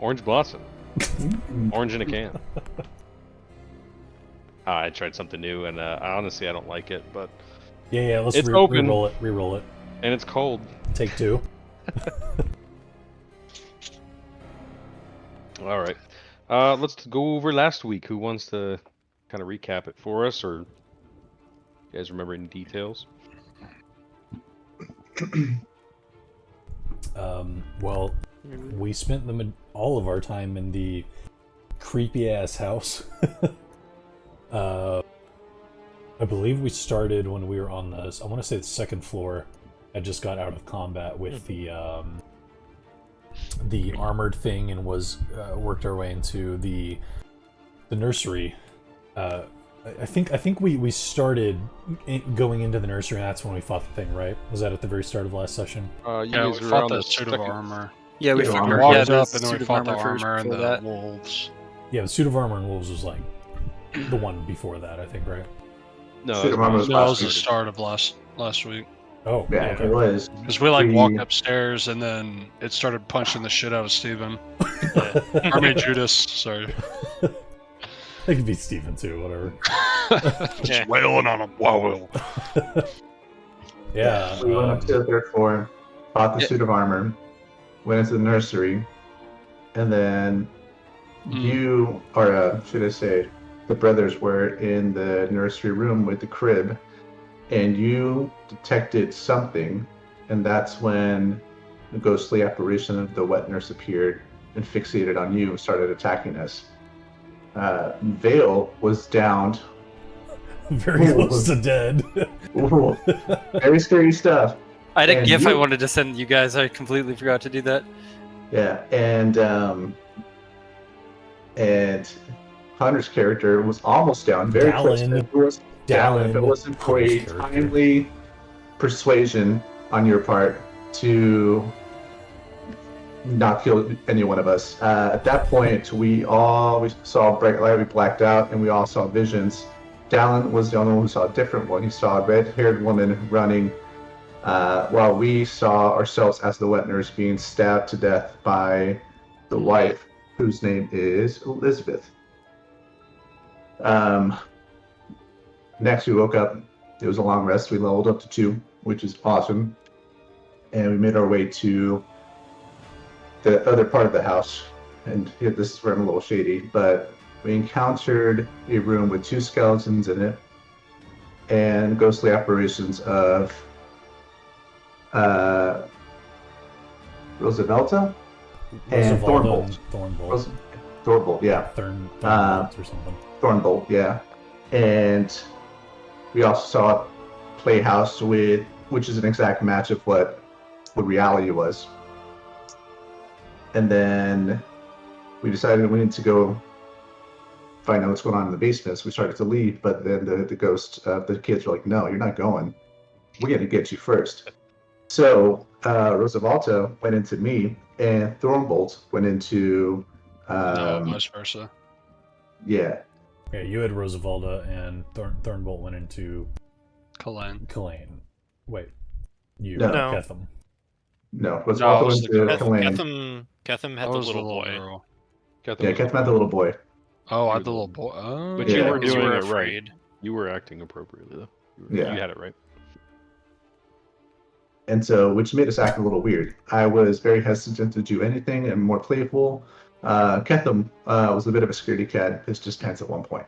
Orange blossom. Orange in a can. I tried something new, and honestly, I don't like it. But Yeah. Let's it's open. Reroll it. And it's cold. Take 2. All right. Let's go over last week. Who wants to kind of recap it for us, or you guys remember any details? Well, we spent all of our time in the creepy ass house. I believe we started when we were on I want to say the second floor. I just got out of combat with the armored thing and was worked our way into the nursery. I think we started going into the nursery, and that's when we fought the thing, right? Was that at the very start of last session? Yeah, we fought the suit of armor. Yeah, we walked up, and then we fought the armor and the wolves. Yeah, the suit of armor and wolves was like the one before that, I think, right? No, that was the start of last week. Oh, yeah, okay. it was. Because we walked upstairs, and then it started punching the shit out of Steven. I mean Judas, sorry. It could be Steven too, whatever. Just wailing on him. Wow. Yeah. We went up to the third floor, bought the suit of armor, went into the nursery, and then you, or should I say, the brothers were in the nursery room with the crib, and you detected something, and that's when the ghostly apparition of the wet nurse appeared and fixated on you and started attacking us. Vale was downed. Very close to dead. Ooh, very scary stuff. I had a GIF I wanted to send you guys. I completely forgot to do that. Yeah, and Hunter's character was almost down. Very close. It was down if it wasn't for a timely persuasion on your part to not kill any one of us. At that point, we saw bright light, we blacked out, and we all saw visions. Dallin was the only one who saw a different one. He saw a red-haired woman running, while we saw ourselves as the wet nurse being stabbed to death by the wife, whose name is Elizabeth. Next, we woke up. It was a long rest. We leveled up to 2, which is awesome. And we made our way to the other part of the house. And here, this is where I'm a little shady, but we encountered a room with 2 skeletons in it and ghostly apparitions of Roosevelta and Thornbolt. Thornbolt, yeah. Thornbolt or something. Thornbolt, yeah. And we also saw a playhouse which is an exact match of what the reality was. And then we decided we need to go find out what's going on in the basement. So we started to leave, but then the ghost of the kids were like, "No, you're not going. We're going to get you first." So Roosevelta went into me, and Thornbolt went into... vice versa. Yeah. Yeah, you had Roosevelta, and Thornbolt went into... Kalain. Wait. No. Ketham. No, Roosevelta went to Kalain. Ketham had the little boy. Ketham had the little boy. Oh, I had the little boy. Oh. But you were doing it right. You were acting appropriately, though. You had it right. And so, which made us act a little weird. I was very hesitant to do anything and more playful. Ketham was a bit of a scaredy cat, pissed his pants at one point.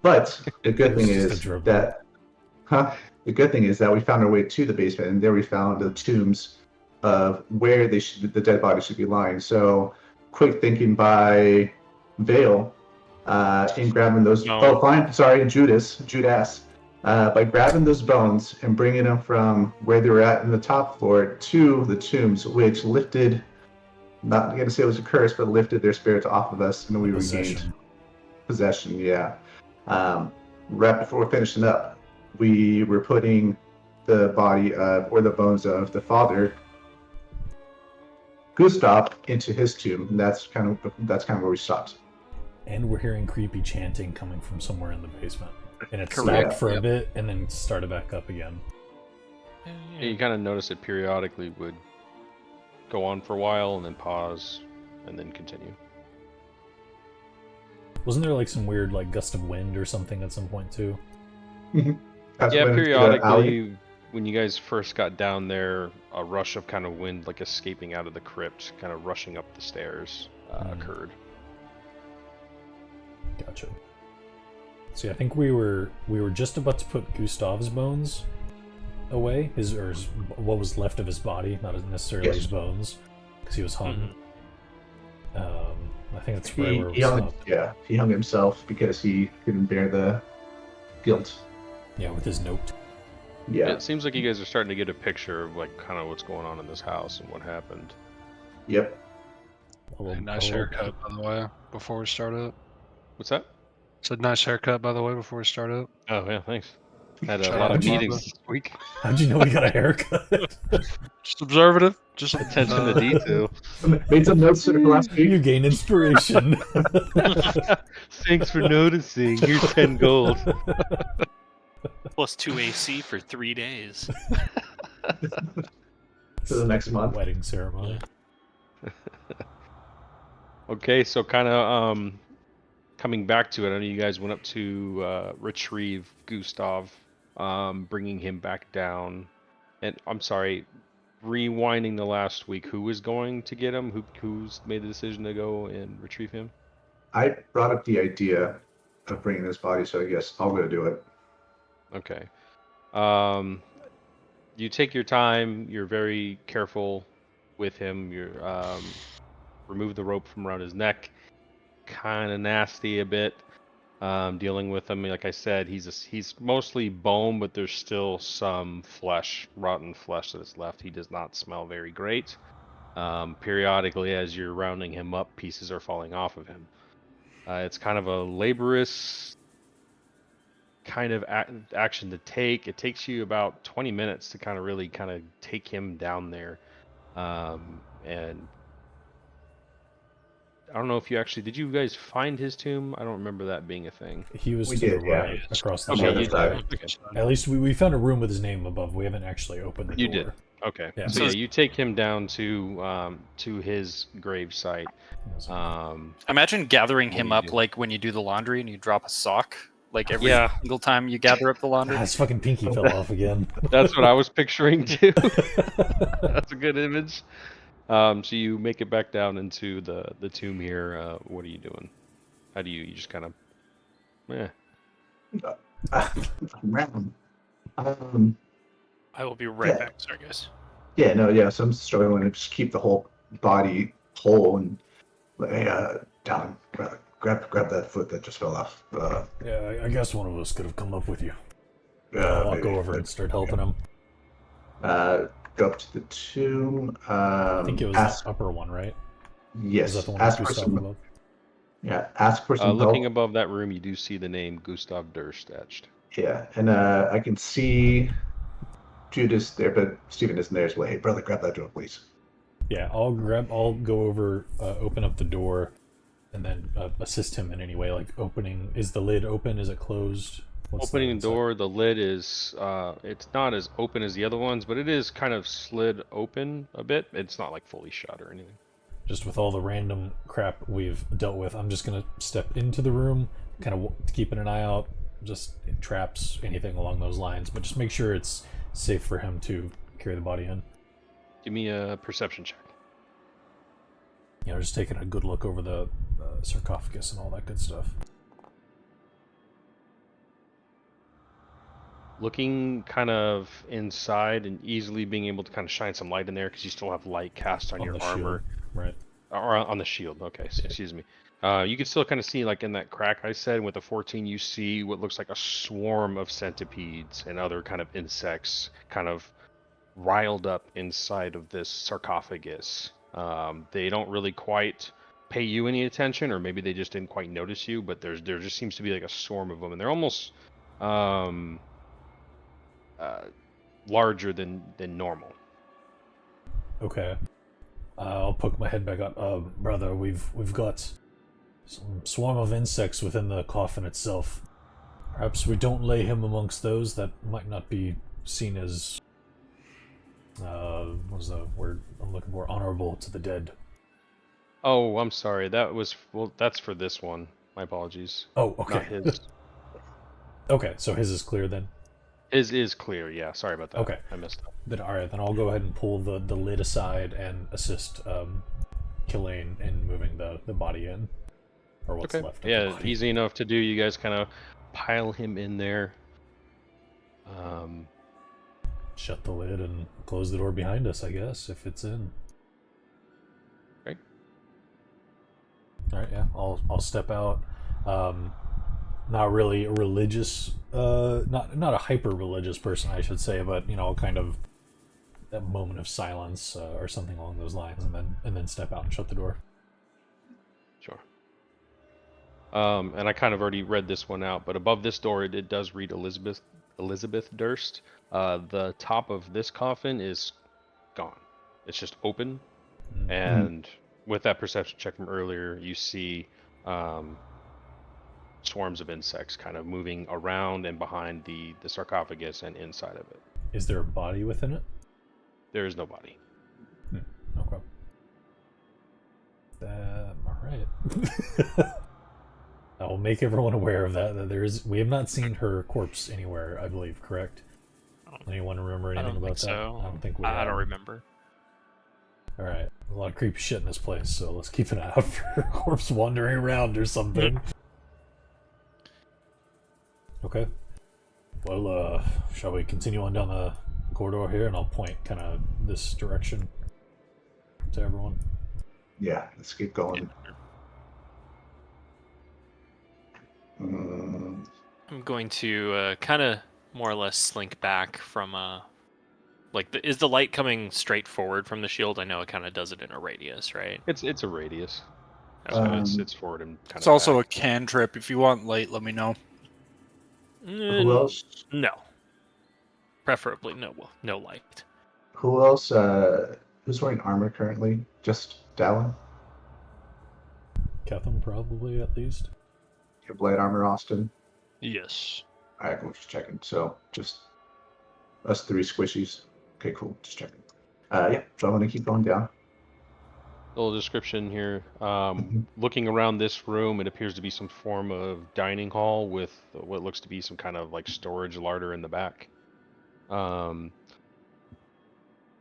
But the good thing is that... The good thing is that we found our way to the basement, and there we found the tombs of where the dead body should be lying. So, quick thinking by Vale in grabbing those... No. Oh, fine. Sorry, Judas. By grabbing those bones and bringing them from where they were at in the top floor to the tombs, which lifted... Not going to say it was a curse, but lifted their spirits off of us, and we regained possession. Yeah. Right before finishing up, we were putting the body of, or the bones of the father, Gustav, into his tomb. And that's kind of where we stopped. And we're hearing creepy chanting coming from somewhere in the basement. And it stopped for a bit, and then started back up again. Yeah, you kind of notice it periodically would go on for a while and then pause, and then continue. Wasn't there like some weird like gust of wind or something at some point too? That's Yeah, when it's the alley. periodically, when you guys first got down there, a rush of kind of wind, like escaping out of the crypt, kind of rushing up the stairs, occurred. Gotcha. See, I think we were just about to put Gustav's bones away, what was left of his body, not necessarily his bones, because he was hung. I think that's where we stopped. He hung himself because he couldn't bear the guilt. Yeah, with his note. Yeah. It seems like you guys are starting to get a picture of like kind of what's going on in this house and what happened. Yep. Nice haircut, by the way, before we started. What's that? It's a nice haircut, by the way, before we started. Oh yeah, thanks. Had a Shout lot out of to meetings Martha. this week. How'd you know he got a haircut? Just observative. Just Attention to detail. Made some notes for last week. You gain inspiration. Thanks for noticing. Here's 10 gold. Plus 2 AC for 3 days. For the next month. Wedding ceremony. Okay, so kind of coming back to it, I know you guys went up to retrieve Gustav, bringing him back down. And I'm sorry, rewinding the last week, who was going to get him? Who's made the decision to go and retrieve him? I brought up the idea of bringing his body, so I guess I'll go do it. Okay. You take your time. You're very careful with him. You remove the rope from around his neck. Kind of nasty a bit. Dealing with him, like I said, he's mostly bone, but there's still some flesh, rotten flesh that is left. He does not smell very great. Periodically, as you're rounding him up, pieces are falling off of him. It's kind of a laborious kind of action to take. It takes you about 20 minutes to kind of take him down there. And I don't know if did you guys find his tomb? I don't remember that being a thing. He was We to did, the yeah. right, across the Okay, street. you did. At least we found a room with his name above. We haven't actually opened the door. You did. Okay. Yeah. So yeah, you take him down to his grave site. Imagine gathering What him do you up do? like when you do the laundry and you drop a sock. Like every Yeah. single time you gather up the laundry. His fucking pinky fell off again. That's what I was picturing too. That's a good image. So you make it back down into the tomb here. What are you doing? How do you just kind of, Man. I will be right Yeah. back. Sorry, guys. So I'm struggling to just keep the whole body whole and down, grab that foot that just fell off. Yeah, I guess one of us could have come up with you. Yeah, I'll maybe. go over and start helping him. Go up to the tomb. I think it was ask, the upper one, right? yes. Was that the one Ask with for Gustav some. above? Yeah, ask for some looking help. above that room, you do see the name Gustav Durst etched. Yeah, and I can see Judas there, but Stephen isn't there as well. Hey, brother, grab that door, please. Yeah, I'll go over, open up the door, and then assist him in any way. Like opening, is the lid open? Is it closed? What's Opening the inside? door, the lid is, it's not as open as the other ones, but it is kind of slid open a bit. It's not like fully shut or anything. Just with all the random crap we've dealt with, I'm just gonna step into the room, kind of keeping an eye out, just traps, anything along those lines, but just make sure it's safe for him to carry the body in. Give me a perception check. You know, just taking a good look over the sarcophagus and all that good stuff. Looking kind of inside and easily being able to kind of shine some light in there because you still have light cast on your the armor. shield, right? Or on the shield. Okay, so, excuse me. You can still kind of see, like in that crack I said, with the 14, you see what looks like a swarm of centipedes and other kind of insects kind of riled up inside of this sarcophagus. They don't really quite pay you any attention, or maybe they just didn't quite notice you, but there just seems to be like a swarm of them, and they're almost larger than normal. Okay. I'll poke my head back up. Brother, we've got some swarm of insects within the coffin itself. Perhaps we don't lay him amongst those. That might not be seen as what was the word I'm looking for? Honorable to the dead. Oh, I'm sorry. That was that's for this one. My apologies. Oh, Not okay. his. Okay, so his is clear then. His is clear. Yeah, sorry about that. Okay. I missed it. Then all right, then I'll go ahead and pull the lid aside and assist Killane in moving the body in, or what's Okay. left of the Yeah, body. easy enough to do. You guys kind of pile him in there. Shut the lid and close the door behind us, I guess, if it's in. Right. All right, yeah, I'll step out. Not really a religious, not a hyper religious person, I should say, but kind of that moment of silence or something along those lines, and then step out and shut the door. Sure. And I kind of already read this one out, but above this door it does read Elizabeth Durst. The top of this coffin is gone. It's just open, and with that perception check from earlier, you see swarms of insects kind of moving around and behind the sarcophagus and inside of it. Is there a body within it? There is no body. Okay. All right. I will make everyone aware of that. We have not seen her corpse anywhere, I believe. Correct? Anyone remember anything about that? So. I don't think we. I don't remember. All right. A lot of creepy shit in this place, so let's keep an eye out for her corpse wandering around or something. Okay. Well, shall we continue on down the corridor here, and I'll point kind of this direction to everyone. Yeah, let's keep going. I'm going to kind of more or less slink back from is the light coming straight forward from the shield? I know it kind of does it in a radius, right? It's a radius. Okay. So it's forward and kind It's of also back. a cantrip. If you want light, let me know. Who else? No. Preferably no light. Who else? Who's wearing armor currently? Just Dallin? Ketham, probably, at least. You have light armor, Austin? Yes. Alright, cool, just checking. So, just us three squishies. Okay, cool, just checking. Yeah, so I'm gonna keep going down. Little description here. Looking around this room, it appears to be some form of dining hall with what looks to be some kind of like storage larder in the back.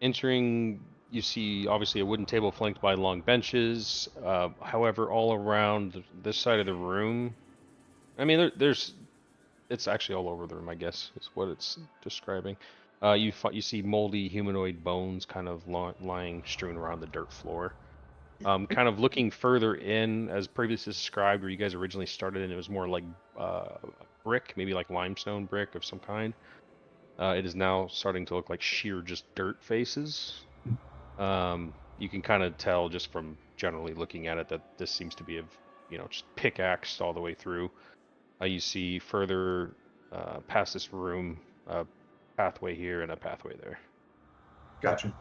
Entering, you see obviously a wooden table flanked by long benches. However, all around this side of the room, I mean, it's actually all over the room, I guess, is what it's describing. You see moldy humanoid bones kind of lying strewn around the dirt floor. Kind of looking further in, as previously described, where you guys originally started, and it was more like brick, maybe like limestone brick of some kind. It is now starting to look like sheer just dirt faces. You can kind of tell just from generally looking at it that this seems to be just pickaxed all the way through. You see further past this room, a pathway here and a pathway there. Gotcha.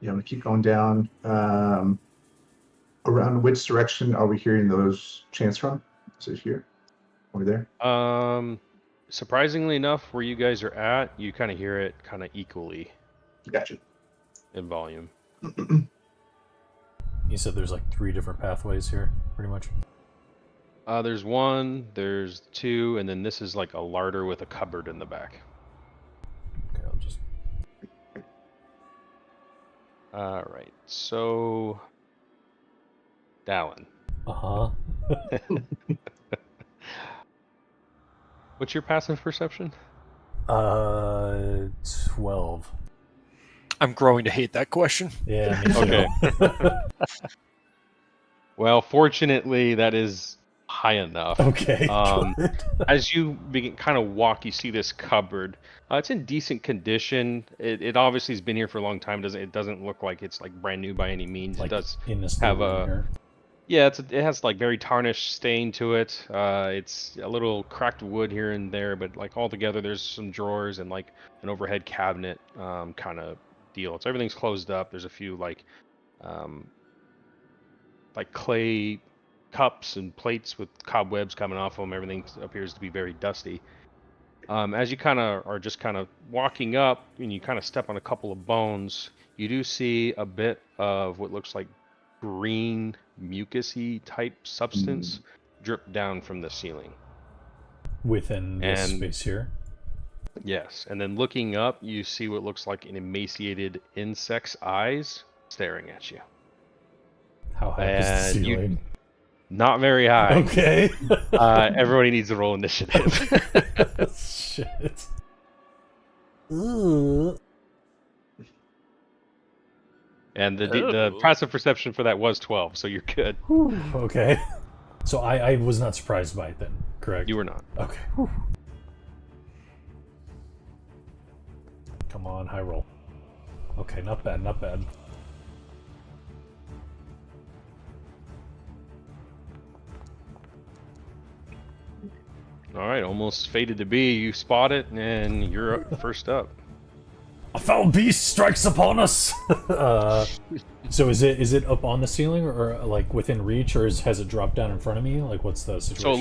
Yeah, I'm gonna keep going down. Around which direction are we hearing those chants from? Is it here? Over there? Surprisingly enough, where you guys are at, you kind of hear it kind of equally Gotcha. in volume. You said there's like 3 different pathways here, pretty much. There's 1, there's 2, and then this is like a larder with a cupboard in the back. Okay, I'll just... Alright, so... Dallin. Uh-huh. What's your passive perception? 12. I'm growing to hate that question. Yeah, me too. Okay. Well, fortunately, that is high enough. Okay, good. As you begin kind of walk, you see this cupboard. It's in decent condition. It obviously has been here for a long time. It doesn't look like it's like brand new by any means. Like it does in this have room here. Yeah, it has like very tarnished stain to it. It's a little cracked wood here and there, but like all together, there's some drawers and like an overhead cabinet kind of deal. So everything's closed up. There's a few like clay cups and plates with cobwebs coming off them. Everything appears to be very dusty. As you kind of are just kind of walking up and you kind of step on a couple of bones, you do see a bit of what looks like green mucusy type substance drip down from the ceiling. Within this And- space here. Yes, and then looking up, you see what looks like an emaciated insect's eyes staring at you. How high is the And you- ceiling? Not very high. Okay. Everybody needs to roll initiative. Shit. Ugh. And the Oh. passive perception for that was 12, so you're good. Whew, okay. So I was not surprised by it then, correct? You were not. Okay. Whew. Come on, high roll. Okay, not bad, not bad. All right, almost fated to be. You spot it, and you're up first up. A foul beast strikes upon us. So is it up on the ceiling or like within reach, or has it dropped down in front of me? Like what's the situation? So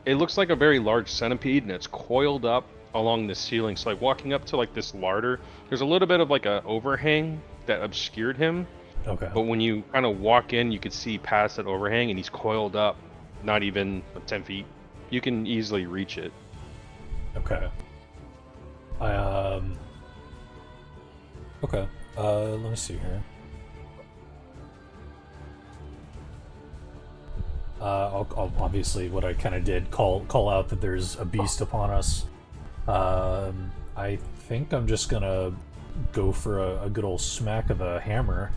it looks like a very large centipede, and it's coiled up along the ceiling. So like walking up to like this larder, there's a little bit of like a overhang that obscured him. Okay. But when you kind of walk in, you could see past that overhang, and he's coiled up, not even 10 feet. You can easily reach it. Okay. Okay. Let me see here. I'll obviously what I kind of did call out that there's a beast upon us. I think I'm just gonna go for a good old smack of a hammer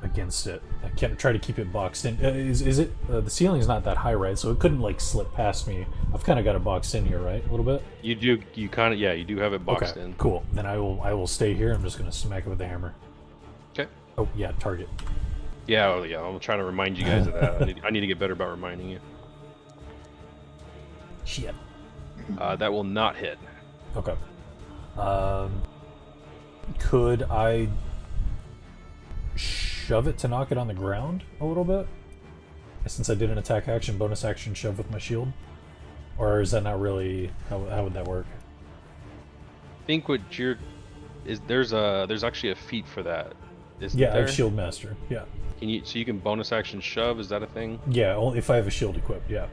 against it. I can't try to keep it boxed in. Is it the ceiling's not that high, right? So it couldn't like slip past me. I've kind of got it boxed in here, right? A little bit. You do have it boxed in. Cool. Then I will stay here. I'm just gonna smack it with the hammer. Okay. Oh yeah, target. Yeah, I'll try to remind you guys of that. I need to get better about reminding you. Shit. That will not hit. Okay. Could I shove it to knock it on the ground a little bit? Since I did an attack action, bonus action shove with my shield? Or is that not really... How would that work? I think what there's actually a feat for that. Isn't Yeah, I there? have Shield Master. Yeah. So you can bonus action shove, is that a thing? Yeah, only if I have a shield equipped, yeah.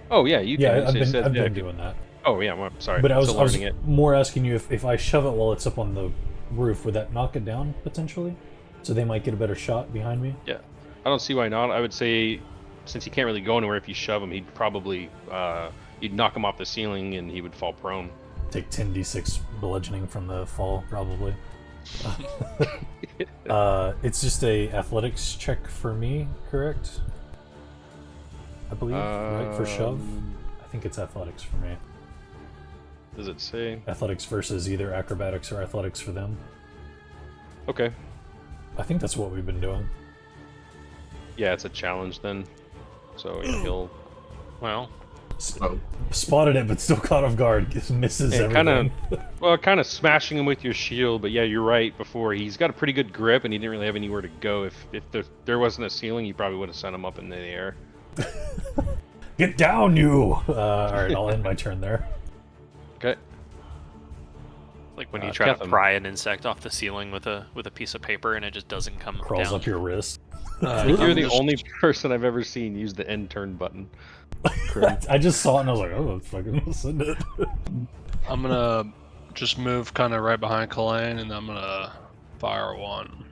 Oh yeah, you can. Yeah, So I've been doing that. Oh yeah, well, sorry. But I was Still learning it. more asking you if I shove it while it's up on the roof, would that knock it down, potentially? So they might get a better shot behind me? Yeah, I don't see why not. I would say, since he can't really go anywhere, if you shove him, he'd probably you'd knock him off the ceiling and he would fall prone. Take 10d6 bludgeoning from the fall, probably. It's just a athletics check for me, correct? I believe, right? For shove? I think it's athletics for me. Does it say? Athletics versus either acrobatics or athletics for them. Okay. I think that's what we've been doing. Yeah, it's a challenge then. So yeah, he'll. Well, Spotted it, but still caught off guard. Just misses Yeah, everything. kind of smashing him with your shield, but yeah, you're right. Before he's got a pretty good grip, and he didn't really have anywhere to go. If there wasn't a ceiling, you probably would have sent him up in the air. Get down, you! Alright, I'll end my turn there. Okay. like when you try to Ketham. pry an insect off the ceiling with a piece of paper and it just doesn't come Crawls down. up your wrist. I think you're I'm the just- only person I've ever seen use the end turn button. I just saw it and I was like, oh, that's fucking send it. I'm gonna just move kind of right behind Kalain, and I'm gonna fire one.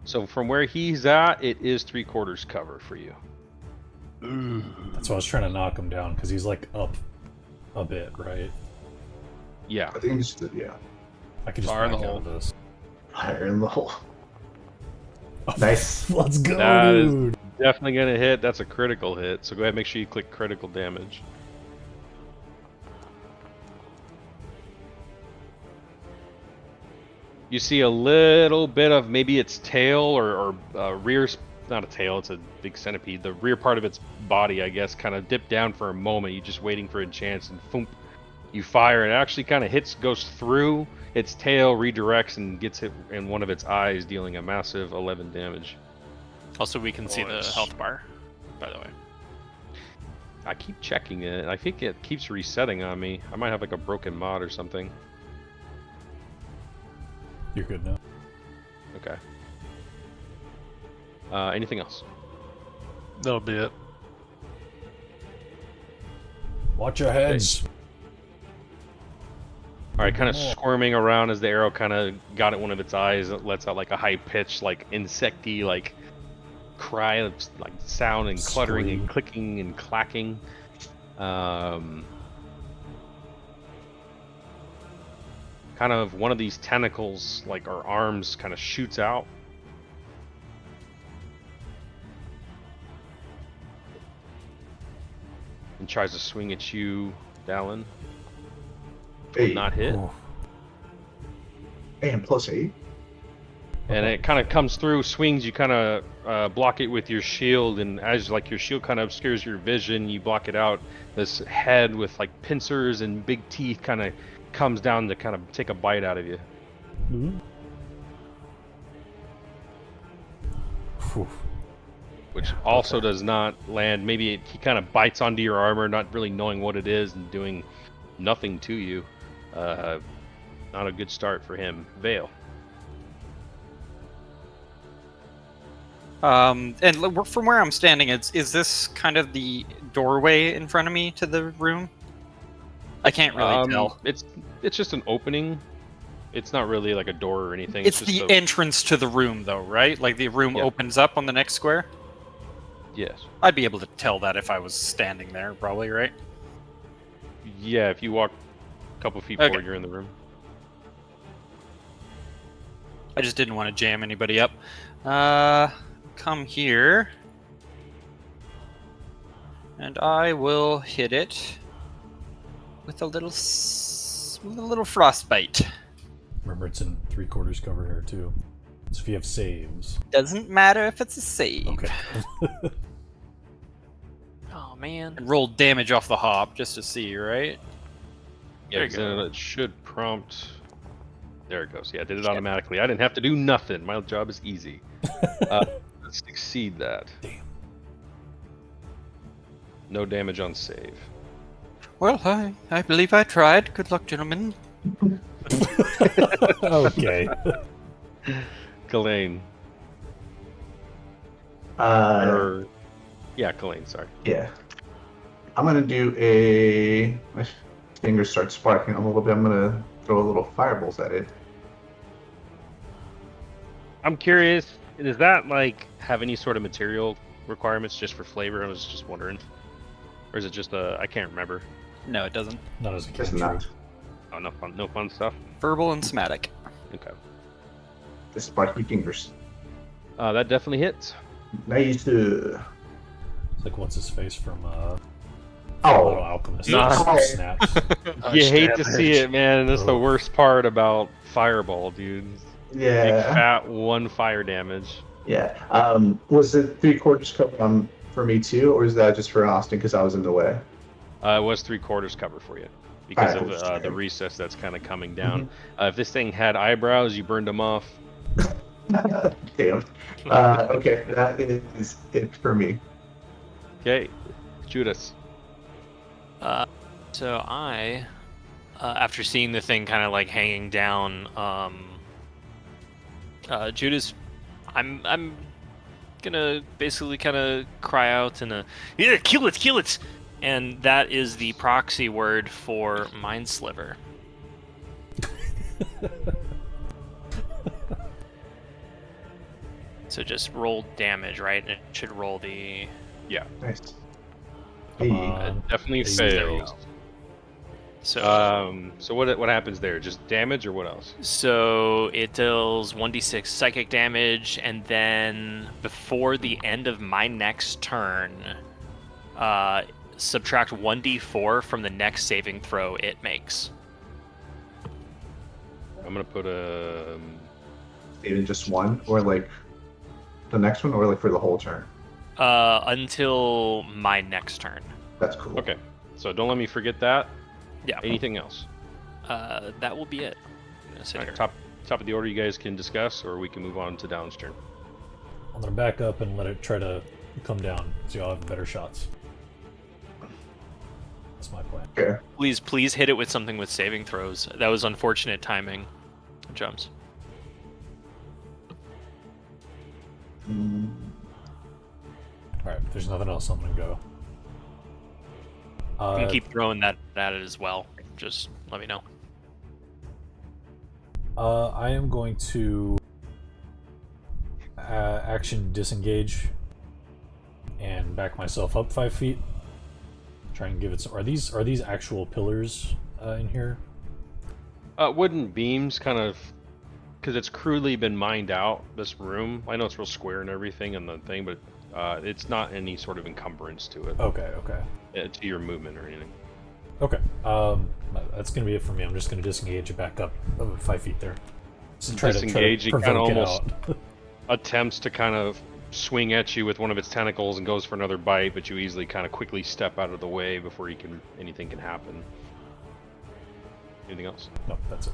So from where he's at, it is 3/4 cover for you. Ooh. That's why I was trying to knock him down, because he's like up a bit, right? Yeah. I think it's yeah. I could just Fire in back the out hole. of this. Fire in the hole. Nice. Let's go, That is- dude! Definitely gonna hit. That's a critical hit. So go ahead and make sure you click critical damage. You see a little bit of maybe its tail or rear, not a tail, it's a big centipede. The rear part of its body, I guess, kind of dipped down for a moment. You're just waiting for a chance, and boom, you fire. And it actually kind of goes through its tail, redirects, and gets hit in one of its eyes, dealing a massive 11 damage. Also, we can see the Nice. health bar, by the way. I keep checking it. I think it keeps resetting on me. I might have like a broken mod or something. You're good now. Okay. Anything else? That'll be it. Watch your heads. All right, kind of squirming around as the arrow kind of got at one of its eyes. It lets out like a high pitched, like insecty, like cry, of, like sound and cluttering and clicking and clacking. Kind of one of these tentacles, like our arms, kind of shoots out. And tries to swing at you, Dallin. Hey. Not hit. Oh. And +8. And it kind of comes through, swings. You kind of block it with your shield, and as like your shield kind of obscures your vision, you block it out. This head with like pincers and big teeth kind of comes down to kind of take a bite out of you. Ooh. Phew. Which also does not land. Maybe he kind of bites onto your armor, not really knowing what it is and doing nothing to you. Not a good start for him. Vale. And from where I'm standing, is this kind of the doorway in front of me to the room? I can't really tell. It's just an opening. It's not really like a door or anything. It's just the entrance to the room, though, right? Like the room opens up on the next square? Yes. I'd be able to tell that if I was standing there, probably, right? Yeah, if you walk a couple feet forward, you're in the room. I just didn't want to jam anybody up. Come here. And I will hit it with a little frostbite. Remember, it's in 3/4 cover here too. So if you have saves. Doesn't matter if it's a save. Okay. Oh man. And roll damage off the hop just to see, right? Yeah, There you go. it should prompt. There it goes. Yeah, I did it automatically. I didn't have to do nothing. My job is easy. Let's exceed that. Damn. No damage on save. Well, I believe I tried. Good luck, gentlemen. Okay. Kalain. Yeah, Kalain, sorry. Yeah. I'm gonna do a. My fingers start sparking a little bit. I'm gonna throw a little fireballs at it. I'm curious, does that like have any sort of material requirements just for flavor? I was just wondering. Or is it just I can't remember. No, it doesn't. Not as a Guess cantrip. not. Oh, no fun stuff. Verbal and somatic. Okay. The sparky fingers. That definitely hits. Nice. It's like what's his face from Little Oh. Alchemist. Nice. Snaps. You hate to see it, man, and that's the worst part about Fireball, dude. Big Yeah. fat 1 fire damage. Yeah. Was it 3/4 cover for me too, or is that just for Austin because I was in the way? It was 3/4 cover for you because Alright, of the recess that's kind of coming down. If this thing had eyebrows, you burned them off. Damn. Okay, that is it for me. Okay, Judas. So I, after seeing the thing kind of like hanging down, Judas, I'm gonna basically kind of cry out and yeah, kill it, and that is the proxy word for Mind Sliver. So just roll damage, right? And it should roll the. Nice. Come Hey. on. Definitely There you fails. So So what happens there? Just damage or what else? So it deals 1d6 psychic damage, and then before the end of my next turn, subtract 1d4 from the next saving throw it makes. I'm gonna put a. Even just one, or like the next one, or like for the whole turn. Until my next turn. That's cool. Okay, so don't let me forget that. Yeah. Anything else? That will be it. I'm gonna sit All right, here. top of the order you guys can discuss, or we can move on to Down's turn. I'm gonna back up and let it try to come down, so y'all have better shots. That's my plan. Please hit it with something with saving throws. That was unfortunate timing. Jumps. Alright, if there's nothing else, I'm gonna go. You can keep throwing that at it as well. Just let me know. I am going to action disengage and back myself up 5 feet. Try and give it some. Are these actual pillars in here? Wooden beams, kind of, because it's crudely been mined out. This room, I know it's real square and everything and the thing, but it's not any sort of encumbrance to it. Okay. To your movement or anything. Okay. That's gonna be it for me. I'm just gonna disengage it back up 5 feet there. Just Disengage, he kind of provoke it almost out. attempts to kind of swing at you with one of its tentacles and goes for another bite, but you easily kind of quickly step out of the way before anything can happen. Anything else? No, that's it.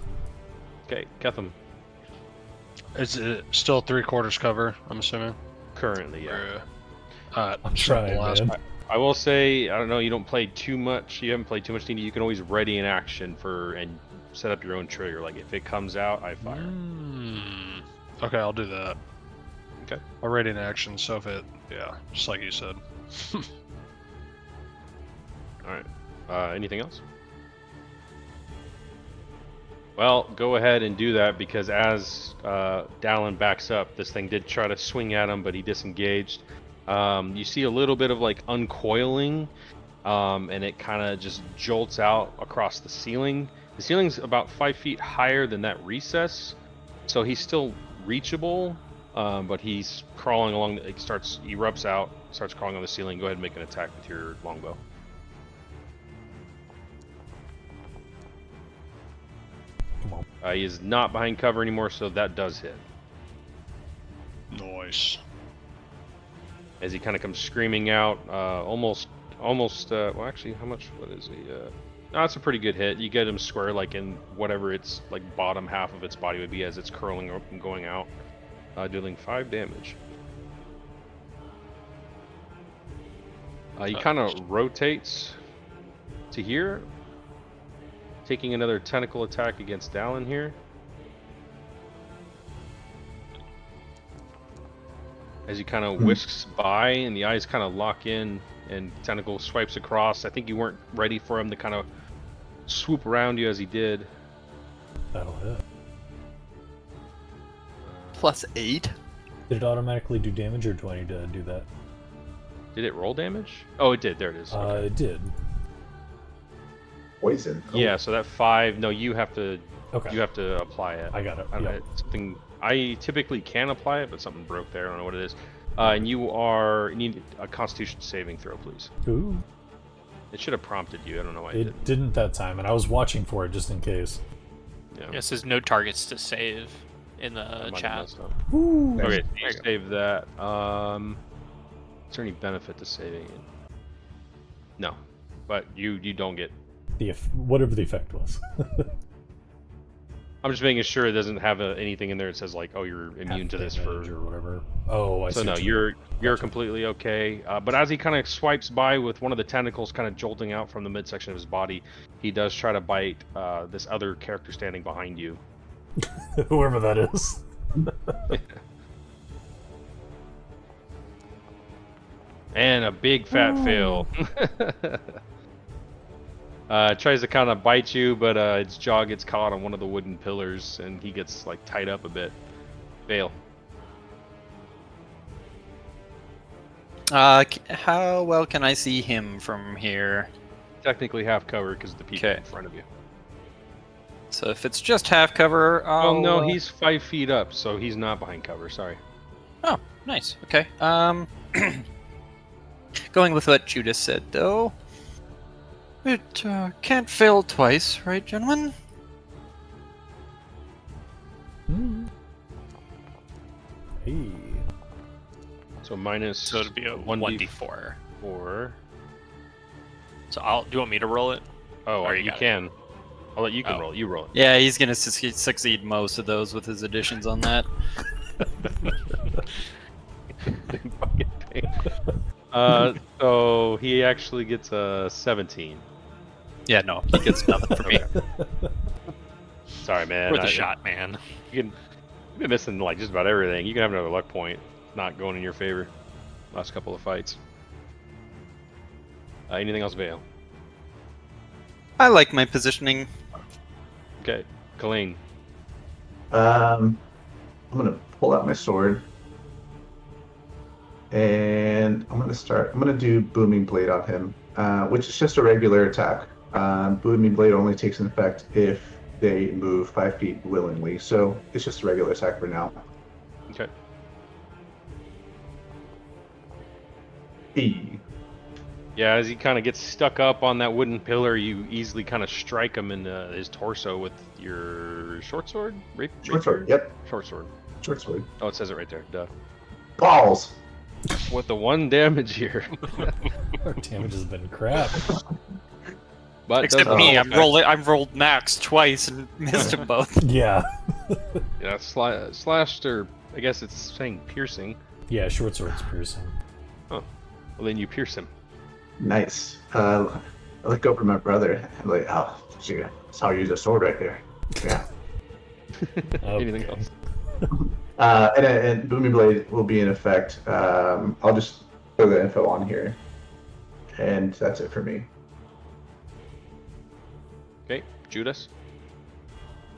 Okay, Ketham. Is it still 3/4 cover? I'm assuming. Currently, yeah. I'm trying, man. I will say, I don't know, you don't play too much. You haven't played too much D&D. You can always ready an action and set up your own trigger. Like if it comes out, I fire. Okay, I'll do that. Okay. Already in action, so if it, just like you said. All right. Anything else? Well, go ahead and do that because as Dallin backs up, this thing did try to swing at him, but he disengaged. You see a little bit of like uncoiling, and it kind of just jolts out across the ceiling. The ceiling's about 5 feet higher than that recess, so he's still reachable, but he's crawling along. It erupts out, starts crawling on the ceiling. Go ahead and make an attack with your longbow. Come on. He is not behind cover anymore, so that does hit. Nice. As he kind of comes screaming out, almost, well actually, what is he? No, it's a pretty good hit. You get him square, like in whatever its like bottom half of its body would be as it's curling up and going out, dealing 5 damage. He kind of rotates to here, taking another tentacle attack against Dallin here. As he kind of whisks by and the eyes kind of lock in and tentacle swipes across. I think you weren't ready for him to kind of swoop around you as he did. That'll hit. +8. Did it automatically do damage, or do I need to do that? Did it roll damage? Oh, it did. There it is. Okay. It did. Poison. Oh. Yeah, so that 5. No, you have to. Okay. You have to apply it. I got it. It's something I typically can apply it, but something broke there. I don't know what it is. And you need a Constitution saving throw, please. Ooh. It should have prompted you. I don't know why It didn't that time, and I was watching for it just in case. Yeah. It says no targets to save in the I might have chat. messed up. Ooh. Okay, There you you go. save that. Is there any benefit to saving it? No, but you don't get. Whatever the effect was. I'm just making sure it doesn't have anything in there that says like, oh, you're immune to this for. or whatever. Oh, I see. So no, what you mean. you're completely okay. But as he kind of swipes by with one of the tentacles kind of jolting out from the midsection of his body, he does try to bite this other character standing behind you. Whoever that is. And a big fat fail. Tries to kind of bite you, but its jaw gets caught on one of the wooden pillars, and he gets like tied up a bit. Fail. How well can I see him from here? Technically half cover because the people Okay. in front of you. So if it's just half cover, Oh no, he's 5 feet up, so he's not behind cover. Sorry. Oh, nice. Okay. Going with what Judas said, though. It can't fail twice, right, gentlemen? Hey. So minus. So it'd be a 1d4. 1d4. So do you want me to roll it? Oh, Or you got it? can. I'll let you can Oh. roll. You roll it. Yeah, he's gonna succeed most of those with his additions on that. Fucking pain. So he actually gets a 17. Yeah, no, he gets nothing from me. Sorry, man. Worth a shot, man. You've been missing like just about everything. You can have another luck point. not going in your favor. Last couple of fights. Anything else, Vale? I like my positioning. Okay, Colleen. I'm gonna pull out my sword, and I'm gonna do Booming Blade on him, which is just a regular attack. Booming Blade only takes an effect if they move 5 feet willingly, so it's just a regular attack for now. Okay. E. Yeah, as he kind of gets stuck up on that wooden pillar, you easily kind of strike him in his torso with your short sword? Short sword, yep. Short sword. Short sword. Oh, it says it right there. Duh. Balls! With the 1 damage here. Our damage has been crap. But Except doesn't me, affect- I've rolled max twice and missed them both. Yeah. Yeah, slashed, or I guess it's saying piercing. Yeah, short sword's piercing. Well, then you pierce him. Nice. I look over my brother. I'm like, oh, gee, that's how you use a sword right there. Yeah. Anything Okay. else? And Booming Blade will be in effect. I'll just throw the info on here. And that's it for me. Okay, Judas.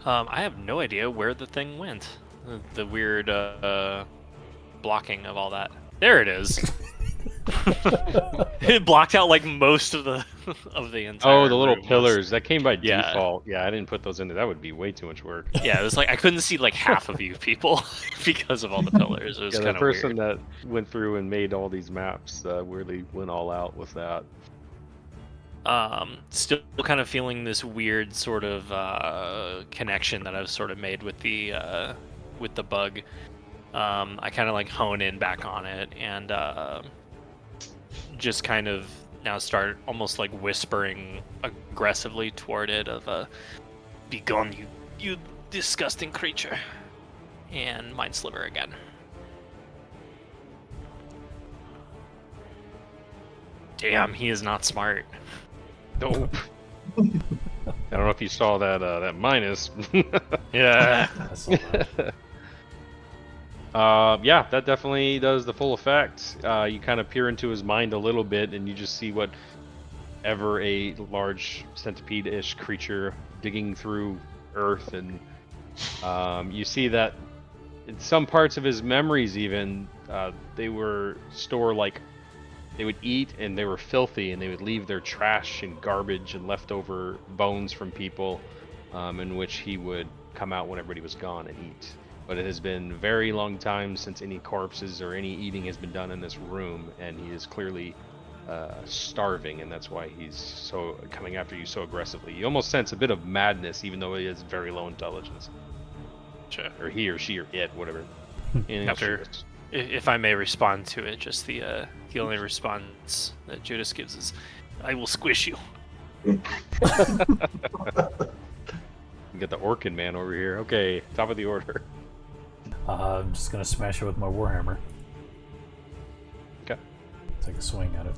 I have no idea where the thing went. The weird blocking of all that. There it is. It blocked out like most of the entire. Oh, the little room. pillars that came by Yeah. default. Yeah, I didn't put those in there. That would be way too much work. Yeah, it was like I couldn't see like half of you people because of all the pillars. It was Yeah, the kind of person weird. that went through and made all these maps really went all out with that. Still kind of feeling this weird sort of connection that I've sort of made with the bug. I kind of like hone in back on it and just kind of now start almost like whispering aggressively toward it of "Be gone, you disgusting creature," and Mind Sliver again. Damn, he is not smart. Nope. I don't know if you saw that minus. Yeah. I saw that. Yeah, that definitely does the full effect. You kind of peer into his mind a little bit, and you just see whatever a large centipede-ish creature digging through earth, and you see that in some parts of his memories, even they were stored like they would eat and they were filthy, and they would leave their trash and garbage and leftover bones from people, in which he would come out when everybody was gone and eat. But it has been a very long time since any corpses or any eating has been done in this room, and he is clearly starving, and that's why he's so coming after you so aggressively. You almost sense a bit of madness, even though he has very low intelligence. Sure. Or he or she or it, whatever. Anything else, After- Judas? If I may respond to it, just the only response that Judas gives is, "I will squish you." You got the Orkin man over here. Okay, top of the order. I'm just gonna smash it with my warhammer. Okay. Take a swing at it.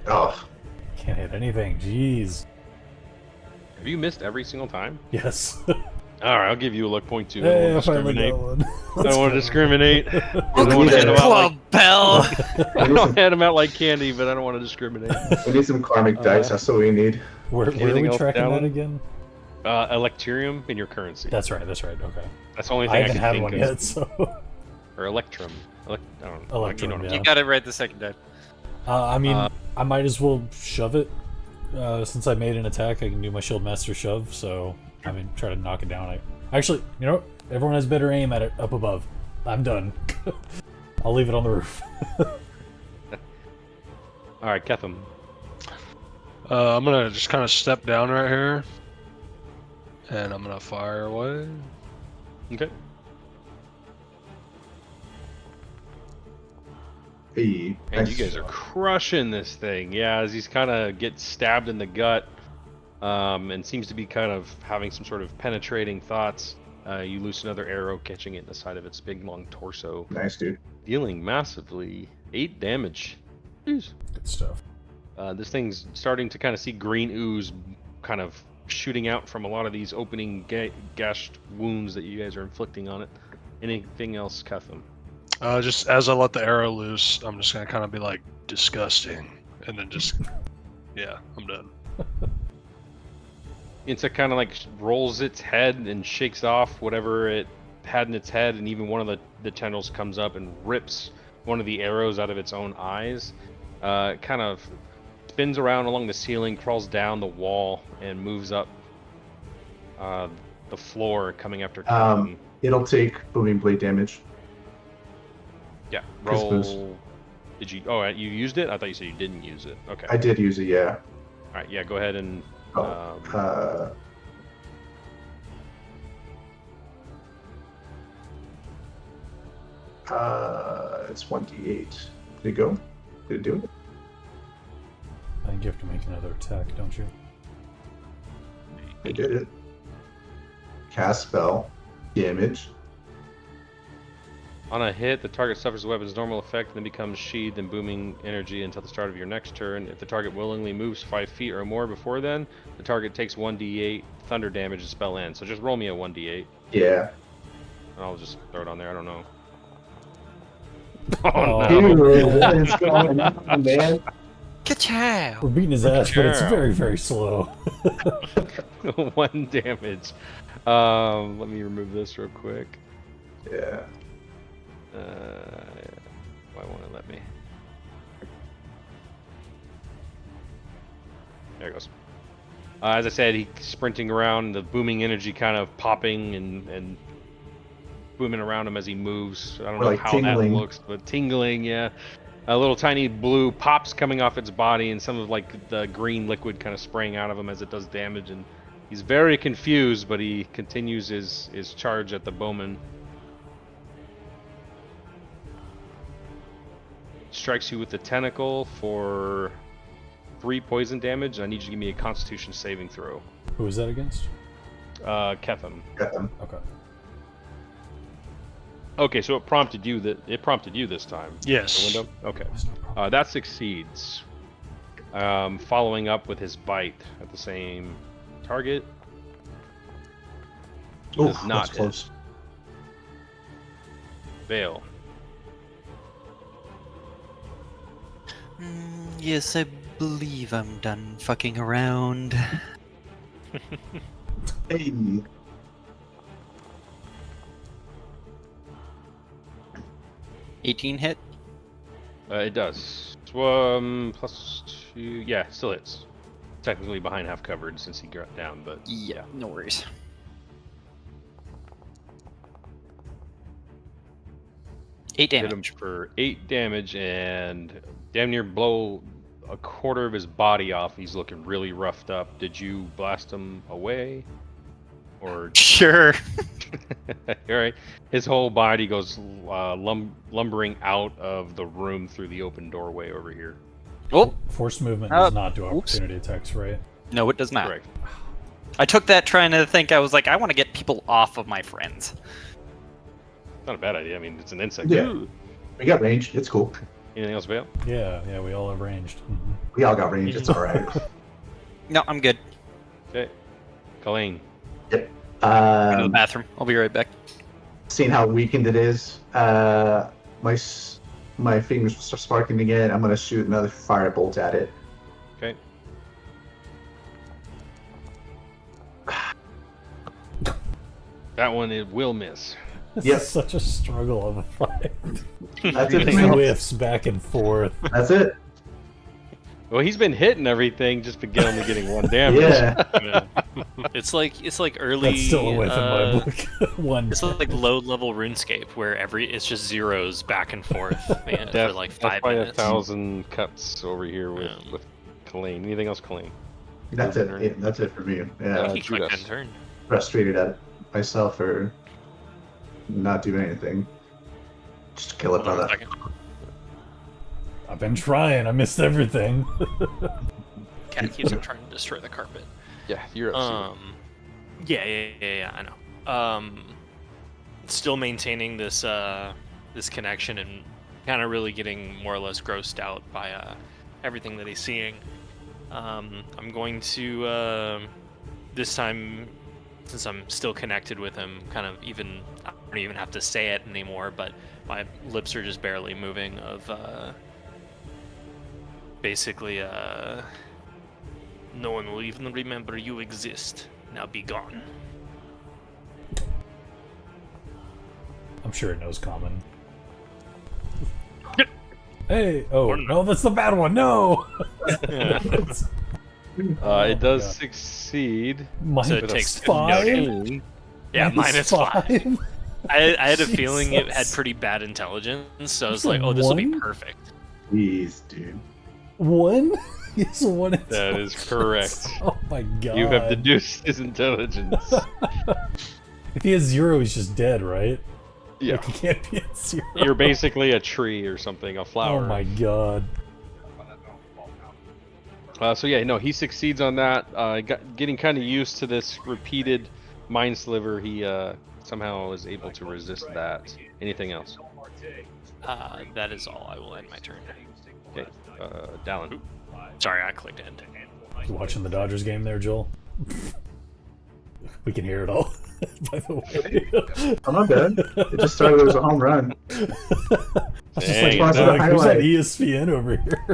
Oh, Can't hit anything. Jeez. Have you missed every single time? Yes. All right, I'll give you a luck point too. I Hey, I don't finally want to got one. discriminate. I don't want to discriminate. I don't Welcome want to to the hand him out like, club, Bell. we need I'll some, hand him out like candy, but I don't want to discriminate. we need some karmic dice. That's what we need. Where are Anything we else, tracking Dallin? that again? Electrium in your currency. That's right. Okay. That's the only I thing I, haven't can had think one of. yet, so. Or Electrum. I don't know. Electrum, You know what I'm yeah. You got it right the second time. I mean, I might as well shove it. Since I made an attack, I can do my Shield Master Shove, so I mean, try to knock it down. Actually, you know what? Everyone has better aim at it up above. I'm done. I'll leave it on the roof. All right, Ketham. I'm gonna just kind of step down right here, and I'm gonna fire away. Okay. Hey, And nice. you guys are crushing this thing. Yeah, as he's kind of gets stabbed in the gut, and seems to be kind of having some sort of penetrating thoughts. You loose another arrow, catching it in the side of its big long torso, Nice, dude. dealing massively 8 damage. Jeez. Good stuff. This thing's starting to kind of see green ooze kind of shooting out from a lot of these opening gashed wounds that you guys are inflicting on it. Anything else, Ketham? Just as I let the arrow loose, I'm just gonna kind of be like, disgusting, and then just, yeah, I'm done. It kind of like rolls its head and shakes off whatever it had in its head, and even one of the tendrils comes up and rips one of the arrows out of its own eyes. Kind of spins around along the ceiling, crawls down the wall, and moves up the floor, coming after Kevin. It'll take booming blade damage. Yeah, Christmas. roll. Did you? Oh, you used it? I thought you said you didn't use it. Okay. I did use it, yeah. All right. Yeah. Go ahead and. It's 1d8. Did it go? Did it do it? I think you have to make another attack, don't you? I did it. Cast spell. Damage. On a hit, the target suffers the weapon's normal effect and then becomes sheathed in booming energy until the start of your next turn. If the target willingly moves 5 feet or more before then, the target takes 1d8 thunder damage and spell ends. So just roll me a 1d8. Yeah. And I'll just throw it on there. I don't know. Oh, Dude, what is going on, man? Ka-chow! we're beating his ass, but it's Sure. very, very slow. 1 damage. Let me remove this real quick. Yeah. Why won't it let me? There it goes. As I said, he's sprinting around, the booming energy kind of popping and booming around him as he moves. I don't know Like how tingling. that looks, but tingling, yeah. A little tiny blue pops coming off its body, and some of like the green liquid kind of spraying out of him as it does damage. And he's very confused, but he continues his charge at the bowman. Strikes you with the tentacle for 3 poison damage. I need you to give me a Constitution saving throw. Who is that against? Ketham. Got them. Okay. Okay, so it prompted you this time. Yes. The window. Okay. That's no problem. That succeeds. Following up with his bite at the same target. Oh, Does not that's close. Veil. Yes, I believe I'm done fucking around. Hey. 18 hit? It does. Plus 2. Yeah, still hits. Technically behind half covered since he got down, but Yeah, no worries. Eight hit him damage. for 8 damage and damn near blow a quarter of his body off. He's looking really roughed up. Did you blast him away? Or Sure. alright. His whole body goes lumbering out of the room through the open doorway over here. Oh, Forced movement does not do oops. opportunity attacks, right? no, it does not. Correct. I took that trying to think. I was like, I want to get people off of my friends. Not a bad idea. I mean, it's an insect. Yeah. Ooh. We got range. It's cool. Anything else, Vale? Yeah, we all have ranged. Mhm. We all got range. It's alright. No, I'm good. Okay. Colleen. Go to the Um, bathroom. I'll be right back. seeing how weakened it is, my fingers start sparking again. I'm gonna shoot another firebolt at it. Okay. That one, it will miss. This Yep. is such a struggle of a fight. That's it. These whiffs back and forth. That's it. Well, he's been hitting everything, just been only getting 1 damage. Yeah. Yeah. It's like early. That's still a whiff in my book. One. It's like low level RuneScape where it's just zeros back and forth man, for That's, like that's 5 probably minutes. 1,000 cuts over here with, Yeah. with Colleen. Anything else, Colleen? That's it. Yeah, that's it for me. Yeah. He clicked Judas. end turn. Frustrated at myself for not doing anything. Just kill it, Hold on a brother. second. I've been trying. I missed everything. Cat keeps on trying to destroy the carpet. Yeah, you're Yeah, I know. Still maintaining this this connection and kind of really getting more or less grossed out by everything that he's seeing. I'm going to this time since I'm still connected with him, kind of even I don't even have to say it anymore, but my lips are just barely moving. Of basically, no one will even remember you exist. Now be gone. I'm sure it knows common. Hey! Oh, no, that's the bad one! No! It does God. succeed. So it With a takes 5? noting. Yeah, minus 5. I had a feeling it had Jesus. pretty bad intelligence, so I was You like, said oh, this will be 1? perfect. Jeez, dude. 1? Yes, 1 That is correct. Oh my god. You have deduced his intelligence. If he has 0, he's just dead, right? Yeah. Like, he can't be at 0. You're basically a tree or something, a flower. Oh my god. So yeah, no, he succeeds on that. Getting kind of used to this repeated mind sliver, he somehow is able to resist that. Anything else? That is all. I will end my turn. Okay, Dallin. Sorry, I clicked end. You watching the Dodgers game there, Joel? We can hear it all, by the way. I'm not bad. It just started as a home run. Just Dang, like, Doug. who's on Highlight. ESPN over here?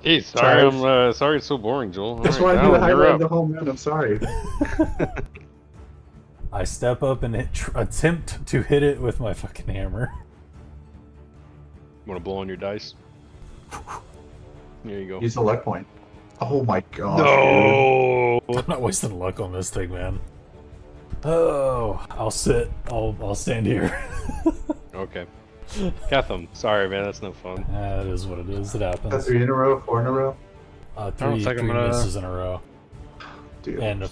Hey, sorry, sorry it's so boring, Joel. Just All right, wanted you to Dallin, you're highlight up. the home run. I'm sorry. I step up and attempt to hit it with my fucking hammer. Want to blow on your dice? There you go. Use the luck point. Oh my god. No. I'm not wasting luck on this thing, man. Oh, I'll sit. I'll stand here. Okay. Ketham, sorry man, that's no fun. That is what it is. It Dude. happens. 3 in a row, 4 in a row. Three think I'm gonna- misses in a row, Dude. and a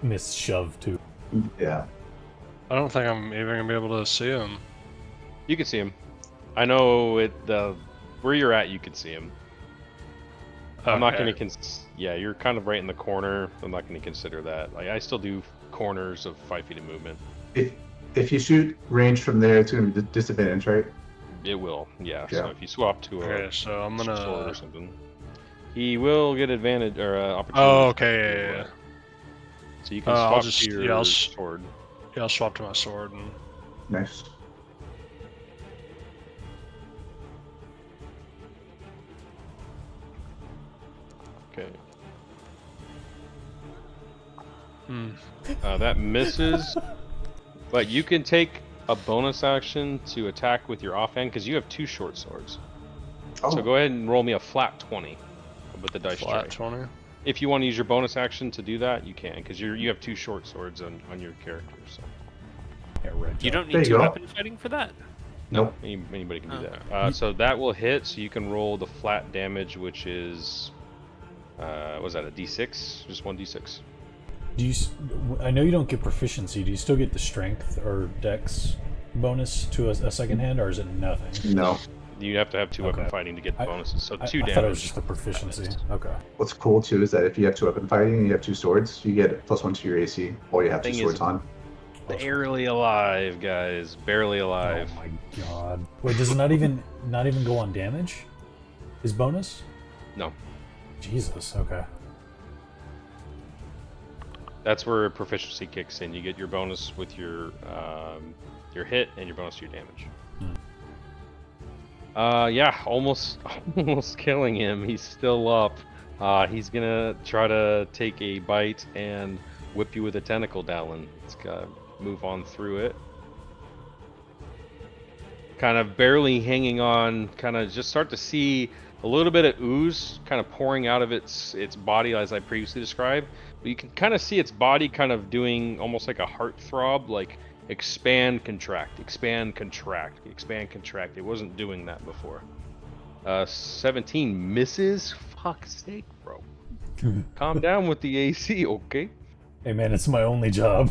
missed shove too. Yeah. I don't think I'm even gonna be able to see him. You can see him. I know it. Where you're at, you can see him. I'm not Okay. going to yeah, you're kind of right in the corner. I'm not going to consider that. Like I still do corners of 5 feet of movement. If you shoot range from there, it's going to be disadvantage, right? It will, yeah. Yeah. So if you swap to a Okay, so I'm sword gonna. or something, he will get advantage or opportunity. Oh, okay, yeah. So you can I'll swap just- to your yeah, I'll sword. Yeah, I'll swap to my sword and. Nice. Okay. Hmm. That misses, but you can take a bonus action to attack with your offhand because you have 2 short swords. Oh, So go ahead and roll me a flat 20 with the dice Flat tray. 20. If you want to use your bonus action to do that, you can because you have 2 short swords on your character. So Yeah, red You job. don't There need you 2 go. weapon fighting for that. nope. anybody can do Okay. that. So that will hit. So you can roll the flat damage, which is was that a d6? Just 1d6. Do you? I know you don't get proficiency. Do you still get the strength or dex bonus to a second hand, or is it nothing? No. You have to have 2 weapon Okay. fighting to get the I- bonuses. So 2 I damage. thought it was just the proficiency. Okay. What's cool too is that if you have 2 weapon fighting and you have 2 swords, you get +1 to your AC while you have 2 Thing swords is- on. Barely alive, guys. Barely alive. Oh my god. Wait, does it not even go on damage? His bonus? No. Jesus. Okay. That's where proficiency kicks in. You get your bonus with your hit and your bonus to your damage. Yeah, almost killing him. He's still up. He's gonna try to take a bite and whip you with a tentacle, Dallin. It's gotta move on through it. Kind of barely hanging on. Kind of just start to see a little bit of ooze kind of pouring out of its body, as I previously described. But you can kind of see its body kind of doing almost like a heart throb, like expand, contract, expand, contract, expand, contract. It wasn't doing that before. 17 misses? Fuck's sake, bro. Calm down with the AC, okay? Hey man, it's my only job.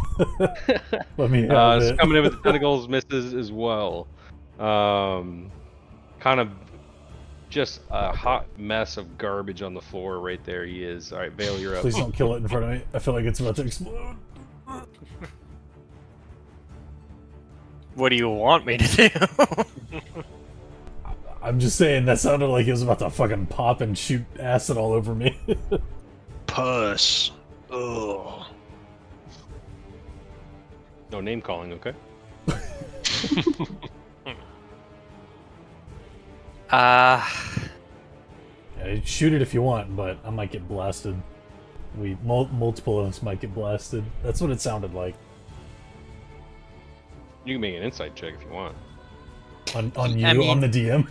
Let me have It's it. coming in with the tentacles, misses as well. Kind of just a hot mess of garbage on the floor right there. He is. All right, Vale, you're up. Please don't kill it in front of me. I feel like it's about to explode. What do you want me to do? I'm just saying that sounded like he was about to fucking pop and shoot acid all over me. Puss. Ugh. No name calling, okay? Uh, Yeah, shoot it if you want, but I might get blasted. Multiple of us might get blasted. That's what it sounded like. You can make an insight check if you want. On you, I mean- on the DM.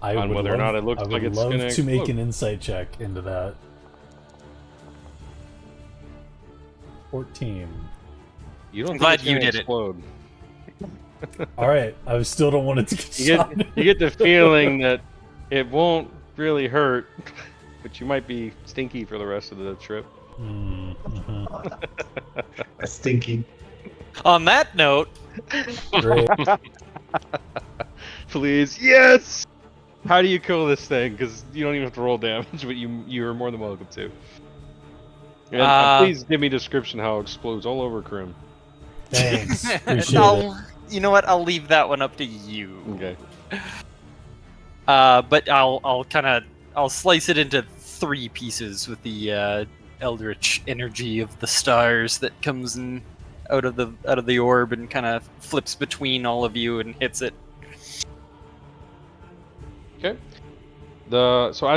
I On would whether or love- not it looks I would like it's love gonna to make explode. an insight check into that. 14. You don't I'm think glad it's gonna you did it. explode. All right, I still don't want it to get You shot. get the feeling that it won't really hurt, but you might be stinky for the rest of the trip. Mm-hmm. That's stinky. on that note, Great. Please, yes. How do you kill this thing? Because you don't even have to roll damage, but you are more than welcome to. And please give me a description how it explodes all over Krim. Thanks. Appreciate it. you know what? I'll leave that one up to you. Okay. But I'll slice it into 3 pieces with the eldritch energy of the stars that comes in out of the orb and kind of flips between all of you and hits it. Okay. So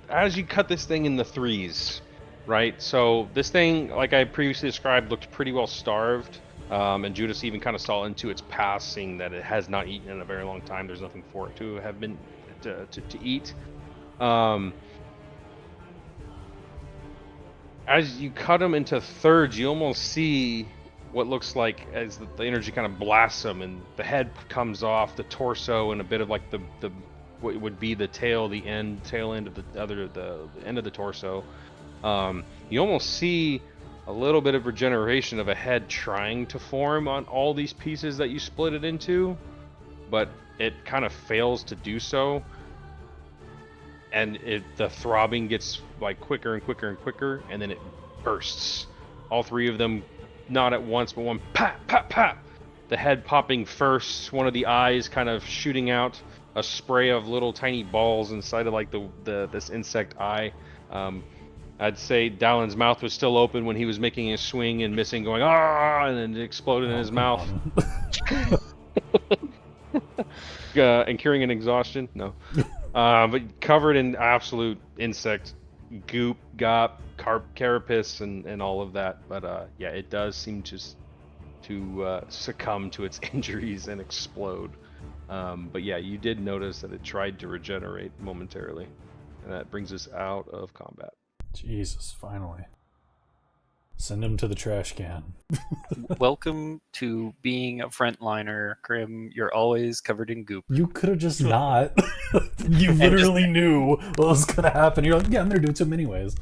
as you cut this thing in the 3s, right? So this thing, like I previously described, looked pretty well starved. And Judas even kind of saw into its past, seeing that it has not eaten in a very long time. There's nothing for it to have been to eat. As you cut them into 3rds, you almost see what looks like as the energy kind of blasts them, and the head comes off, the torso, and a bit of like the what would be the tail end of the end of the torso. You almost see a little bit of regeneration of a head trying to form on all these pieces that you split it into, but it kind of fails to do so, and the throbbing gets like quicker and quicker and quicker, and then it bursts. All 3 of them, not at once, but one pop, pop, pop. The head popping first, one of the eyes kind of shooting out a spray of little tiny balls inside of like this insect eye. I'd say Dallin's mouth was still open when he was making his swing and missing, going ah, and then it exploded in his mouth. And curing an exhaustion? No. But covered in absolute insect goop, gop, carapace, and all of that. But yeah, it does seem to succumb to its injuries and explode. But yeah, you did notice that it tried to regenerate momentarily, and that brings us out of combat. Jesus, finally. Send him to the trash can. Welcome to being a frontliner, Grim. You're always covered in goop. You could have just not. You literally knew what was gonna happen. You're like, yeah, I'm gonna do it to him anyways.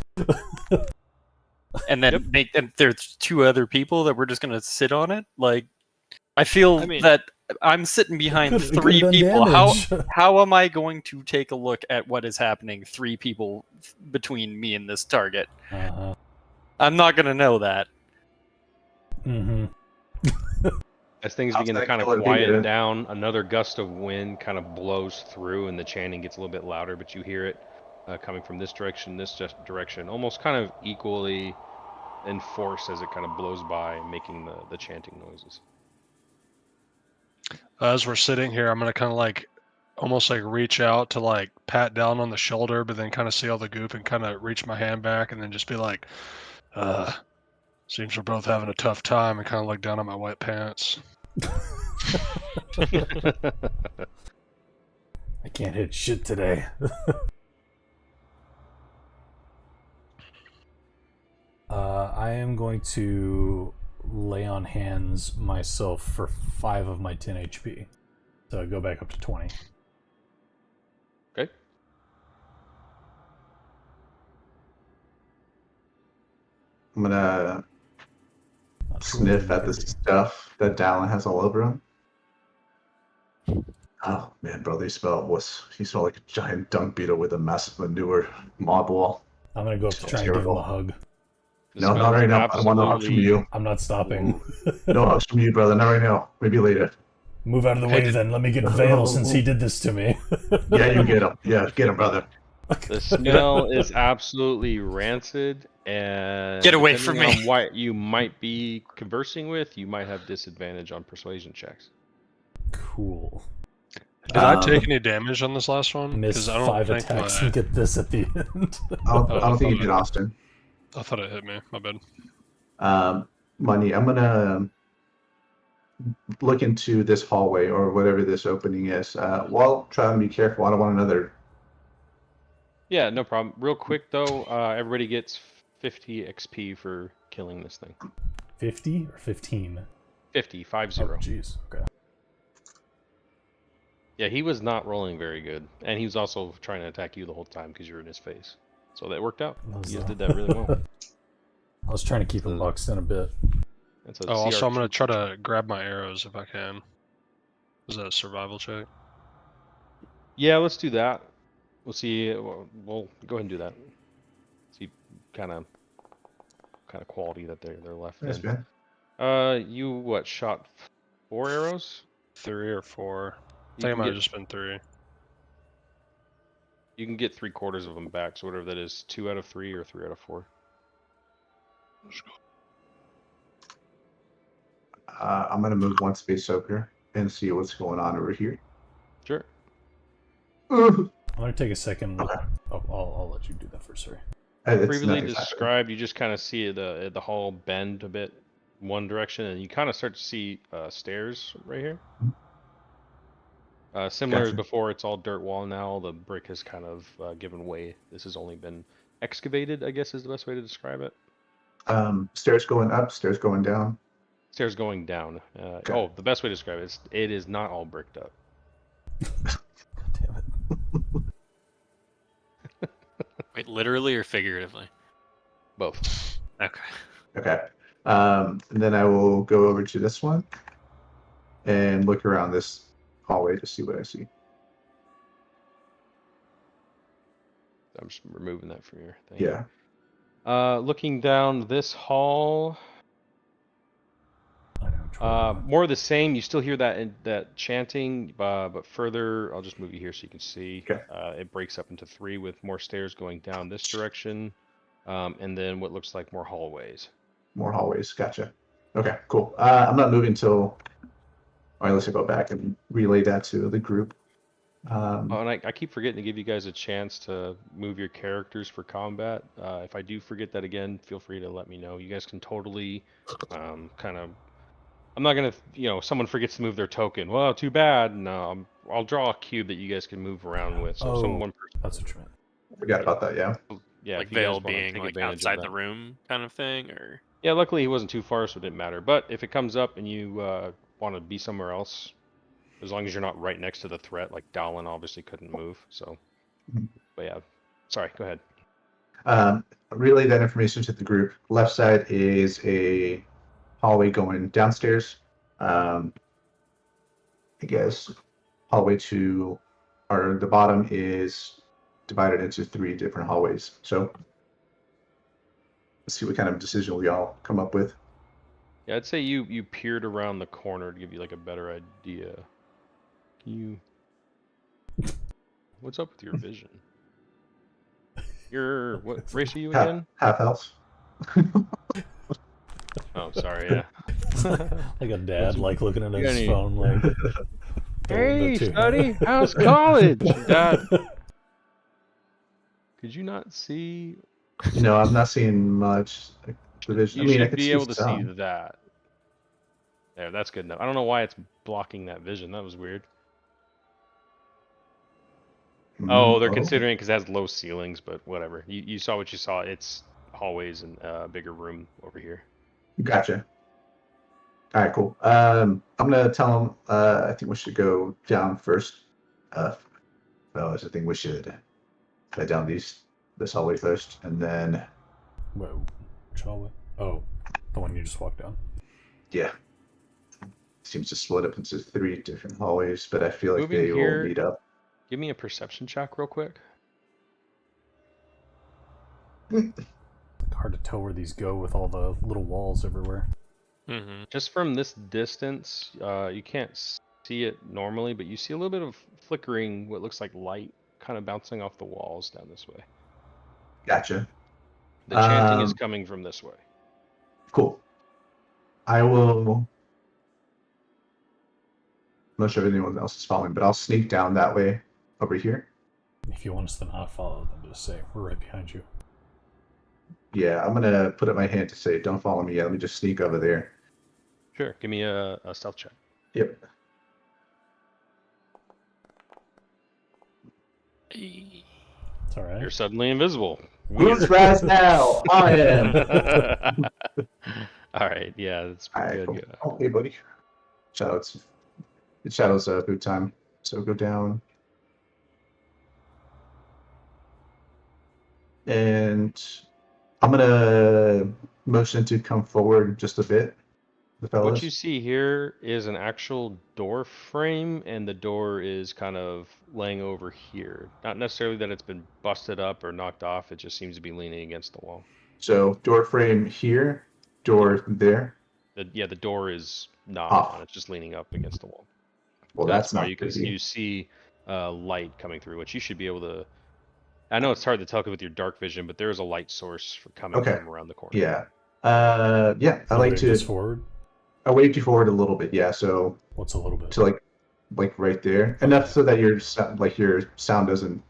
And then and there's 2 other people that we're just gonna sit on it. Like, I feel that I'm sitting behind It 3 done people. damage. How am I going to take a look at what is happening? 3 people between me and this target. Uh-huh. I'm not gonna know that. Mm-hmm. As things How's begin to that kind of killer quiet being? down, another gust of wind kind of blows through, and the chanting gets a little bit louder, but you hear it coming from this direction, direction, almost kind of equally in force as it kind of blows by, making the chanting noises. As we're sitting here, I'm gonna kind of like, almost like reach out to like pat down on the shoulder, but then kind of see all the goop and kind of reach my hand back and then just be like, seems we're both having a tough time, and kind of look down at my wet pants. I can't hit shit today. I am going to lay on hands myself for 5 of my 10 HP. So I go back up to 20. Okay. I'm gonna sniff at the stuff that Dallin has all over him. Oh man, brother, he smelled like a giant dung beetle with a massive manure mob wall. I'm gonna go up to try and give him a hug. No, not right now. I want no hugs from you. I'm not stopping. No hugs from you, brother. Not right now. Maybe later. Move out of the way then. Let me get Vale since he did this to me. Yeah, you get him. Yeah, get him, brother. The smell is absolutely rancid, and Get away from depending me. on what you might be conversing with, you might have disadvantage on persuasion checks. Cool. Did I take any damage on this last one? Miss Because I don't 5 think attacks my... and get this at the end. I Oh, don't think you did, Austin. I thought it hit me. My bad. Money, I'm gonna look into this hallway or whatever this opening is. While trying to be careful, I don't want another. Yeah, no problem. Real quick though, everybody gets 50 XP for killing this thing. 50 or 15? 50, 50. Oh, jeez. Okay. Yeah, he was not rolling very good, and he was also trying to attack you the whole time because you're in his face. So that worked out. You guys did that really well. I was trying to keep him boxed in a bit. That's a Oh, also, I'm going CR2 to try feature. to grab my arrows if I can. Is that a survival check? Yeah, let's do that. We'll see. We'll go ahead and do that. See, kind of quality that they're left Yes, in. man. You what? Shot 4 arrows? 3 or 4. I You think it can might have get just been 3. you can get 3/4 of them back. So whatever that is, 2 out of 3 or 3 out of 4. I'm gonna move one space over and see what's going on over here. Sure. I'm gonna take a second. Look. Okay. Oh, I'll let you do that first. Sorry. It's Previously nothing's happening. described, you just kind of see the hall bend a bit one direction, and you kind of start to see stairs right here. Similar as Gotcha. before, it's all dirt wall now. The brick has kind of given way. This has only been excavated, I guess is the best way to describe it. Stairs going up, stairs going down. Stairs going down. Okay. Oh, the best way to describe it is it is not all bricked up. God damn it. Wait, literally or figuratively? Both. Okay. Okay. And then I will go over to this one and look around this hallway to see what I see. I'm just removing that from your thing. Yeah. Looking down this hall, more of the same. You still hear that chanting, but further. I'll just move you here so you can see. Okay. It breaks up into 3 with more stairs going down this direction, and then what looks like more hallways. More hallways. Gotcha. Okay, cool. I'm not moving till, or unless I go back and relay that to the group. Oh, and I keep forgetting to give you guys a chance to move your characters for combat. If I do forget that again, feel free to let me know. You guys can totally kind of. I'm not gonna, someone forgets to move their token. Well, too bad. No, I'll draw a cube that you guys can move around with. So if one person. That's what you meant. Forgot about that, yeah. Yeah, Like if you guys Vale wanna being take like advantage of outside that. the room kind of thing, or Yeah, luckily he wasn't too far, so it didn't matter. But if it comes up and you want to be somewhere else, as long as you're not right next to the threat, like Dallin obviously couldn't move. So, but yeah, sorry. Go ahead. Relay that information to the group. Left side is a hallway going downstairs. I guess hallway to, or the bottom is divided into 3 different hallways. So let's see what kind of decision we all come up with. Yeah, I'd say you peered around the corner to give you like a better idea. What's up with your vision? What race are you again? Half elf. Oh, sorry. Yeah. Like a dad, like looking at You got his any- phone, like. Hey, Scotty, how's college? Dad. Could you not see? No, I'm not seeing much. The vision. You I mean, I should can be able to see some. that. There, that's good enough. I don't know why it's blocking that vision. That was weird. Oh, they're considering because it has low ceilings, but whatever. You saw what you saw. It's hallways and a bigger room over here. Gotcha. All right, cool. I'm gonna tell them. I think we should go down first. Well, I think we should head down this hallway first, and then Whoa, which hallway? Oh, the one you just walked down. yeah, seems to split up into 3 different hallways, but I feel like Moving they here- will meet up. Give me a perception check real quick. Hard to tell where these go with all the little walls everywhere. mm-hmm. Just from this distance, you can't see it normally, but you see a little bit of flickering, what looks like light kind of bouncing off the walls down this way. Gotcha. The chanting is coming from this way. Cool. I will. I'm not sure if anyone else is following, but I'll sneak down that way over here. If you want us to not follow them, just say we're right behind you. Yeah, I'm gonna put up my hand to say, "Don't follow me yet. Let me just sneak over there." Sure. Give me a stealth check. Yep. It's all right. You're suddenly invisible. Who's rise now? I am. All right. Yeah, that's pretty Alright, good. cool. Oh, hey, buddy. It's Shadow's boot time. So go down. And I'm gonna motion to come forward just a bit. The fellas. What you see here is an actual door frame, and the door is kind of laying over here. Not necessarily that it's been busted up or knocked off. It just seems to be leaning against the wall. So door frame here, door there. The door is not Off. on. It's just leaning up against the wall. Well, So that's why not you can pretty. you see light coming through, which you should be able to. I know it's hard to tell with your dark vision, but there is a light source coming Okay. from around the corner. Yeah. Yeah. I like Wave to. us forward. I waved you forward a little bit. Yeah. So What's a little bit? to like right there, enough so that your sound doesn't,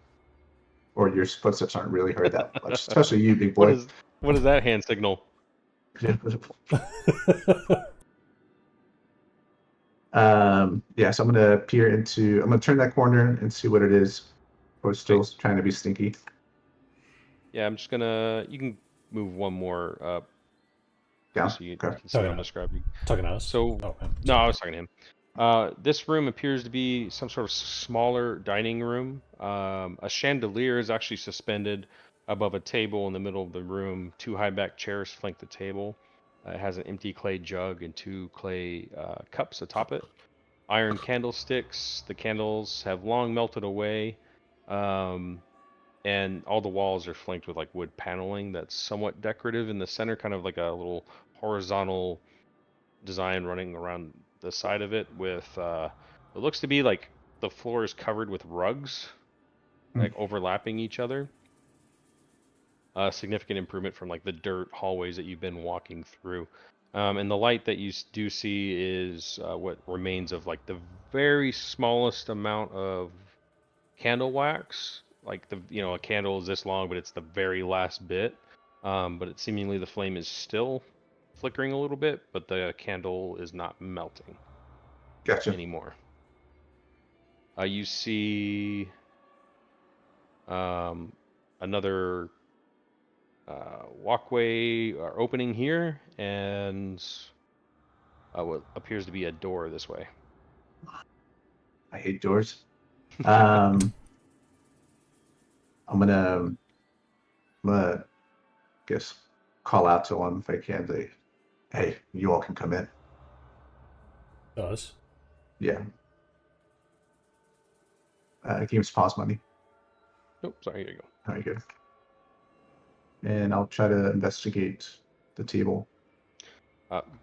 or your footsteps aren't really heard that much. Especially you, big boy. What is that hand signal? Yeah, so I'm gonna peer into. I'm gonna turn that corner and see what it is. We're still trying to be stinky. Yeah, I'm just gonna. You can move one more up. Yeah. So you Okay. can see what I'm describing. Talking to us? So Oh, man. no, I was talking to him. This room appears to be some sort of smaller dining room. A chandelier is actually suspended above a table in the middle of the room. 2 high back chairs flank the table. It has an empty clay jug and 2 clay cups atop it. Iron candlesticks. The candles have long melted away. And all the walls are flanked with like wood paneling that's somewhat decorative. In the center, kind of like a little horizontal design running around the side of it with it looks to be like the floor is covered with rugs like overlapping each other. Significant improvement from like the dirt hallways that you've been walking through. And the light that you do see is what remains of like the very smallest amount of candle wax. Like a candle is this long, but it's the very last bit. But it seemingly the flame is still flickering a little bit, but the candle is not melting Gotcha. anymore. You see another walkway or opening here, and what appears to be a door this way. I hate doors. I'm gonna guess call out to one if I can. Say, hey, you all can come in. Us? Yeah. Game's pause money. Nope, sorry, here you go. Very good. And I'll try to investigate the table.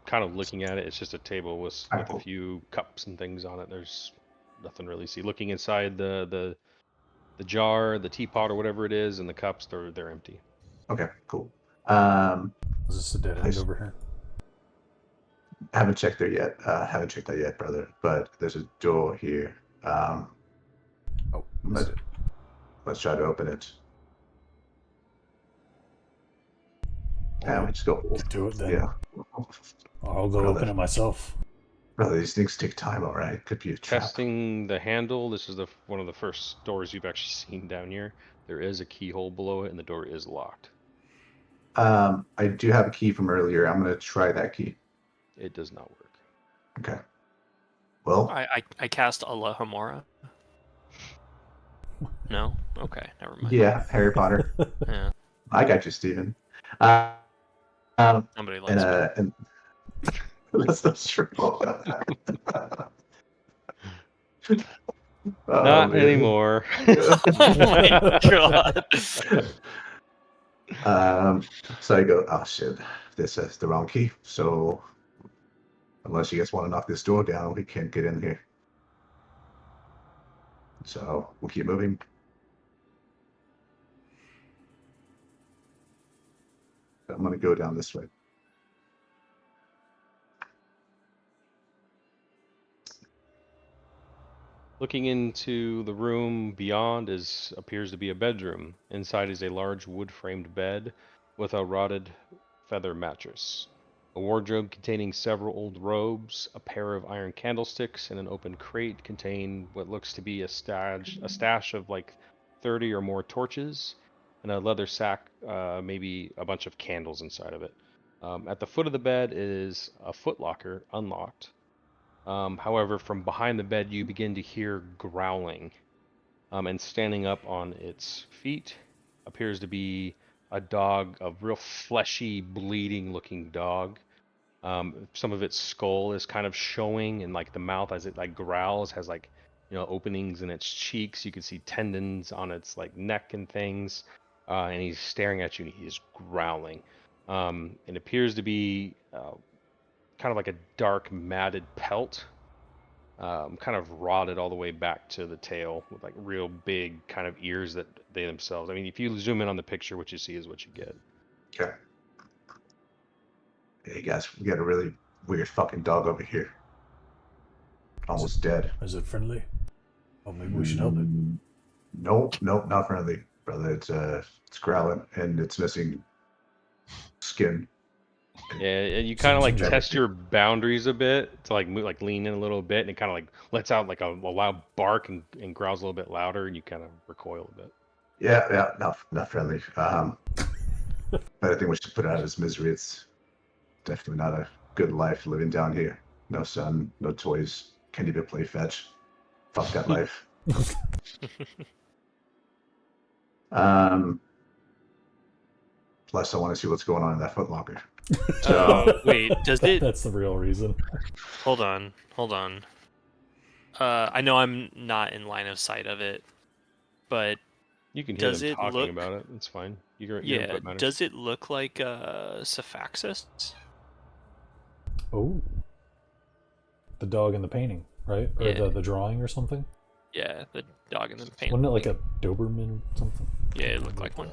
Kind of looking at it, it's just a table with a Cool. few cups and things on it. There's nothing really to see. Looking inside the jar, the teapot, or whatever it is, and the cups, they're empty. Okay, cool. Is this a dead end Nice. over here? Haven't checked there yet. Haven't checked that yet, brother. But there's a door here. Oh, Let's, is it? let's try to open it. Yeah, we just go. Do it then. Yeah. I'll go open it myself. Brother, these things take time, all right? Could be a trap. Testing the handle. This is one of the first doors you've actually seen down here. There is a keyhole below it, and the door is locked. I do have a key from earlier. I'm going to try that key. It does not work. Okay. Well, I cast Alohomora. No? Okay, never mind. yeah, Harry Potter. Yeah, I got you, Steven. nobody likes me. And that's not true. Not man. anymore. Oh my god. So I go, oh shit, this is the wrong key. So unless you guys want to knock this door down, we can't get in here. So we'll keep moving. I'm going to go down this way. Looking into the room beyond appears to be a bedroom. Inside is a large wood-framed bed with a rotted feather mattress. A wardrobe containing several old robes, a pair of iron candlesticks, and an open crate contain what looks to be a stash of like 30 or more torches, and a leather sack, maybe a bunch of candles inside of it. At the foot of the bed is a footlocker, unlocked. However, from behind the bed, you begin to hear growling. And standing up on its feet appears to be a dog, a real fleshy, bleeding-looking dog. Some of its skull is kind of showing, and like the mouth, as it like growls, has like openings in its cheeks. You can see tendons on its like neck and things. And he's staring at you, and he's growling. It appears to be kind of like a dark matted pelt, kind of rotted all the way back to the tail, with like real big kind of ears that they themselves. I mean, if you zoom in on the picture, what you see is what you get. Okay. Hey guys, we got a really weird fucking dog over here. Almost dead. Is it friendly? Oh, maybe we should help it. Nope, not friendly, brother. It's growling and it's missing skin. Yeah, and you kind of like Seems test everything. your boundaries a bit to like move, like lean in a little bit, and it kind of like lets out like a loud bark and growls a little bit louder, and you kind of recoil a bit. Yeah, not friendly. But I think we should put it out of his misery. It's definitely not a good life living down here. No sun, no toys, can't even play fetch. Fuck that life. Plus, I want to see what's going on in that footlocker. Wait, does it? That's the real reason. Hold on. I know I'm not in line of sight of it, but You can hear Does them it talking look- about it. It's fine. Your yeah, input matters. does it look like Sephaxis? Oh. The dog in the painting, right? Or Yeah. the drawing or something? Yeah, the dog in the paint. Wasn't it like a Doberman or something? Yeah, it looked like one.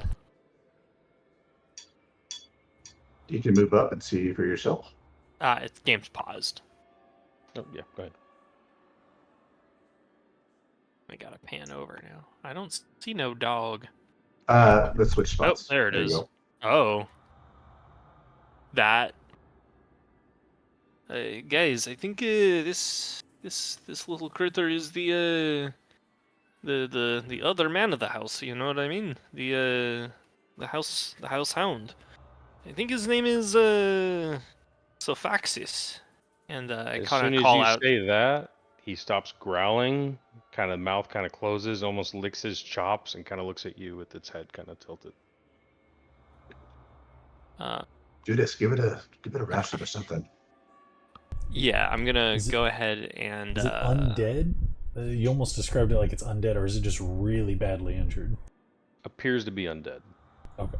You can move up and see for yourself. It's game's paused. Oh yeah, go ahead. I gotta pan over now. I don't see no dog. Let's switch Oh, spots. there it you is. go. Oh, that. Guys, I think this little critter is the other man of the house. You know what I mean? The house hound. I think his name is Sephaxis, and I As kind soon of as call you out. say that, he stops growling. Kind of mouth kind of closes, almost licks his chops, and kind of looks at you with its head kind of tilted. Judas, give it a ration or something. Yeah, I'm gonna Is it- go ahead and. Is it undead? You almost described it like it's undead, or is it just really badly injured? Appears to be undead. Okay.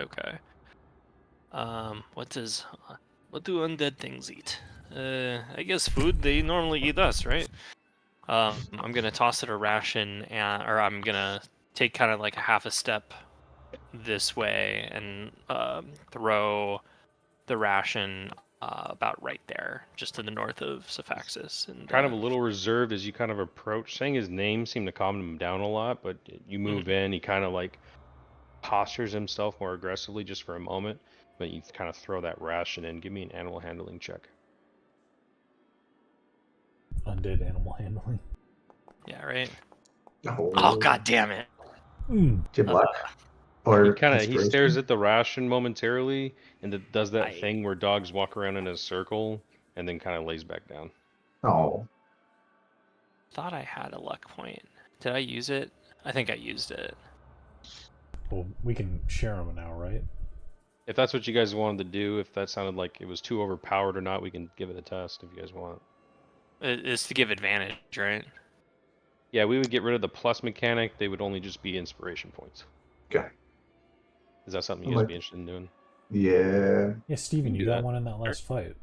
Okay. What do undead things eat? I guess food. They normally eat us, right? I'm gonna toss it a ration, or I'm gonna take kind of like a half a step this way and throw the ration about right there, just to the north of Sephaxis. And Kind of a little reserved as you kind of approach. Saying his name seemed to calm him down a lot, but you move in, he kind of like postures himself more aggressively just for a moment, but you kind of throw that ration in. Give me an animal handling check. Undead animal handling. Yeah, right. Oh, Oh, god damn it! Jim Black. Or He kind of he inspiration? stares at the ration momentarily, and does that I- thing where dogs walk around in a circle, and then kind of lays back down. Oh, Thought I had a luck point. Did I use it? I think I used it. Well, we can share them now, right? If that's what you guys wanted to do, if that sounded like it was too overpowered or not, we can give it a test if you guys want. It's to give advantage, right? Yeah, we would get rid of the plus mechanic. They would only just be inspiration points. okay. Is that something you I'm guys like- would be interested in doing? Yeah. Yeah, Steven, do you got that. one in that last fight.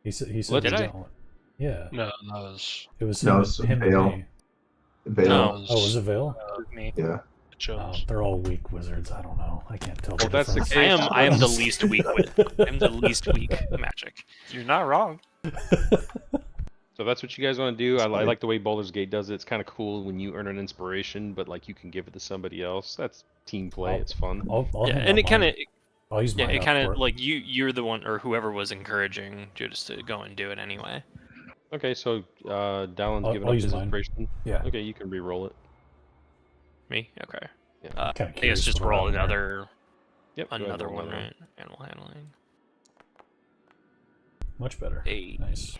He said he What, you did I? got one. Yeah. No, that was It was No, him, it's him Vale. and me. Vale. No. Oh, was it Vale? With me. Yeah. Jones. They're all weak wizards. I don't know. I can't tell. Well, the that's the difference. case. I am the least weak with. I'm the least weak magic. You're not wrong. So that's what you guys want to do. I like the way Baldur's Gate does it. It's kind of cool when you earn an inspiration, but like you can give it to somebody else. That's team play. I'll- it's fun. I'll Yeah, hand and out it kind of mine. I'll use yeah, mine it up kind for of it. like you're the one or whoever was encouraging Judas to go and do it anyway. Okay, so Dallon's I'll giving up use his mine. inspiration. Yeah. Okay, you can re-roll it. Me? Okay. Yeah. Uh, Kinda I guess curious just what roll happened there. another Yep. go ahead and roll one, another right? Animal handling. Much better. Hey. Nice.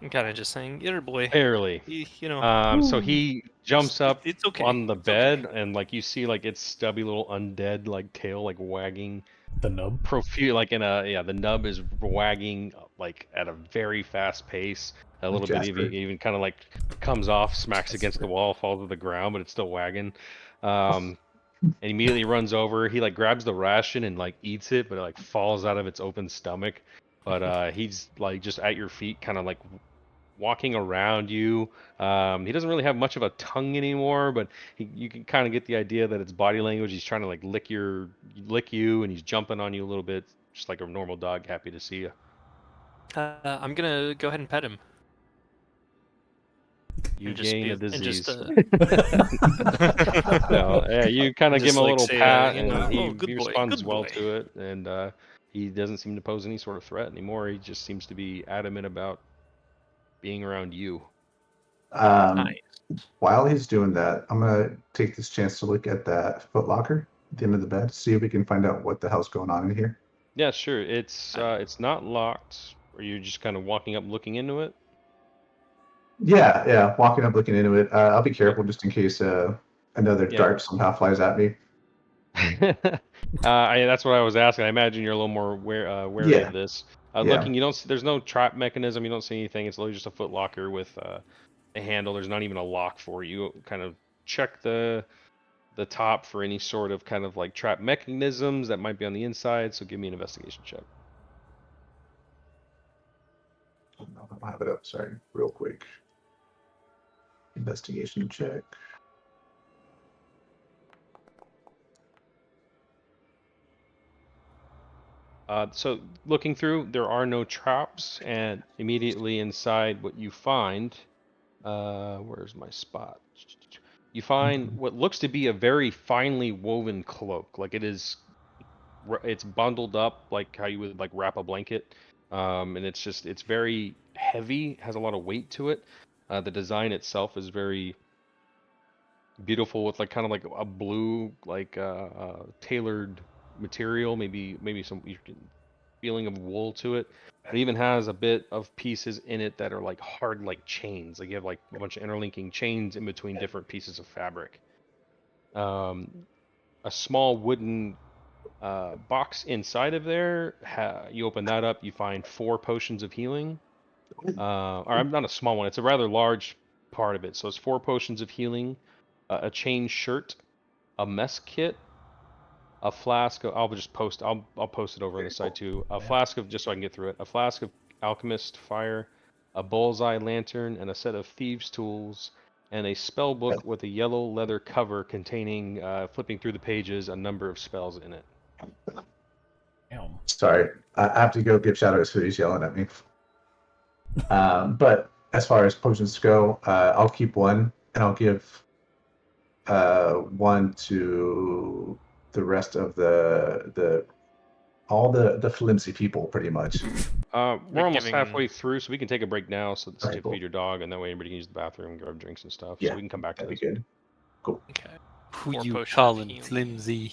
I'm kind of just saying, "Your boy." Barely. You know, So he jumps up it's okay. on the It's okay. bed, and like you see, like its stubby little undead like tail like wagging The nub. like in a the nub is wagging like at a very fast pace. A little bit Jasper. even kind of like comes off, smacks against the wall, falls to the ground, but it's still wagging. And immediately runs over. He like grabs the ration and like eats it, but it like falls out of its open stomach. But he's like just at your feet, kind of like walking around you. He doesn't really have much of a tongue anymore, but you can kind of get the idea that it's body language. He's trying to like lick you, and he's jumping on you a little bit, just like a normal dog, happy to see you. I'm gonna go ahead and pet him. You And just gain be- a and disease. just, No, yeah, you kind of give Just, him a like, little say, pat, you and know, he, "Oh, good he boy, responds good well boy." to it, and he doesn't seem to pose any sort of threat anymore. He just seems to be adamant about being around you. Nice. While he's doing that, I'm gonna take this chance to look at that foot locker at the end of the bed, see if we can find out what the hell's going on in here. Yeah, sure. It's not locked. Or you're just kind of walking up, looking into it. Yeah, walking up, looking into it. I'll be careful just in case another Yeah. dart somehow flies at me. That's what I was asking. I imagine you're a little more wary Yeah. of this. Yeah. Looking, you don't. There's no trap mechanism. You don't see anything. It's literally just a foot locker with a handle. There's not even a lock for you. Kind of check the top for any sort of kind of like trap mechanisms that might be on the inside. So give me an investigation check. I'll have it up. Sorry, real quick. Investigation check. So looking through, there are no traps, and immediately inside what you find, where's my spot? You find what looks to be a very finely woven cloak. Like it's bundled up like how you would like wrap a blanket, and it's very heavy, has a lot of weight to it. The design itself is very beautiful with like kind of like a blue like tailored material, maybe some feeling of wool to it. It even has a bit of pieces in it that are like hard like chains. Like you have like a bunch of interlinking chains in between different pieces of fabric. A small wooden box inside of there. You open that up, you find 4 potions of healing. Or not a small one. It's a rather large part of it. So it's 4 potions of healing, a chain shirt, a mess kit, a flask of, I'll post it over on the side too. A flask of, just so I can get through it, a flask of alchemist fire, a bullseye lantern, and a set of thieves tools, and a spell book with a yellow leather cover containing, flipping through the pages, a number of spells in it. Damn. Sorry, I have to go give Shadow as he's yelling at me. But as far as potions go, I'll keep one, and I'll give one to the rest of all the flimsy people, pretty much. We're almost giving- halfway through, so we can take a break now. So this is Alright, to cool. feed your dog, and that way everybody can use the bathroom, grab drinks and stuff. Yeah, So we can come back to That'd this. be good. Cool. Okay. Who 4 you potions of calling healing. flimsy?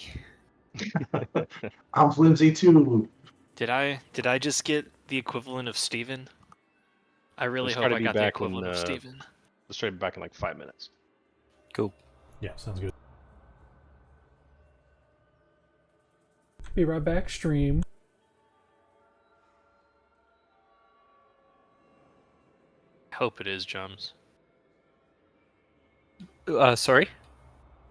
I'm flimsy too. Did I just get the equivalent of Steven? I really Let's hope try to I be got the back when, equivalent of Steven. Let's try back in like 5 minutes. Yeah, sounds good. Be right back, stream. I hope it is Jums. Sorry?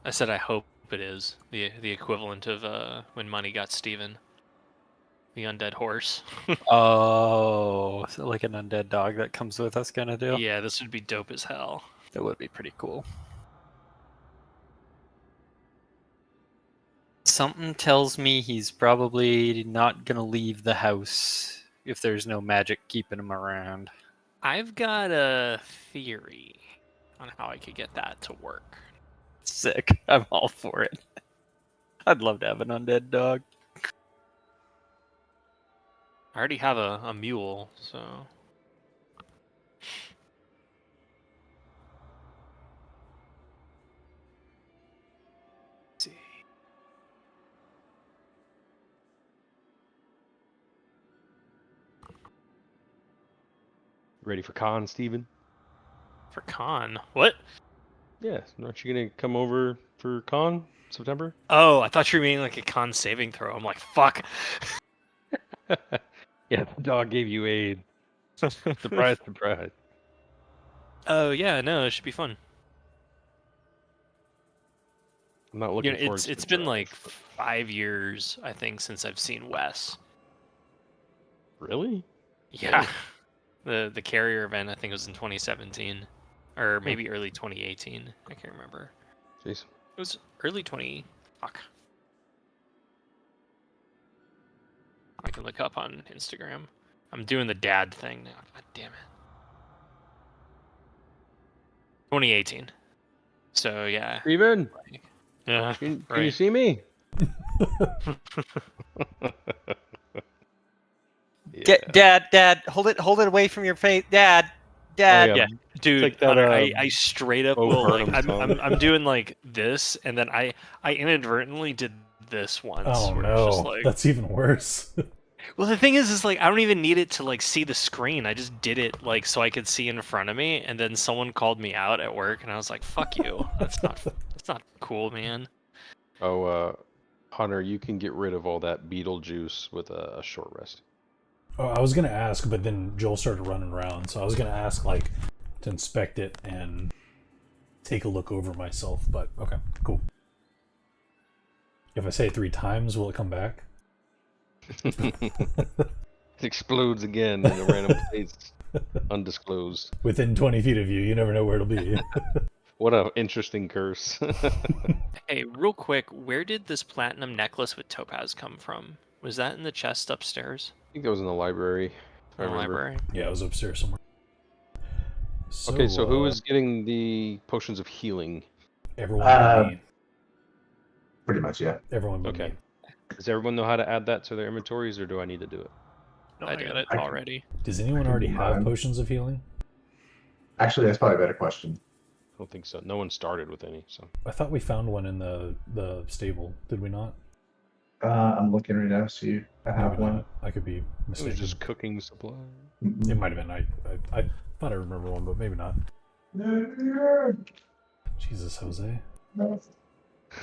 I said I hope it is the equivalent of when Money got Steven. The undead horse. Oh, so like an undead dog that comes with us kind of deal? Yeah, this would be dope as hell. That would be pretty cool. Something tells me he's probably not gonna leave the house if there's no magic keeping him around. I've got a theory on how I could get that to work. Sick. I'm all for it. I'd love to have an undead dog. I already have a mule, so. Let's see. Ready for con, Steven? For con. What? Yeah, aren't you gonna come over for con September? Oh, I thought you were meaning like a con saving throw. I'm like, fuck. Yeah, the dog gave you aid. Surprise, surprise. Oh yeah, no, it should be fun. I'm not looking forward it's to it's the been drive, like but- 5 years, I think, since I've seen Wes. Really? Yeah. The carrier event I think was in 2017. Or maybe early 2018. I can't remember. Jeez. It was early 20. Fuck. I can look up on Instagram. I'm doing the dad thing now. God damn it. 2018. So yeah. Steven, Yeah. can you right. see me? Dad, hold it away from your face, Dad. Yeah, dude, like that, Hunter, I straight up Bo will like Burnham song. I'm doing like this, and then I inadvertently did this once. Oh where it's just no, like, that's even worse. well, the thing is like I don't even need it to like see the screen. I just did it like so I could see in front of me, and then someone called me out at work, and I was like, "Fuck you, that's not cool, man." Oh, Hunter, you can get rid of all that beetle juice with a short rest. Oh, I was gonna ask, but then Joel started running around, so I was gonna ask like to inspect it and take a look over myself. But okay, cool. If I say it 3 times, will it come back? It explodes again in a random place, undisclosed. Within 20 feet of you, you never know where it'll be. What an interesting curse. Hey, real quick, where did this platinum necklace with topaz come from? Was that in the chest upstairs? I think that was in the library. If I In the remember. library? Yeah, it was upstairs somewhere. Okay, so who is getting the potions of healing? Everyone but me. Pretty much, yeah. Everyone but Okay. me. Does everyone know how to add that to their inventories, or do I need to do it? No, I did it I- already. Does anyone already have potions of healing? Actually, that's probably a better question. I don't think so. No one started with any, so. I thought we found one in the stable. Did we not? I'm looking right now, see if I have Maybe one. not. I could be It mistaken. was just cooking supply. It might have been. I thought I remember one, but maybe not. Jesus, Jose.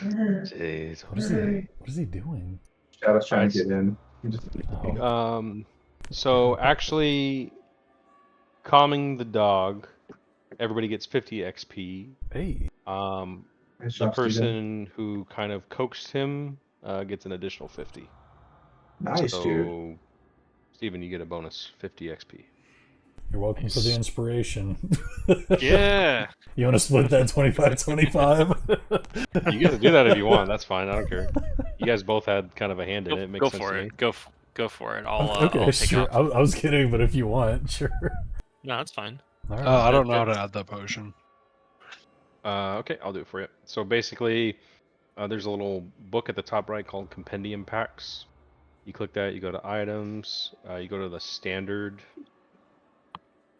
Jeez. What is he doing? Shadow's trying to get in. He just- Oh. So actually, calming the dog, everybody gets 50 XP. Hey. Nice The job, Steven. person who kind of coaxed him gets an additional 50. Nice, dude. So, Steven, you get a bonus 50 XP. You're welcome for the inspiration. Yeah. You want to split that 25-25? You get to do that if you want. That's fine. I don't care. You guys both had kind of a hand in it. It makes Go sense for to me. it. Go for it. I'll okay, I'll take sure. off. I was kidding, but if you want, sure. No, that's fine. All right. I don't know how to add that potion. Okay, I'll do it for you. So basically, there's a little book at the top right called Compendium Packs. You click that, you go to items, you go to the standard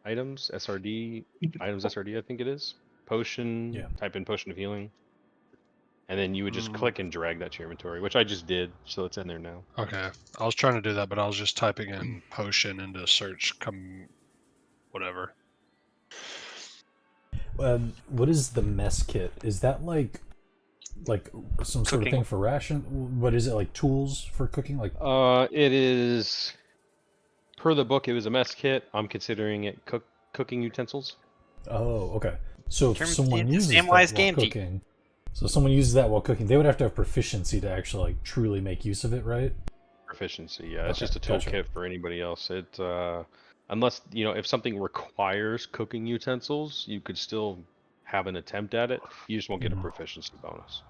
items, SRD, items SRD, I think it is. Potion, Yeah. type in potion of healing. And then you would just click and drag that to your inventory, which I just did, so it's in there now. Okay, I was trying to do that, but I was just typing in potion into search. Whatever. What is the mess kit? Is that like some sort of Cooking. thing for ration? What is it, like tools for cooking? Like It is, per the book, it was a mess kit. I'm considering it cooking utensils. oh, okay. So if Terms someone of uses that Samwise while Gamgee. cooking, while cooking, they would have to have proficiency to actually like truly make use of it, right? Proficiency, yeah. It's Okay, just a gotcha. toolkit for anybody else. It unless if something requires cooking utensils, you could still have an attempt at it. You just won't get a proficiency bonus.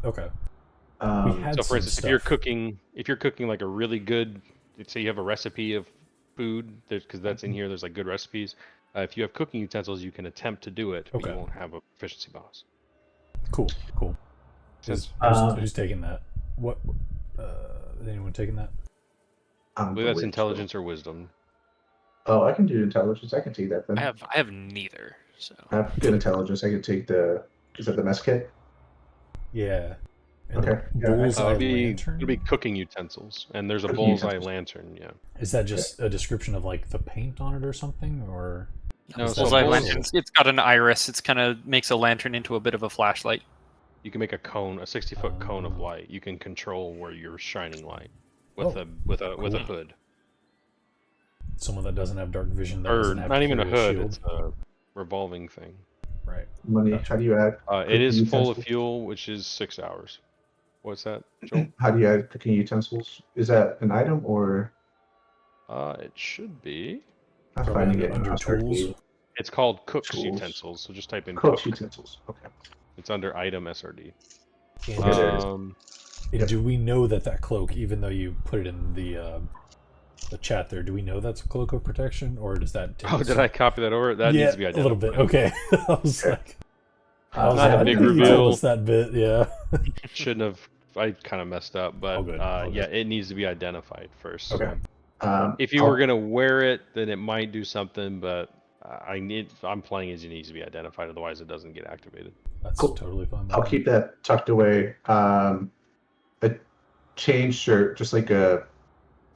Okay. had So, for some instance, stuff. if you're cooking like a really good, say you have a recipe of food, because that's in here. There's like good recipes. If you have cooking utensils, you can attempt to do it, but Okay. you won't have a proficiency bonus. Cool. Since Who's taking that? What? Is anyone taking that? I'm whether that's going to- intelligence or wisdom. Oh, I can do intelligence. I can take that then. I have neither. So I have good intelligence. I can take the. Is that the mess kit? Yeah. And Okay. the Yeah, I- bullseye It'll be lantern. cooking utensils, and there's a Cooking bullseye utensils. lantern. Yeah. Is that just a description of like the paint on it or something, or? No, is so that Bullseye bullseye- lantern. It's got an iris. It's kind of makes a lantern into a bit of a flashlight. You can make a cone, a 60-foot cone of Oh. light. You can control where you're shining light Oh, with a cool. hood, Someone that doesn't have dark vision that or doesn't have not even a carry hood. shield. It's a revolving thing. Right. Money. Gotcha. How do you add? It is cooking full of utensils? fuel, which is 6 hours. What's that, Joel? How do you add cooking utensils? Is that an item or? It should be. I'm Probably finding it under in our tools. arcade. It's called cook's Tools. utensils. So just type in Cook's cook. utensils. Okay. It's under item SRD. And, Okay, there it is. and Yep. do we know that cloak, even though you put it in the chat there, do we know that's a cloak of protection, or does that? Take Oh, us- did I copy that over? That yeah, needs to be a identified. little bit. Okay. I was Okay. like, Not a I big think you told reveal. us that bit. Yeah. Shouldn't have. I kind of messed up, but All good, all yeah, good. it needs to be identified first. Okay. If you I'll- were gonna wear it, then it might do something, but I'm playing as it needs to be identified, otherwise it doesn't get activated. That's Cool. totally fine. by I'll me. keep that tucked away. A chain shirt, just like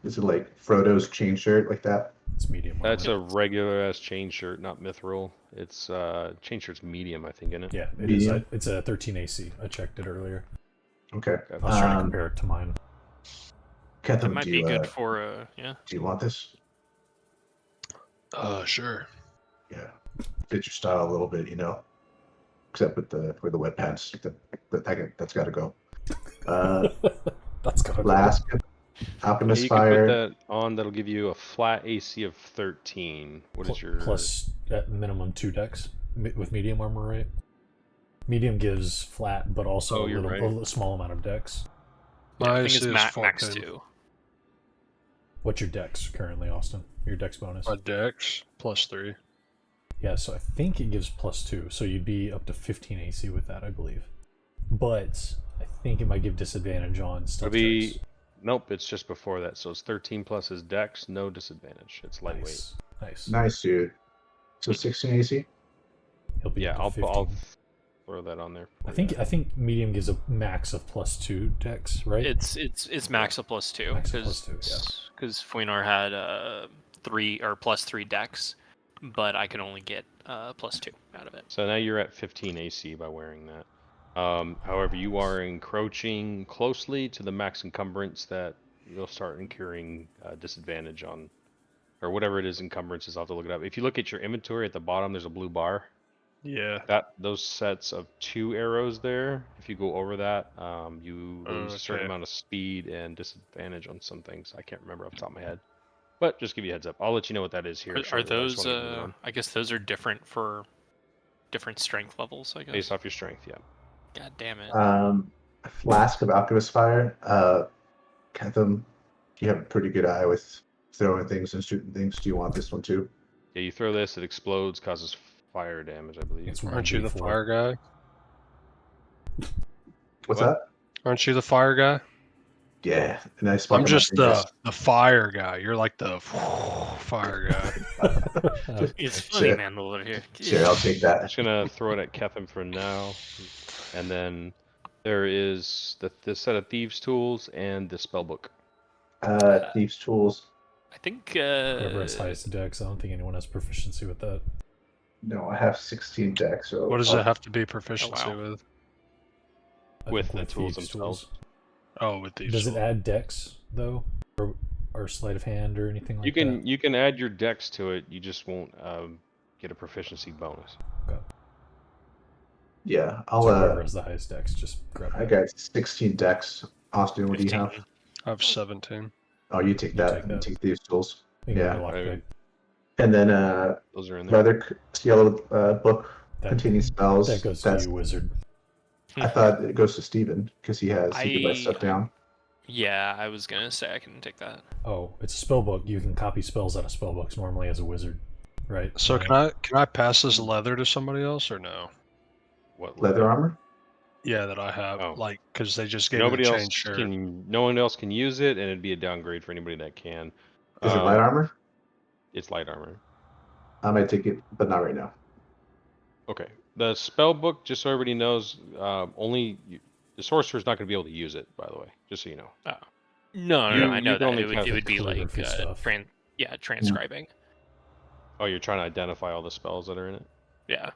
is it like Frodo's chain shirt, like that? It's medium. That's armor. a regular ass chain shirt, not mithril. It's chain shirt's medium, I think, isn't it? Yeah, it is. medium. It's a 13 AC. I checked it earlier. Okay. I was trying to Um, compare it to mine. Kethem, that might do be you, good for yeah. do you want this? Sure. Yeah. Fit your style a little bit, you know. Except with the wet pants. That's got to go. That's gotta Flask, Yeah, Alchemist you can put Fire. that on. That'll give you a flat AC of 13. What is your plus at minimum 2 decks with medium armor, right? Medium gives flat, but also Oh, you're right. a small amount of dex. My I think AC it's is max 14. 2. What's your dex currently, Austin? Your dex bonus? My dex +3. Yeah, so I think it gives +2, so you'd be up to 15 AC with that, I believe. But I think it might give disadvantage on It'll stealth be checks. nope. It's just before that, so it's 13 plus his dex, no disadvantage. It's lightweight. Nice. Nice, dude. So 16 AC? He'll be Yeah, up to I'll 15. throw that on there. I for you. think medium gives a max of +2 dex, right? It's max of +2 Max of +2, because Fuinar had 3 or +3 decks, but I could only get +2 out of it. So now you're at 15 AC by wearing that. However, you are encroaching closely to the max encumbrance that you'll start incurring disadvantage on, or whatever it is encumbrances. I'll have to look it up. If you look at your inventory at the bottom, there's a blue bar. Yeah. Those sets of 2 arrows there. If you go over that, you lose a certain Okay. amount of speed and disadvantage on some things. I can't remember off the top of my head, but just give you a heads up. I'll let you know what that is here. Are shortly. I just those? wanna get it on. I guess those are different for different strength levels. I guess. Based off your strength? Yeah. God damn it. A Flask of Alchemist Fire. Kethem, you have a pretty good eye with throwing things and shooting things. Do you want this one too? Yeah, you throw this, it explodes, causes fire damage, I believe. It's Aren't you the 1d4. fire guy? What's What? that? Aren't you the fire guy? Yeah. And I spot I'm my just fingers. the fire guy. You're like the fire guy. It's funny, Sure. man, over here. Sure, I'll take that. I'm just gonna throw it at Kethem for now, and then there is the set of thieves' tools and the spellbook. Thieves' Tools. I think. Whoever has highest dex, I don't think anyone has proficiency with that. No, I have 16 decks. So What does I'll- it have to be proficiency wow. with? I With think the tools thieves' themselves. Oh, with these. Does it add dex though, or sleight of hand or anything like that? You can add your dex to it. You just won't get a proficiency bonus. Yeah, I'll. So whoever has the highest dex, just grab I that. got 16 decks. Austin, what do you have? 15. I have 17. Oh, you take You that. take You that. take Thieves' Tools. You can yeah. get a lockpick. And then Those are in there. another yellow book That, containing spells. that goes to That's you, wizard. I thought it goes to Steven because he can write stuff I down. yeah, I was gonna say I can take that. Oh, it's a spell book. You can copy spells out of spell books normally as a wizard, right? So can I pass this leather to somebody else or no? What Leather armor? Yeah, that I have, Oh. like, because they just gave me the chain shirt. No one else can use it, and it'd be a downgrade for anybody that can. Is it light armor? It's light armor. I might take it, but not right now. Okay. The spell book, just so everybody knows, the sorcerer's not going to be able to use it. By the way, just so you know. No, You- I know you can that only it would cast be like calligraphy stuff. transcribing. Oh, you're trying to identify all the spells that are in it. Yeah.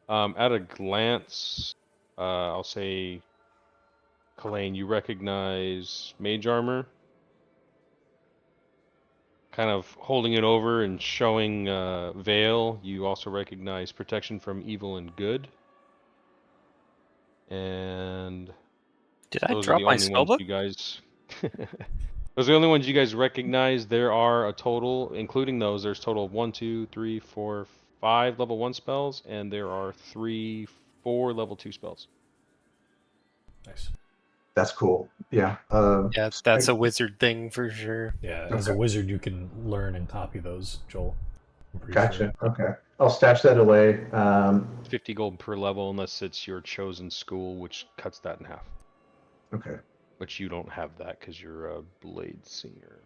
At a glance, I'll say, Kalain, you recognize mage armor. Kind of holding it over and showing veil. You also recognize protection from evil and good. And Did I those are drop the my only ones spellbook? you guys. Those are the only ones you guys recognize. There are a total, including those, there's a total of 1, 2, 3, 4, 5 level 1 spells, and there are 3, 4 level 2 spells. Nice. That's cool. Yeah. Yeah, that's a wizard thing for sure. Yeah, as a wizard, you can learn and copy those, Joel. I'm pretty Gotcha. sure. Okay. I'll stash that away. 50 gold per level, unless it's your chosen school, which cuts that in half. Okay. But you don't have that because you're a blade singer.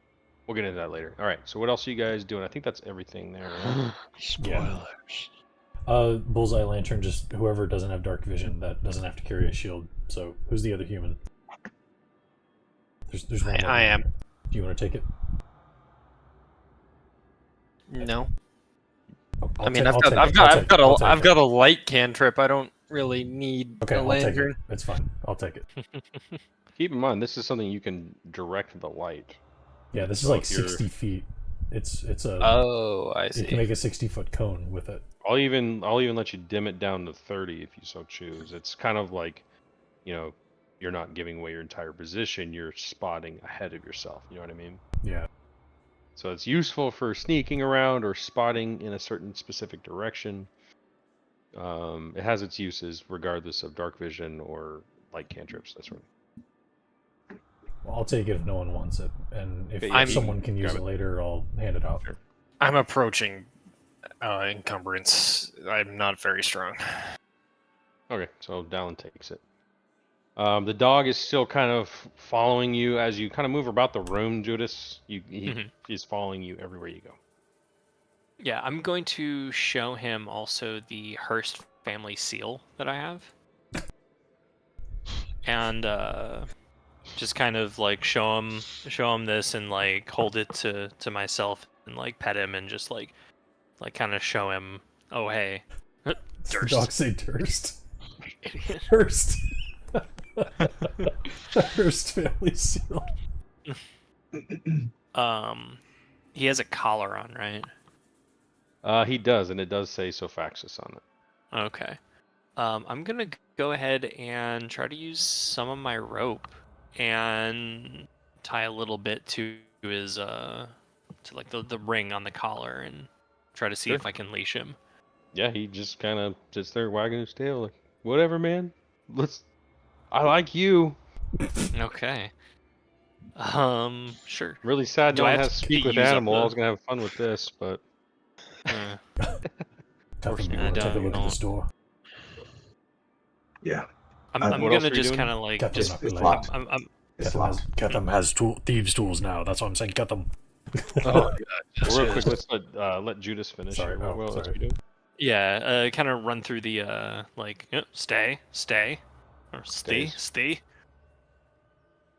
We'll get into that later. All right. So what else are you guys doing? I think that's everything there. Right? Spoilers. Bullseye Lantern, just whoever doesn't have dark vision, that doesn't have to carry a shield. So who's the other human? There's one. I am. Do you want to take it? No. I'll I've take got a light cantrip. I don't really need Okay, a I'll take it. lantern. It's fine. I'll take it. Keep in mind, this is something you can direct the light. Yeah, this is So like if you're- 60 feet. It's a. Oh, I You can see. make a 60-foot cone with it. I'll even let you dim it down to 30 if you so choose. It's kind of like, you're not giving away your entire position. You're spotting ahead of yourself. You know what I mean? Yeah. So it's useful for sneaking around or spotting in a certain specific direction. It has its uses regardless of dark vision or light cantrips. That's right. Well, I'll take it if no one wants it, and if Okay, yeah, someone can use grab it it. later, I'll hand it out. Sure. I'm approaching encumbrance. I'm not very strong. Okay, so Dallin takes it. The dog is still kind of following you as you kind of move about the room, Judas. He's following you everywhere you go. Yeah, I'm going to show him also the Hearst family seal that I have. And just kind of like show him this and like hold it to myself and like pet him and just like kind of show him, oh hey, Does the Durst. dog say Durst? Idiot. Hurst. Hurst family seal. He has a collar on, right? He does, and it does say Sophaxis on it. Okay. I'm gonna go ahead and try to use some of my rope and tie a little bit to his to like the ring on the collar and try to see Sure. if I can leash him. Yeah, he just kind of sits there wagging his tail, like, whatever, man. I like you. Okay. Sure. Really sad Do no I one have has to speak with use up animal. I the- was gonna have fun with this, but Tuffin, you I want to take a don't look at know. this door? Yeah. I'm what else gonna are you just doing? kind of like Captain, just It's locked. I'm It's Ketham locked. has thieves' tools now. That's what I'm saying. Ketham. well, real quick, let's let Judas finish. Sorry, here. What else sorry. are you doing? yeah, kind of run through the like stay or Stays. stay.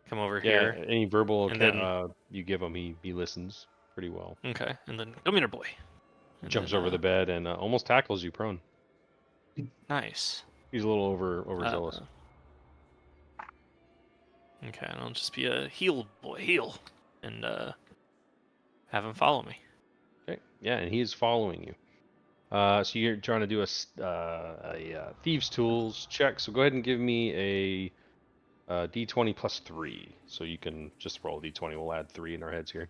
Come over Yeah, here. any verbal And then- you give him, he listens pretty well. Okay, and then come here, boy. And Jumps then, over the bed and almost tackles you prone. Nice. He's a little overzealous. Okay, and I'll just be a heal boy, heal, and have him follow me. Okay, yeah, and he is following you. So you're trying to do a thieves' tools check. So go ahead and give me a d20 plus 3. So you can just roll a d20. We'll add 3 in our heads here.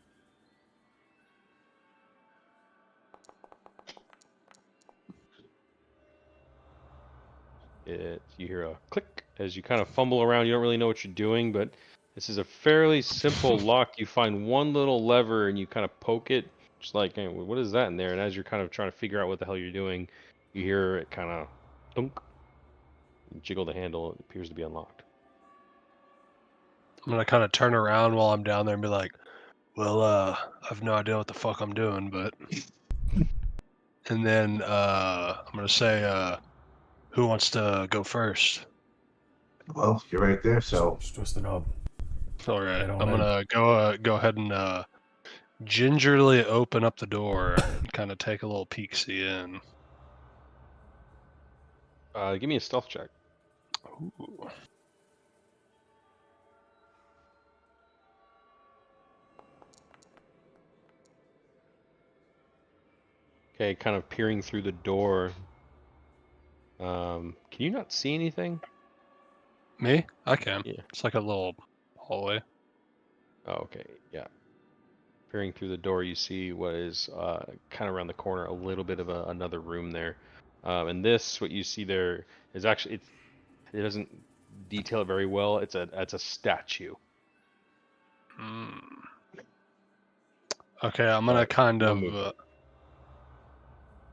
You hear a click. as you kind of fumble around. You don't really know what you're doing, but this is a fairly simple lock. You find one little lever and you kind of poke it, just like, hey, what is that in there? And as you're kind of trying to figure out what the hell you're doing, you hear it kind of thunk. You jiggle the handle. It appears to be unlocked. I'm gonna kind of turn around while I'm down there and be like, "Well, I have no idea what the fuck I'm doing, but." And then I'm gonna say, "Who wants to go first?" Well, you're right there, so Just twist the knob. All right, Head on I'm in. gonna go ahead and gingerly open up the door and kind of take a little peek-see in. Give me a stealth check. Ooh. Okay, kind of peering through the door. Can you not see anything? Me? I can. Yeah. It's like a little hallway. Oh, okay. Yeah. Peering through the door, you see what is kind of around the corner, a little bit of another room there. And this, what you see there, is actually it doesn't detail it very well. It's a statue. Hmm. Okay, I'm gonna But kind no of. movement.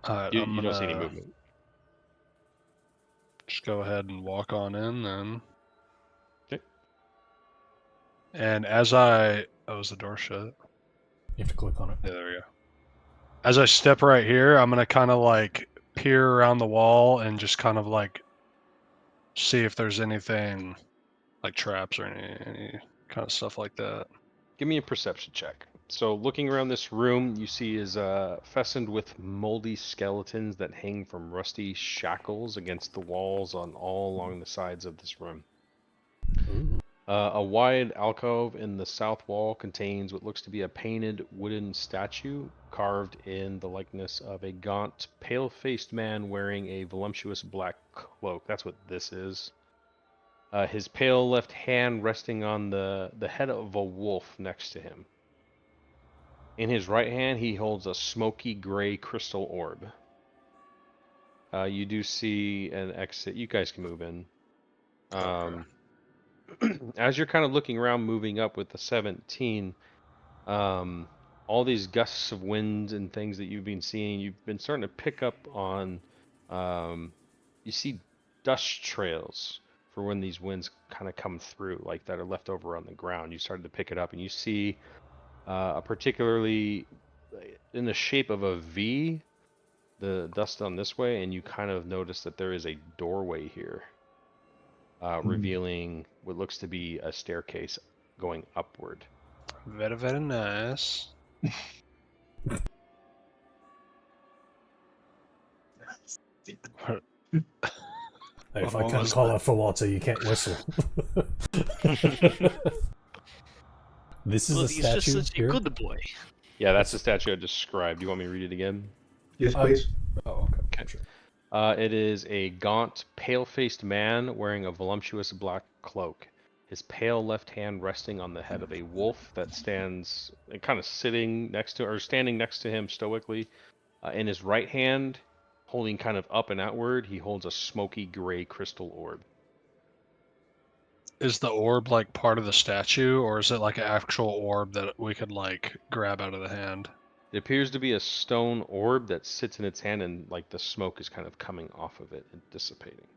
Alright, You I'm don't see any gonna movement. just go ahead and walk on in then. Okay. And as I. Oh, is the door shut? You have to click on it. Yeah, there we go. As I step right here, I'm gonna kind of like peer around the wall and just kind of like see if there's anything like traps or any kind of stuff like that. Give me a perception check. So looking around this room, you see is fastened with moldy skeletons that hang from rusty shackles against the walls on all along the sides of this room. Ooh. A wide alcove in the south wall contains what looks to be a painted wooden statue carved in the likeness of a gaunt, pale-faced man wearing a voluptuous black cloak. That's what this is. His pale left hand resting on the head of a wolf next to him. In his right hand, he holds a smoky gray crystal orb. You do see an exit. You guys can move in. As you're kind of looking around, moving up with the 17, all these gusts of wind and things that you've been seeing, you've been starting to pick up on. You see dust trails for when these winds kind of come through, like that are left over on the ground. You started to pick it up, and you see a particularly in the shape of a V, the dust on this way, and you kind of notice that there is a doorway here, revealing what looks to be a staircase going upward. Very, very nice. Hey, if I What can't was call that? out for water, you can't whistle. This is Well, a he's just statue such a here. good boy. Yeah, that's the statue I described. Do you want me to read it again? yes, please. Oh, okay. Okay. Sure. It is a gaunt, pale-faced man wearing a voluptuous black cloak. His pale left hand resting on the head of a wolf that stands kind of sitting next to, or standing next to him stoically. In his right hand, holding kind of up and outward, he holds a smoky gray crystal orb. Is the orb like part of the statue, or is it like an actual orb that we could like grab out of the hand? It appears to be a stone orb that sits in its hand, and like the smoke is kind of coming off of it and dissipating.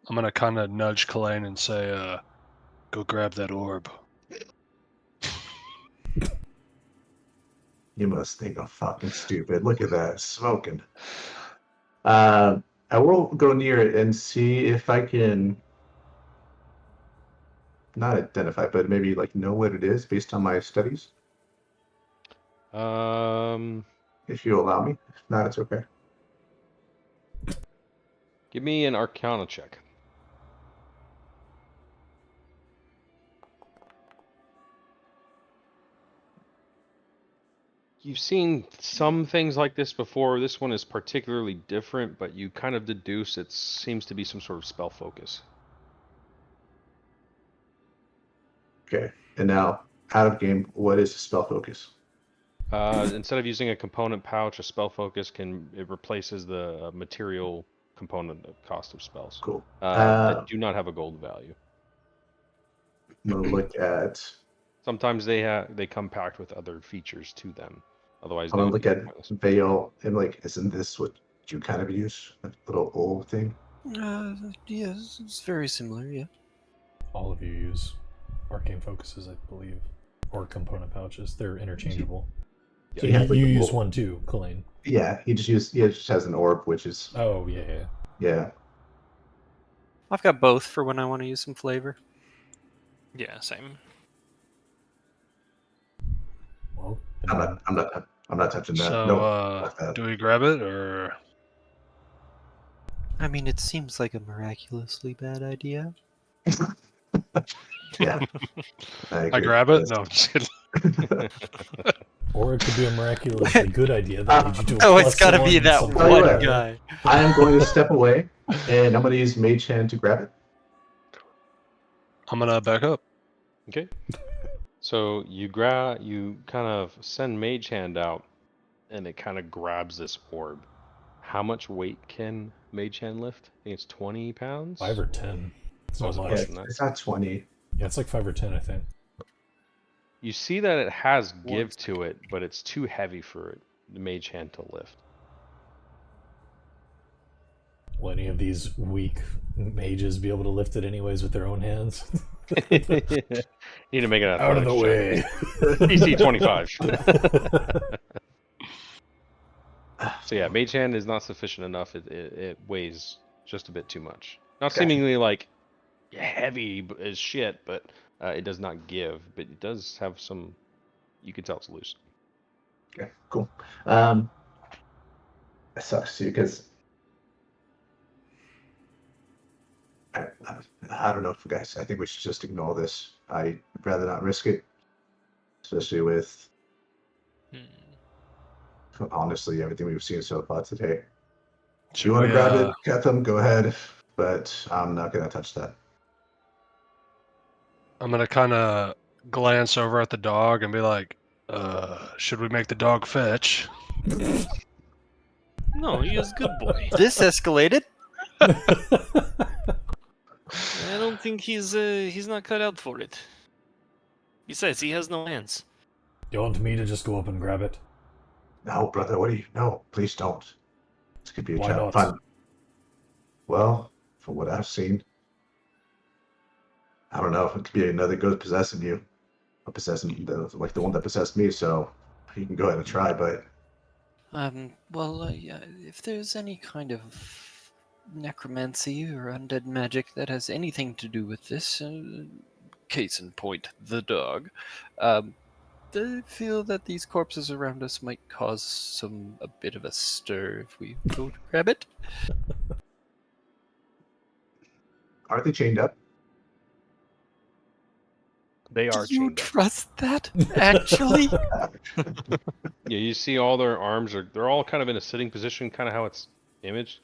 I'm gonna kind of nudge Kalain and say, "Go grab that orb." You must think I'm fucking stupid. Look at that, smoking. I will go near it and see if I can not identify, but maybe like know what it is based on my studies. If you allow me. If not, it's okay. Give me an Arcana check. You've seen some things like this before. This one is particularly different, but you kind of deduce it seems to be some sort of spell focus. Okay. And now, out of game, what is spell focus? Instead of using a component pouch, a spell focus it replaces the material component of cost of spells Cool. that do not have a gold value. I'm gonna look at. Sometimes they come packed with other features to them. Otherwise, I'm they gonna would look be at pointless. Veil and like, isn't this what you kind of use? That little old thing. Yes, it's very similar. Yeah. All of you use arcane focuses, I believe, or component pouches. They're interchangeable. So So you have, like, you the use little- one too, Colleen. Yeah, he just has an orb, which is Oh yeah. yeah. I've got both for when I want to use some flavor. Yeah, same. Well, I'm not touching that. So, No, fuck that. do we grab it or? I mean, it seems like a miraculously bad idea. Yeah, I agree. grab it? No, I'm just kidding. or it could be a miraculously good idea that leads you to a Oh, it's +1 gotta be that something. Tell you one what. guy. I am going to step away, and I'm going to use Mage Hand to grab it. I'm gonna back up. Okay. So you kind of send Mage Hand out, and it kind of grabs this orb. How much weight can Mage Hand lift? I think it's 20 pounds. 5 or 10. It's Oh, not is it much. less Yeah, than that? it's not 20. Yeah, it's like 5 or 10, I think. You see that it has give to it, but it's too heavy for the Mage Hand to lift. Will any of these weak mages be able to lift it anyways with their own hands? Need to make it Out of the way. DC 25. So yeah, Mage Hand is not sufficient enough. It weighs just a bit too much. Not Gotcha. seemingly like heavy as shit, but it does not give. But it does have some. You can tell it's loose. Okay, cool. That sucks too, because I don't know, guys. I think we should just ignore this. I'd rather not risk it, especially with honestly everything we've seen so far today. If Should you want to we, grab it, Ketham, go ahead. But I'm not gonna touch that. I'm gonna kind of glance over at the dog and be like, should we make the dog fetch? No, he is good boy. This escalated. I don't think he's not cut out for it. Besides, he has no hands. You want me to just go up and grab it? No, brother. What do you? No, please don't. This could be a Why job. not? Fun. Well, from what I've seen, I don't know if it could be another ghost possessing you, or possessing like the one that possessed me. So you can go ahead and try, but Well, yeah, if there's any kind of necromancy or undead magic that has anything to do with this, case in point, the dog, I feel that these corpses around us might cause a bit of a stir if we go to grab it. aren't they chained up? They are Do you chained up. trust that, actually? Yeah, you see all their arms they're all kind of in a sitting position, kind of how it's imaged,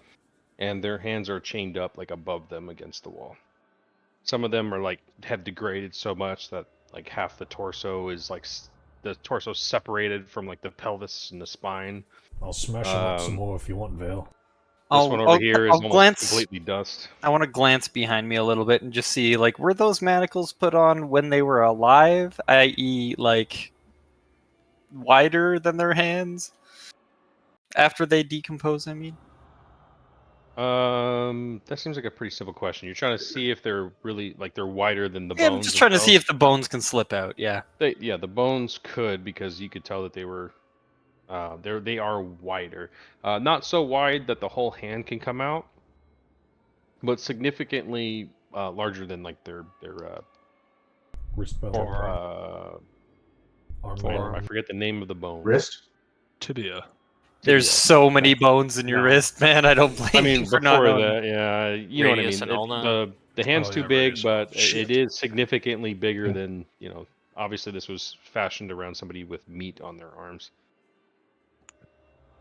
and their hands are chained up like above them against the wall. Some of them are like have degraded so much that like half the torso is like the torso separated from like the pelvis and the spine. I'll smash him up some Um, more if you want, Vale. This one over here is I'll almost glance. completely dust. I want to glance behind me a little bit and just see, like, were those manacles put on when they were alive, i.e., like, wider than their hands? After they decompose, I mean? That seems like a pretty simple question. You're trying to see if they're really like they're wider than the Yeah, bones. I'm just trying to see themselves. if the bones can slip out, yeah. Yeah, the bones could because you could tell that they were, they are wider. Not so wide that the whole hand can come out, but significantly larger than like their Wristbone. or Arm. I forget the name of the bone. Wrist? Tibia. There's Tibia. so many bones in your Yeah. wrist, man. I don't blame I mean, you for not before knowing. that, yeah, you know what I Radius mean. and ulna. The hand's Oh, too yeah, big, radius. but Shit. it is significantly bigger than Obviously, this was fashioned around somebody with meat on their arms.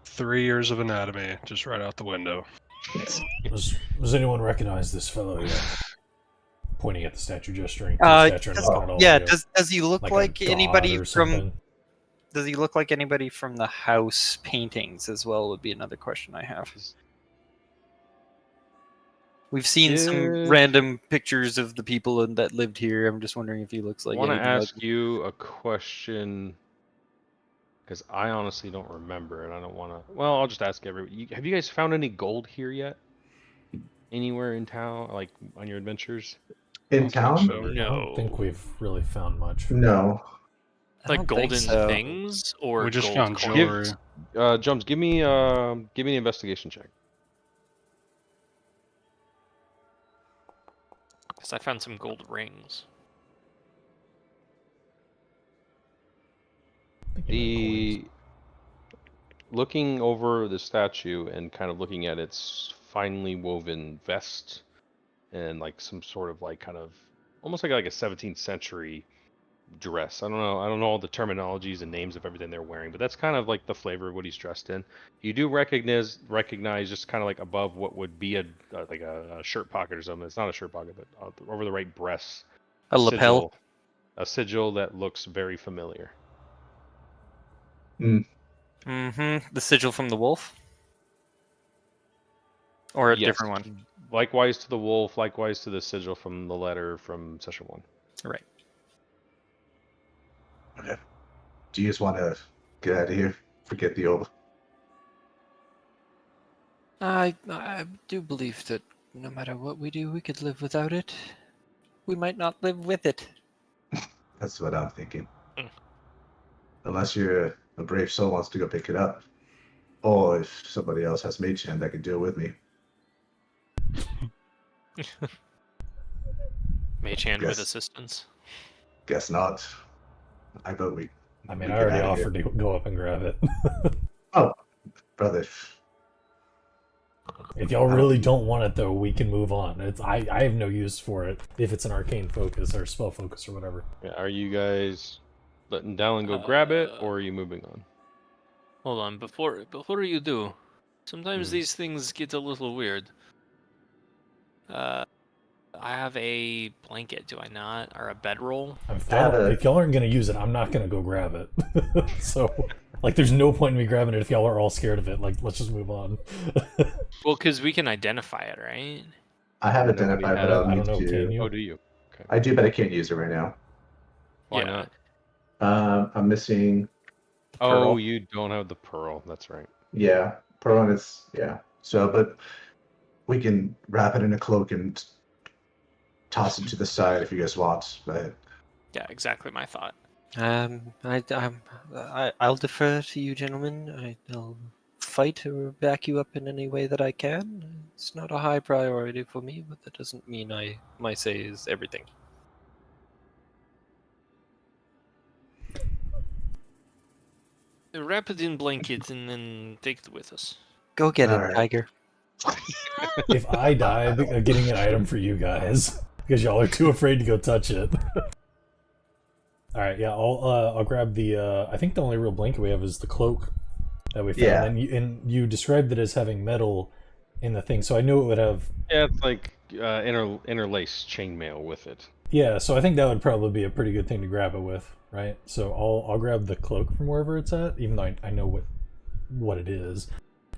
3 years of anatomy, just right out the window. Does anyone recognize this fellow yet? Pointing at the statue, gesturing to the statue, and does- looking at all yeah, of you. does he look Like like a god anybody or from? something? Does he look like anybody from the house paintings as well? Would be another question I have. We've seen some Did- random pictures of the people that lived here. I'm just wondering if he looks I like want to anything like ask you a question because I honestly don't remember, and I don't want to. Well, I'll just ask everybody. Have you guys found any gold here yet? Anywhere in town, like on your adventures? In don't think town? so. I don't think No. we've really found much. No. I Like don't think golden so. things or We just gold found coins? jewelry. Jumps, give me an investigation check. Because I found some gold rings. I think you meant coins. Looking over the statue and kind of looking at its finely woven vest and like some sort of like kind of almost like a 17th century dress. I don't know all the terminologies and names of everything they're wearing, but that's kind of like the flavor of what he's dressed in. You do recognize just kind of like above what would be like a shirt pocket or something. It's not a shirt pocket, but over the right breast, A lapel. sigil, a sigil that looks very familiar. Mm-hmm. The sigil from the wolf? Or a Yes. different one? Likewise to the wolf, likewise to the sigil from the letter from session 1. Right. Okay. Do you just want to get out of here? Forget the old. I do believe that no matter what we do, we could live without it. We might not live with it. That's what I'm thinking. Hmm. Unless you're a brave soul wants to go pick it up. Or if somebody else has mage hand that can do it with me. Mage hand with Yes. assistance. Guess not. I vote we. I mean, we I get already out of here. offered to go up and grab it. Brother. If y'all really don't want it, though, we can move on. I have no use for it if it's an arcane focus or spell focus or whatever. Yeah, are you guys letting Dallin go grab it, or are you moving on? Hold on, before you do, sometimes Mhm. these things get a little weird. I have a blanket, do I not? Or a bedroll? If y'all aren't going to use it, I'm not going to go grab it. So, like, there's no point in me grabbing it if y'all are all scared of it. Like, let's just move on. Well, because we can identify it, right? I have Nobody identified, had but it. I'll I need don't know, to. can you? Oh, do you? Okay. I do, but I can't use it right now. Why Yeah. not? I'm missing. Oh, Pearl. you don't have the pearl. That's right. Yeah, pearl, and it's So, but we can wrap it in a cloak and toss it to the side if you guys want. But Yeah, exactly my thought. I'll defer to you, gentlemen. I'll fight or back you up in any way that I can. It's not a high priority for me, but that doesn't mean my say is everything. Wrap it in blanket and then take it with us. Go get it, Alright. Tiger. If I die, getting an item for you guys because y'all are too afraid to go touch it. All right, yeah, I'll grab the. I think the only real blanket we have is the cloak that we found, Yeah. and you described it as having metal in the thing, so I knew it would have. Yeah, it's like interlaced chainmail with it. Yeah, so I think that would probably be a pretty good thing to grab it with, right? So I'll grab the cloak from wherever it's at, even though I know what it is.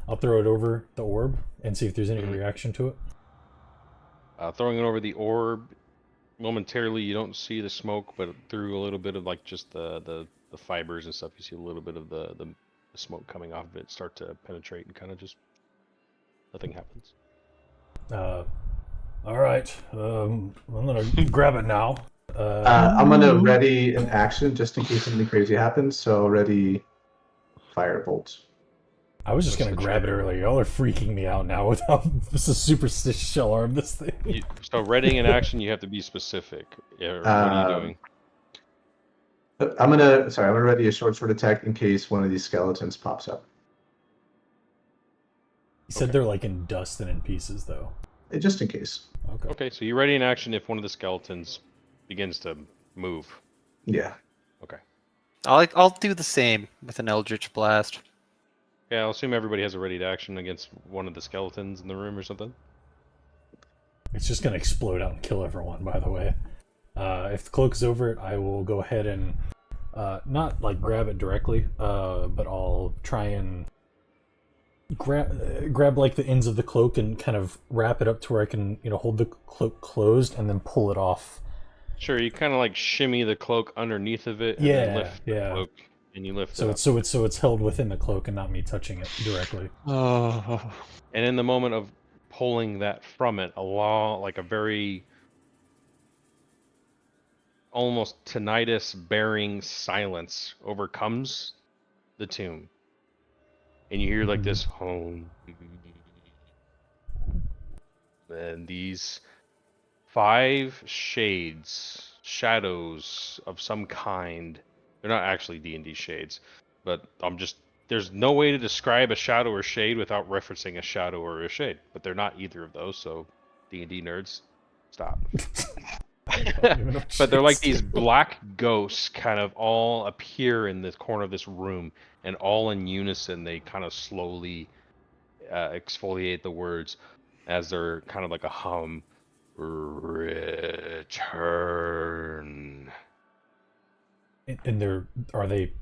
I'll throw it over the orb and see if there's any reaction to it. Throwing it over the orb, momentarily you don't see the smoke, but through a little bit of like just the fibers and stuff, you see a little bit of the smoke coming off of it start to penetrate and kind of just nothing happens. All right, I'm gonna grab it now. I'm gonna ready an action just in case something crazy happens. So ready, firebolt. I was just What's gonna the grab it trigger? earlier. Y'all are freaking me out now with how this is superstitious shell arm this thing. So readying an action, you have to be specific. What are you doing? I'm gonna ready a short sword attack in case one of these skeletons pops up. He said Okay. they're like in dust and in pieces, though. Just in case. Okay. Okay, so you ready in action if one of the skeletons begins to move. Yeah. Okay. I'll do the same with an Eldritch Blast. Yeah, I'll assume everybody has a ready to action against one of the skeletons in the room or something. It's just gonna explode out and kill everyone, by the way. If the cloak's over it, I will go ahead and not like grab it directly, but I'll try and grab like the ends of the cloak and kind of wrap it up to where I can, hold the cloak closed and then pull it off. Sure, you kind of like shimmy the cloak underneath of it, and then lift the cloak, and you lift it up. So it's held within the cloak and not me touching it directly. Oh. And in the moment of pulling that from it, like a very almost tinnitus-bearing silence overcomes the tomb, and you hear like this home, and these 5 shadows of some kind. They're not actually D&D shades, but there's no way to describe a shadow or shade without referencing a shadow or a shade. But they're not either of those, so D&D nerds, stop. But they're like these black ghosts kind of all appear in this corner of this room, and all in unison they kind of slowly exfoliate the words as they're kind of like a hum. Return. And are they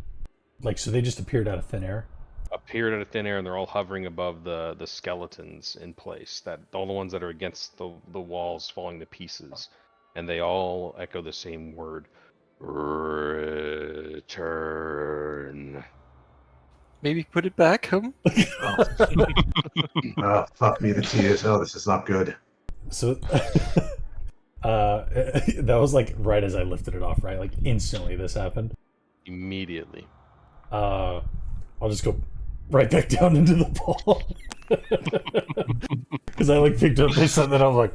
like, so they just appeared out of thin air? Appeared out of thin air, and they're all hovering above the skeletons in place. That all the ones that are against the walls falling to pieces, and they all echo the same word: return. Maybe put it back, hum? Fuck me the tears. Oh, this is not good. So that was like right as I lifted it off, right? Like instantly this happened. Immediately. I'll just go right back down into the ball. Because I like picked up this and then I was like,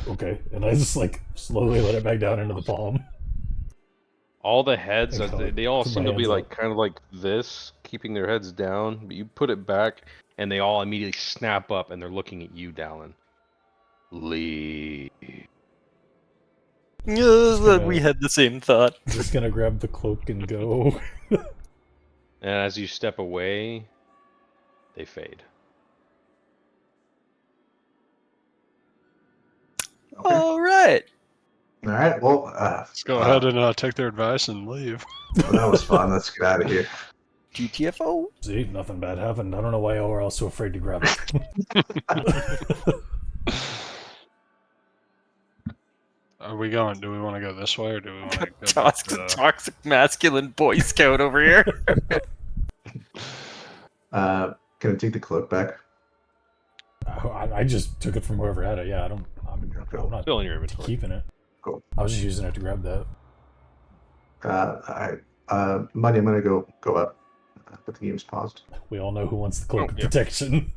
okay. And I just like slowly let it back down into the palm. All the heads, they all put seem my to be hands like up. kind of like this, keeping their heads down. But you put it back, and they all immediately snap up, and they're looking at you, Dallin. Leave. We had the same thought. Just gonna grab the cloak and go. And as you step away, they fade. Okay. All right. All right. Well, Let's go ahead and take their advice and leave. well, that was fun. Let's get out of here. GTFO. See, nothing bad happened. I don't know why y'all were all so afraid to grab it. Are we going? Do we want to go this way, or do we want to go back Toxic, to toxic masculine Boy Scout over here. Can I take the cloak back? I just took it from whoever had it. Yeah, I'm not Still in your inventory. keeping it. Cool. I was just using it to grab that. Money, I'm gonna go up. But the game's paused. We all know who wants the cloak of yeah. protection.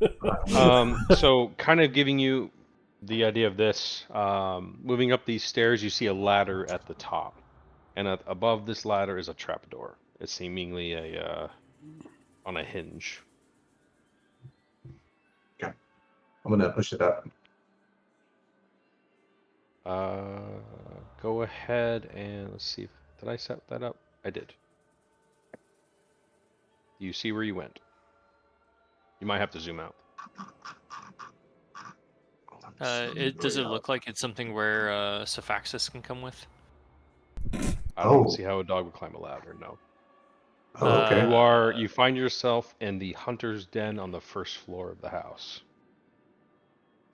So kind of giving you the idea of this, moving up these stairs, you see a ladder at the top, and above this ladder is a trapdoor. It's seemingly on a hinge. Okay, I'm gonna push it up. Go ahead and let's see. Did I set that up? I did. You see where you went. You might have to zoom out. Does it look like it's something where Sephaxis can come with? I don't see how a dog would climb a ladder. No. Oh, okay. You find yourself in the hunter's den on the first floor of the house.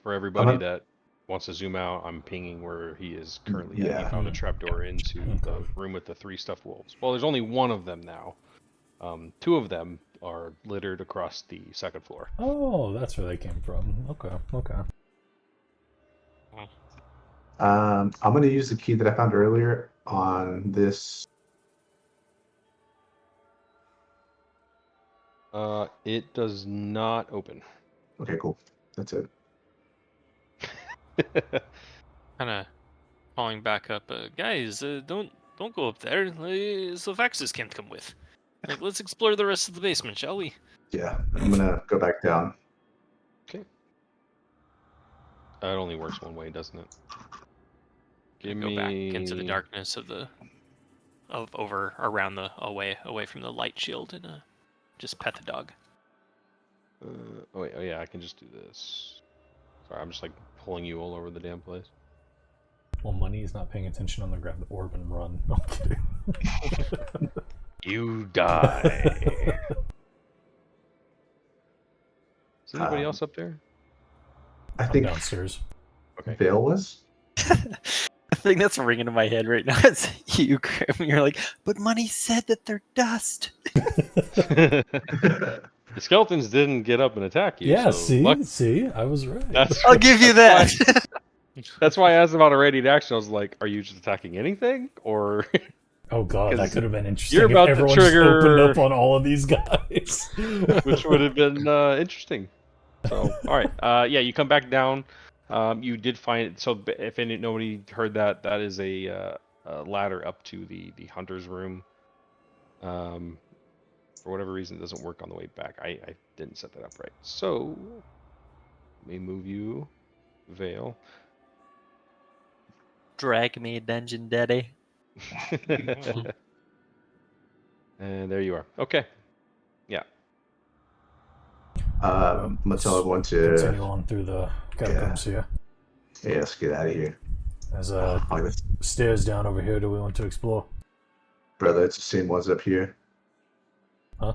For everybody that wants to zoom out, I'm pinging where he is currently at. He found a trapdoor into the room with the 3 stuffed wolves. Well, there's only one of them now. 2 of them are littered across the 2nd floor. Oh, that's where they came from. Okay. I'm gonna use the key that I found earlier on this. It does not open. Okay, cool. That's it. Kind of falling back up. Guys, don't go up there. Sephaxis can't come with. Like, let's explore the rest of the basement, shall we? Yeah, I'm gonna go back down. Okay. It only works one way, doesn't it? Go back into the darkness away from the light shield and just pet the dog. Oh yeah, I can just do this. Sorry, I'm just like pulling you all over the damn place. Well, Money's not paying attention. I'm gonna grab the orb and run. No, I'm kidding. You die. Is anybody Um, else up there? I I'm think downstairs. Okay. Vale was. The thing that's ringing in my head right now is you, Grim. You're like, but Money said that they're dust. The skeletons didn't get up and attack you. Yeah, so see, I was right. I'll give you that. That's why I asked about a radiant action. I was like, are you just attacking anything? Or Oh god, that 'Cause could have been interesting you're if about to everyone just opened trigger- up on all of these guys. which would have been interesting. So, all right. Yeah, you come back down. You did find so if nobody heard that, that is a ladder up to the hunter's room. For whatever reason, it doesn't work on the way back. I didn't set that up right. So, let me move you, Vale. Drag me, Dungeon Daddy. And there you are. Okay. Yeah. I'm gonna tell everyone to continue on through the catacombs here. yeah, let's get out of here. There's Like this. stairs down over here. Do we want to explore? Brother, it's the same ones up here. Huh?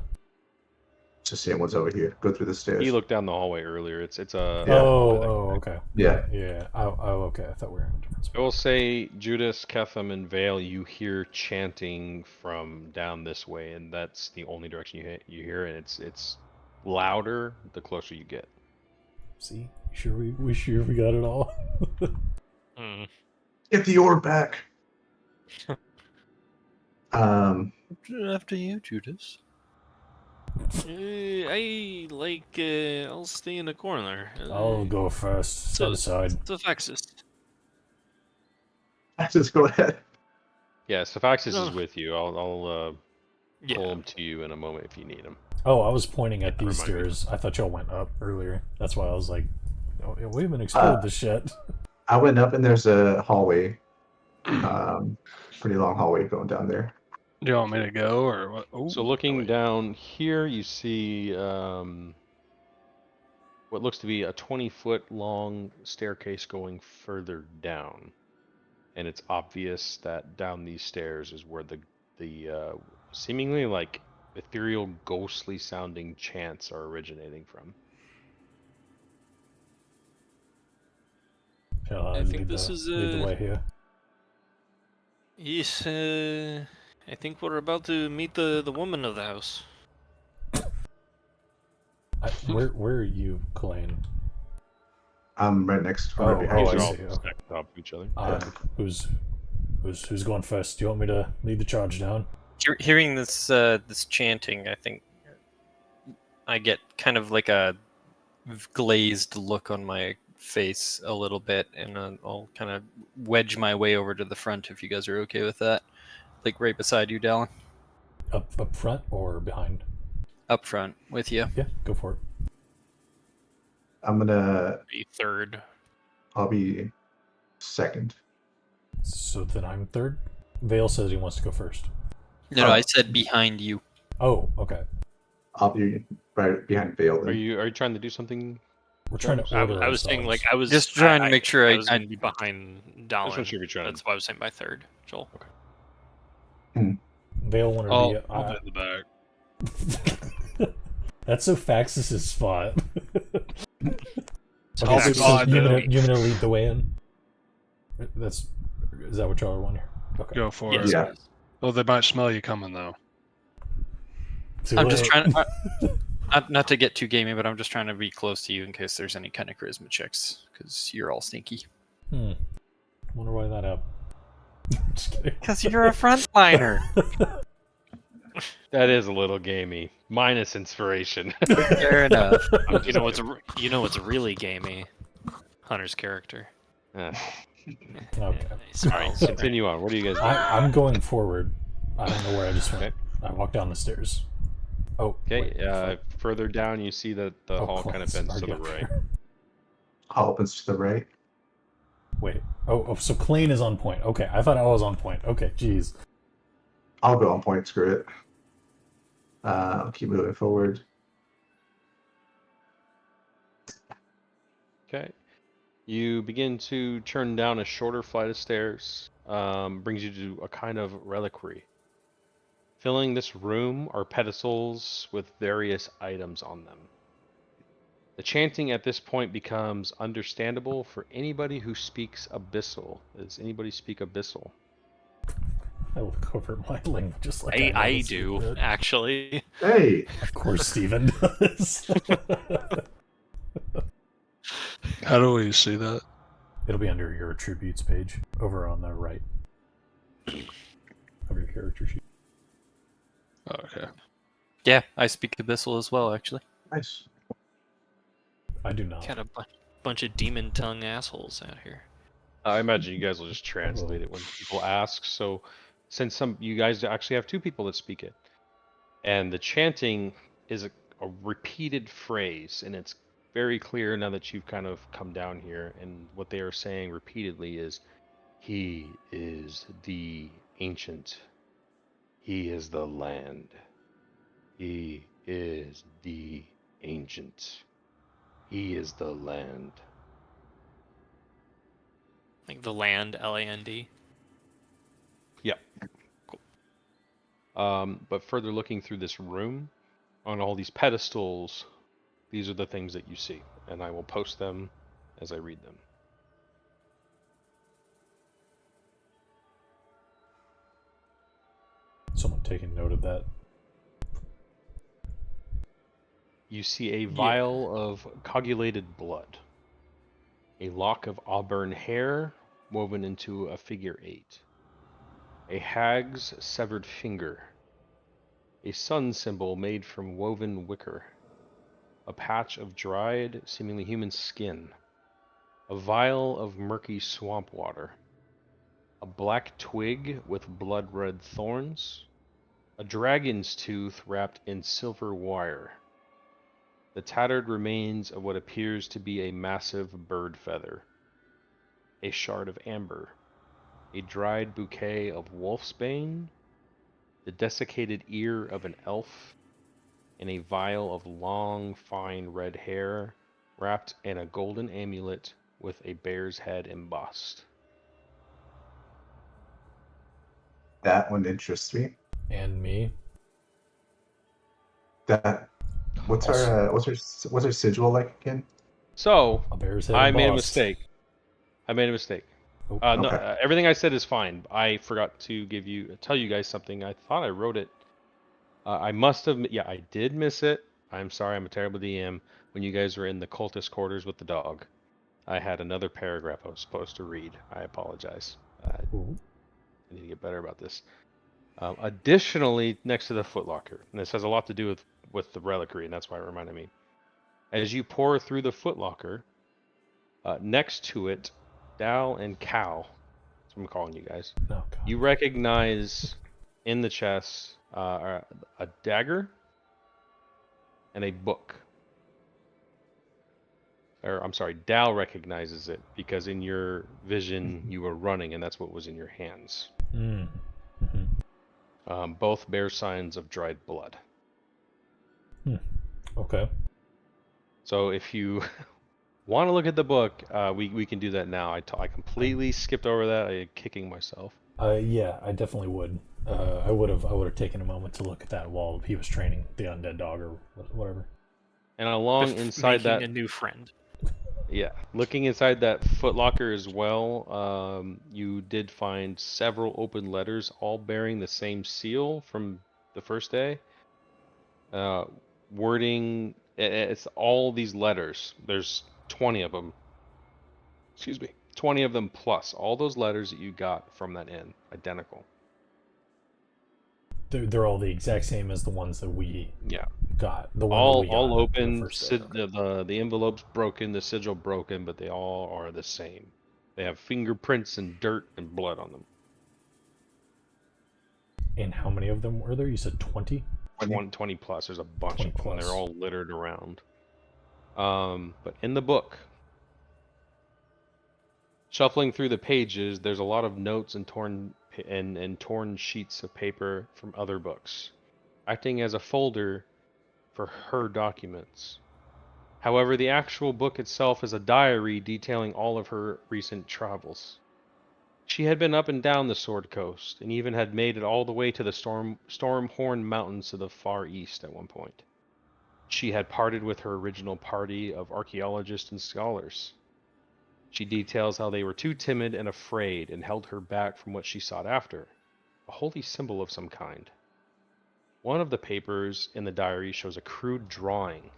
It's the same ones over here. Go through the stairs. You looked down the hallway earlier. It's a. Yeah. Okay. Yeah. Yeah. Oh, okay. I thought we were in a different I spot. will say, Judas, Ketham, and Vale, you hear chanting from down this way, and that's the only direction you hear, and it's louder the closer you get. See, sure we sure we got it all. Hmm. Get the orb back. After you, Judas. I'll stay in the corner. I'll go first. Stand aside. Sophaxis. Just go ahead. Yeah, Sophaxis No. is with you. I'll Yeah. pull him to you in a moment if you need him. Oh, I was pointing at Yeah, these remind me. stairs. I thought y'all went up earlier. That's why I was like, oh, yeah, we haven't explored this shit. I went up and there's a hallway. Pretty long hallway going down there. Do you want me to go or what? Ooh, So looking wait. down here, you see what looks to be a 20-foot long staircase going further down, and it's obvious that down these stairs is where the seemingly like ethereal, ghostly sounding chants are originating from. Shall I think lead this the, is, lead the way here. Yes, I think we're about to meet the woman of the house. Where are you, Kalain? I'm right next. Oh, right behind I These you. are all see, okay. stacked on top of each other. Who's going first? Do you want me to lead the charge down? Hearing this this chanting, I think I get kind of like a glazed look on my face a little bit, and I'll kind of wedge my way over to the front if you guys are okay with that. Like right beside you, Dallin. Up front or behind? Up front with you. Yeah, go for it. I'm gonna. Be third. I'll be second. So then I'm third. Vale says he wants to go first. No, I said behind you. Oh, okay. I'll be right behind Vale. Are Then. you trying to do something? We're trying to I order was saying ourselves. like I was Just trying to make sure I was I- gonna be behind This Dallin. one should be trying. That's why I was saying by third, Joel. Vale wanted I'll to be. be in the back. That's Sophaxis' spot. I'll Okay, be so behind you him. gonna lead the way in? Is that what y'all want here? Okay. Go for Yes. it. Yeah. Well, they might smell you coming though. Too I'm just late. trying to, not to get too gamey, but I'm just trying to be close to you in case there's any kind of charisma checks, because you're all sneaky. Wonder why that happened. Just kidding. Because you're a frontliner. That is a little gamey, minus inspiration. Fair enough. You know what's really gamey? Hunter's character. Ah, Okay. Sorry. continue on. What do you guys do? I'm going forward. I don't know where I just went. Okay. I walked down the stairs. Oh. Okay, wait, further down you see that the hall kind of bends to the right. Hall opens to the right. Wait. Oh, so Klein is on point. Okay, I thought I was on point. Okay, jeez. I'll go on point. Screw it. I'll keep moving forward. Okay. You begin to turn down a shorter flight of stairs, brings you to a kind of reliquary. Filling this room are pedestals with various items on them. The chanting at this point becomes understandable for anybody who speaks Abyssal. Does anybody speak Abyssal? I look over at Myling just like I know I the do secret. actually. Hey, Of course, Steven does. How do we see that? It'll be under your attributes page, over on the right of your character sheet. Oh, okay. Yeah, I speak Abyssal as well, actually. nice. I do not. Got a bunch of demon tongue assholes out here. I imagine you guys will just translate it when people ask. So, since you guys actually have two people that speak it, and the chanting is a repeated phrase, and it's very clear now that you've kind of come down here, and what they are saying repeatedly is, "He is the ancient. He is the land. He is the ancient. He is the land." Like the land, LAND. Yep. But further looking through this room, on all these pedestals, these are the things that you see, and I will post them as I read them. Someone taking note of that. You see a vial of coagulated blood, a lock of auburn hair woven into a figure 8, a hag's severed finger, a sun symbol made from woven wicker, a patch of dried, seemingly human skin, a vial of murky swamp water, a black twig with blood-red thorns, a dragon's tooth wrapped in silver wire, the tattered remains of what appears to be a massive bird feather, a shard of amber, a dried bouquet of wolfsbane, the desiccated ear of an elf, and a vial of long, fine red hair wrapped in a golden amulet with a bear's head embossed. That one interests me. And me. That what's our sigil like again? So, A bear's head I made a embossed. mistake. I made a mistake. Oh, No, Okay. everything I said is fine. I forgot to tell you guys something. I thought I wrote it. I must have. Yeah, I did miss it. I'm sorry. I'm a terrible DM. When you guys were in the cultist quarters with the dog, I had another paragraph I was supposed to read. I apologize. I Ooh. need to get better about this. Additionally, next to the footlocker, and this has a lot to do with the reliquary, and that's why it reminded me. As you pour through the footlocker, next to it, Dal and Cal, that's what I'm calling you guys. Oh, God. You recognize in the chest a dagger and a book. Or I'm sorry, Dal recognizes it because in your vision you were running, and that's what was in your hands. Mm. Mm-hmm. Both bear signs of dried blood. Okay. So if you want to look at the book, we can do that now. I completely skipped over that. I'm kicking myself. Yeah, I definitely would. I would have taken a moment to look at that while he was training the undead dog or whatever. And along inside making that, a new friend. yeah, looking inside that footlocker as well, you did find several open letters, all bearing the same seal from the first day. Wording, it's all these letters. There's 20 of them. Excuse me, 20 of them plus all those letters that you got from that inn, identical. They're all the exact same as the ones that we Yeah. got. The one that we got All the open, first day. Okay. the envelope's broken, the sigil broken, but they all are the same. They have fingerprints and dirt and blood on them. And how many of them were there? You said 20? 20 plus. There's a bunch 20 of them. And plus. they're all littered around. But in the book, shuffling through the pages, there's a lot of notes and torn sheets of paper from other books, acting as a folder for her documents. However, the actual book itself is a diary detailing all of her recent travels. She had been up and down the Sword Coast, and even had made it all the way to the Stormhorn Mountains to the far east at one point. She had parted with her original party of archaeologists and scholars. She details how they were too timid and afraid and held her back from what she sought after, a holy symbol of some kind. One of the papers in the diary shows a crude drawing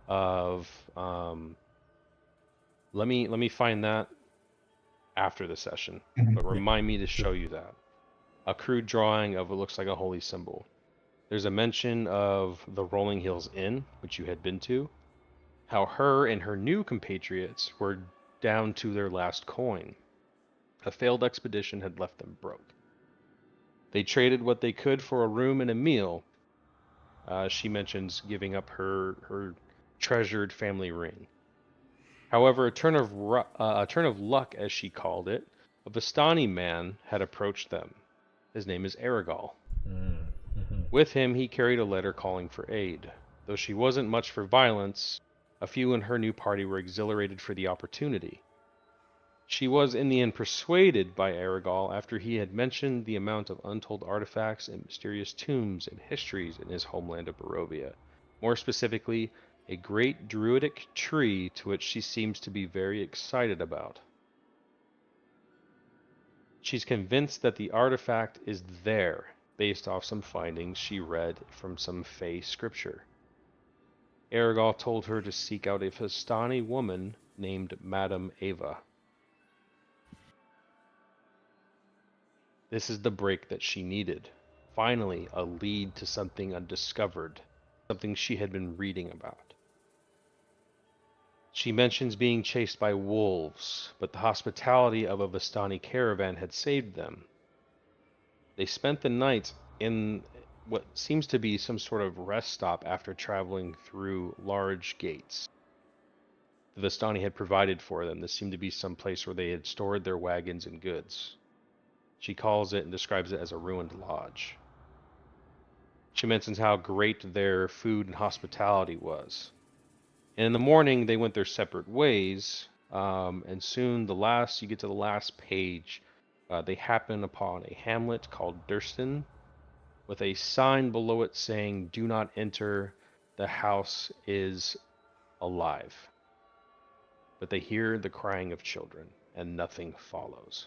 of let me find that after the session, but remind me to show you that. A crude drawing of what looks like a holy symbol. There's a mention of the Rolling Hills Inn, which you had been to, how her and her new compatriots were down to their last coin. A failed expedition had left them broke. They traded what they could for a room and a meal. She mentions giving up her treasured family ring. However, a turn of luck, as she called it, a Vistani man had approached them. His name is Aragal. With him, he carried a letter calling for aid. Though she wasn't much for violence, a few in her new party were exhilarated for the opportunity. She was in the end persuaded by Aragal after he had mentioned the amount of untold artifacts and mysterious tombs and histories in his homeland of Barovia. More specifically, a great druidic tree to which she seems to be very excited about. She's convinced that the artifact is there, based off some findings she read from some Fey scripture. Aragal told her to seek out a Vistani woman named Madame Ava. This is the break that she needed. Finally, a lead to something undiscovered, something she had been reading about. She mentions being chased by wolves, but the hospitality of a Vistani caravan had saved them. They spent the night in what seems to be some sort of rest stop after traveling through large gates. The Vistani had provided for them. This seemed to be some place where they had stored their wagons and goods. She calls it and describes it as a ruined lodge. She mentions how great their food and hospitality was. And in the morning, they went their separate ways, and soon you get to the last page, they happen upon a hamlet called Durstown, with a sign below it saying, "Do not enter, the house is alive." But they hear the crying of children, and nothing follows.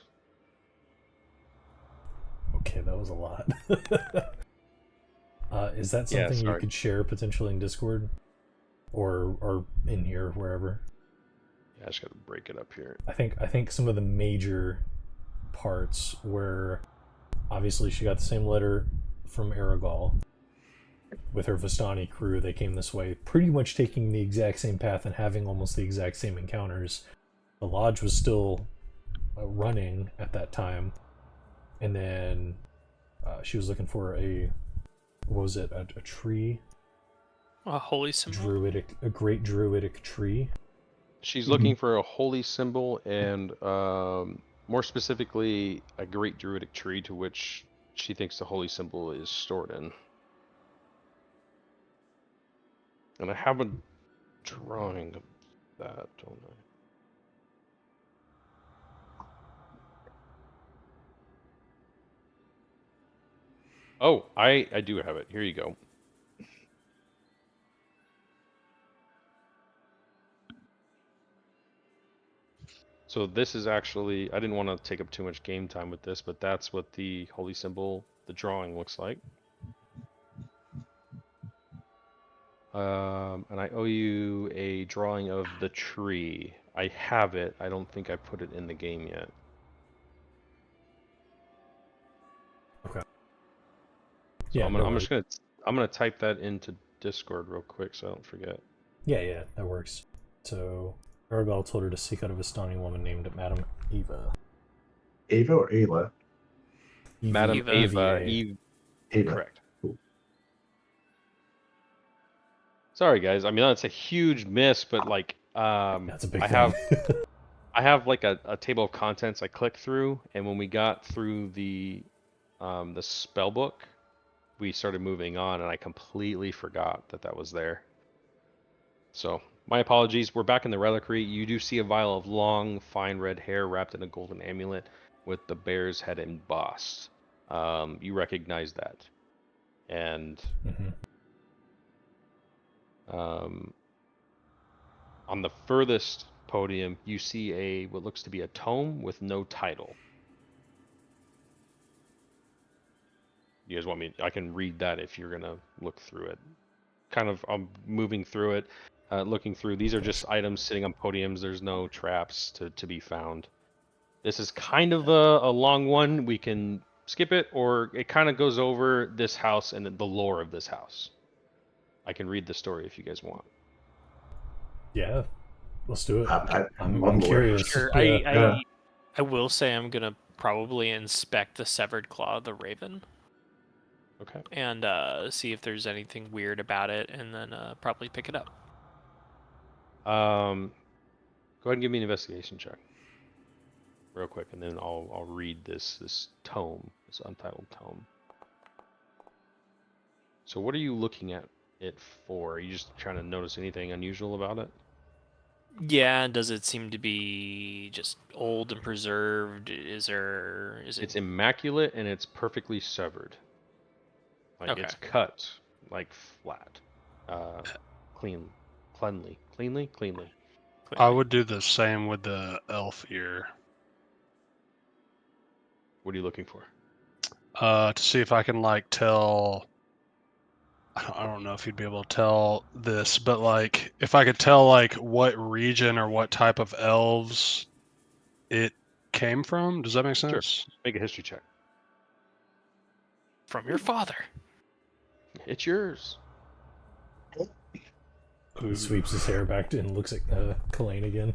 Okay, that was a lot. Is that something you could share potentially in Discord? Or in here, wherever? Yeah, I just gotta break it up here. I think some of the major parts where obviously she got the same letter from Aragal with her Vistani crew. They came this way, pretty much taking the exact same path and having almost the exact same encounters. The lodge was still running at that time, and then she was looking for a tree. A holy symbol? A great druidic tree. She's looking for a holy symbol and, more specifically, a great druidic tree to which she thinks the holy symbol is stored in. And I have a drawing of that, don't I? Oh, I do have it. Here you go. So this is actually, I didn't want to take up too much game time with this, but that's what the holy symbol, the drawing looks like. And I owe you a drawing of the tree. I have it. I don't think I put it in the game yet. Okay. So yeah, I'm gonna type that into Discord real quick so I don't forget. Yeah, that works. So Aragal told her to seek out a Vistani woman named Madame Eva. Ava or Ayla? Madame Ava. Eva. Correct. Cool. Sorry guys, I mean that's a huge miss, but like that's a big thing. I have like a table of contents I clicked through, and when we got through the spell book, we started moving on, and I completely forgot that was there. So my apologies. We're back in the reliquary. You do see a vial of long, fine red hair wrapped in a golden amulet with the bear's head embossed. You recognize that, and On the furthest podium, you see what looks to be a tome with no title. You guys want me? I can read that if you're gonna look through it. I'm moving through it, looking through. These are just items sitting on podiums. There's no traps to be found. This is kind of a long one. We can skip it, or it kind of goes over this house and the lore of this house. I can read the story if you guys want. Yeah, let's do it. I'm I'm curious. Sure. Yeah. I will say I'm gonna probably inspect the severed claw of the raven Okay. and see if there's anything weird about it, and then probably pick it up. Go ahead and give me an investigation check, real quick, and then I'll read this tome, this untitled tome. So, what are you looking at it for? Are you just trying to notice anything unusual about it? Yeah, does it seem to be just old and preserved? Is it? It's immaculate and it's perfectly severed. Like Okay. it's cut like flat, cleanly. I would do the same with the elf ear. What are you looking for? To see if I can like tell. I don't know if you'd be able to tell this, but like if I could tell like what region or what type of elves it came from. Does that make Sure. sense? Make a history check. From your father. It's yours. He sweeps his hair back and looks at Kalain again.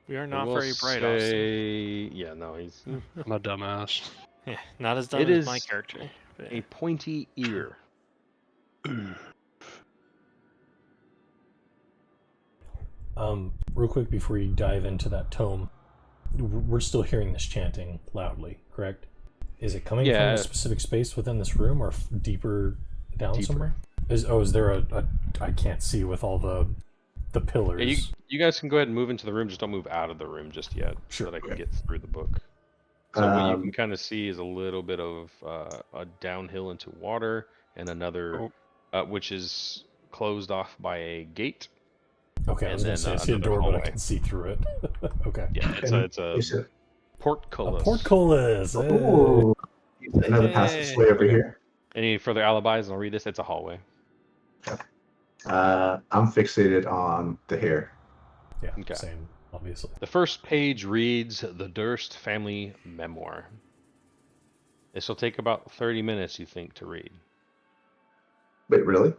We are not will very bright, Austin. Yeah, no, he's I'm a dumbass. Yeah, not as dumb It as my is character. But a pointy ear. Real quick before you dive into that tome, we're still hearing this chanting loudly, correct? Is it coming from a specific space within this room or deeper down somewhere? Is there a I can't see with all the pillars. Yeah, you guys can go ahead and move into the room. Just don't move out of the room just yet, Sure. so that I can get through the book. So what you can kind of see is a little bit of a downhill into water, and another, which is closed off by a gate. Okay, I was going to say I see a door, hallway. but I can see through it. Okay. Yeah, it's a portcullis. A portcullis. Ooh. Another passageway over here. Any further alibis? And I'll read this. It's a hallway. I'm fixated on the hair. Yeah, Okay. same, obviously. The first page reads the Durst family memoir. This will take about 30 minutes, you think, to read. Wait, really?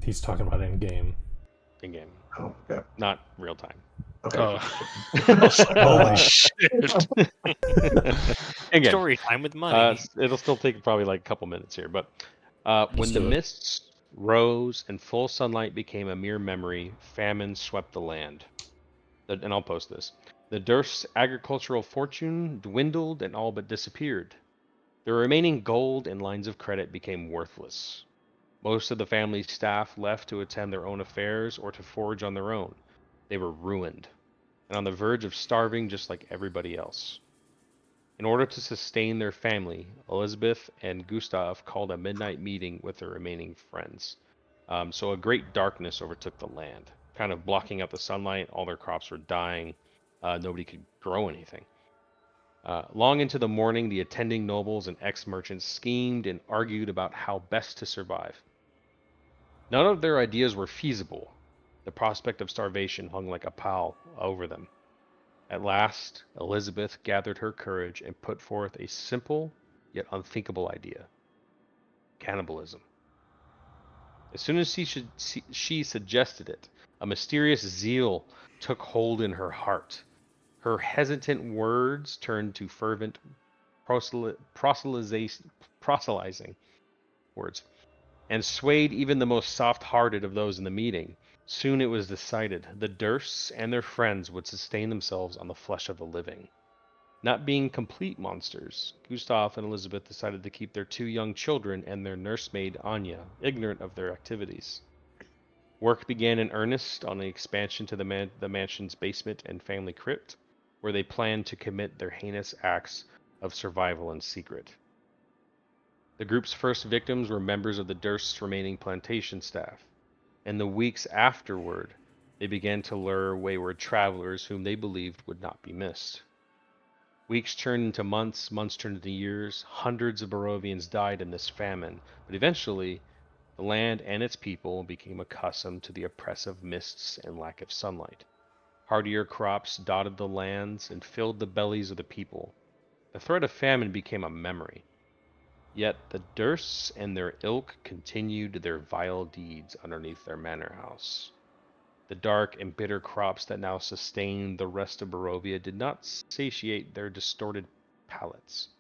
He's talking about in-game. In-game. Oh, okay. Not real time. Okay. Holy shit. Again, story time with money. it'll still take probably like a couple minutes here, but when the mists rose and full sunlight became a mere memory, famine swept the land. And I'll post this. The Durst's agricultural fortune dwindled and all but disappeared. The remaining gold and lines of credit became worthless. Most of the family's staff left to attend their own affairs or to forage on their own. They were ruined and on the verge of starving just like everybody else. In order to sustain their family, Elizabeth and Gustav called a midnight meeting with their remaining friends. So a great darkness overtook the land, kind of blocking out the sunlight. All their crops were dying. Nobody could grow anything. Long into the morning, the attending nobles and ex-merchants schemed and argued about how best to survive. None of their ideas were feasible. The prospect of starvation hung like a pall over them. At last, Elizabeth gathered her courage and put forth a simple yet unthinkable idea: cannibalism. As soon as she suggested it, a mysterious zeal took hold in her heart. Her hesitant words turned to fervent proselytizing words, and swayed even the most soft-hearted of those in the meeting. Soon it was decided the Dursts and their friends would sustain themselves on the flesh of the living. Not being complete monsters, Gustav and Elizabeth decided to keep their 2 young children and their nursemaid Anya ignorant of their activities. Work began in earnest on the expansion to the mansion's basement and family crypt, where they planned to commit their heinous acts of survival in secret. The group's first victims were members of the Durst's remaining plantation staff. In the weeks afterward, they began to lure wayward travelers whom they believed would not be missed. Weeks turned into months, months turned into years. Hundreds of Barovians died in this famine, but eventually, the land and its people became accustomed to the oppressive mists and lack of sunlight. Hardier crops dotted the lands and filled the bellies of the people. The threat of famine became a memory. Yet the Dursts and their ilk continued their vile deeds underneath their manor house. The dark and bitter crops that now sustained the rest of Barovia did not satiate their distorted palates.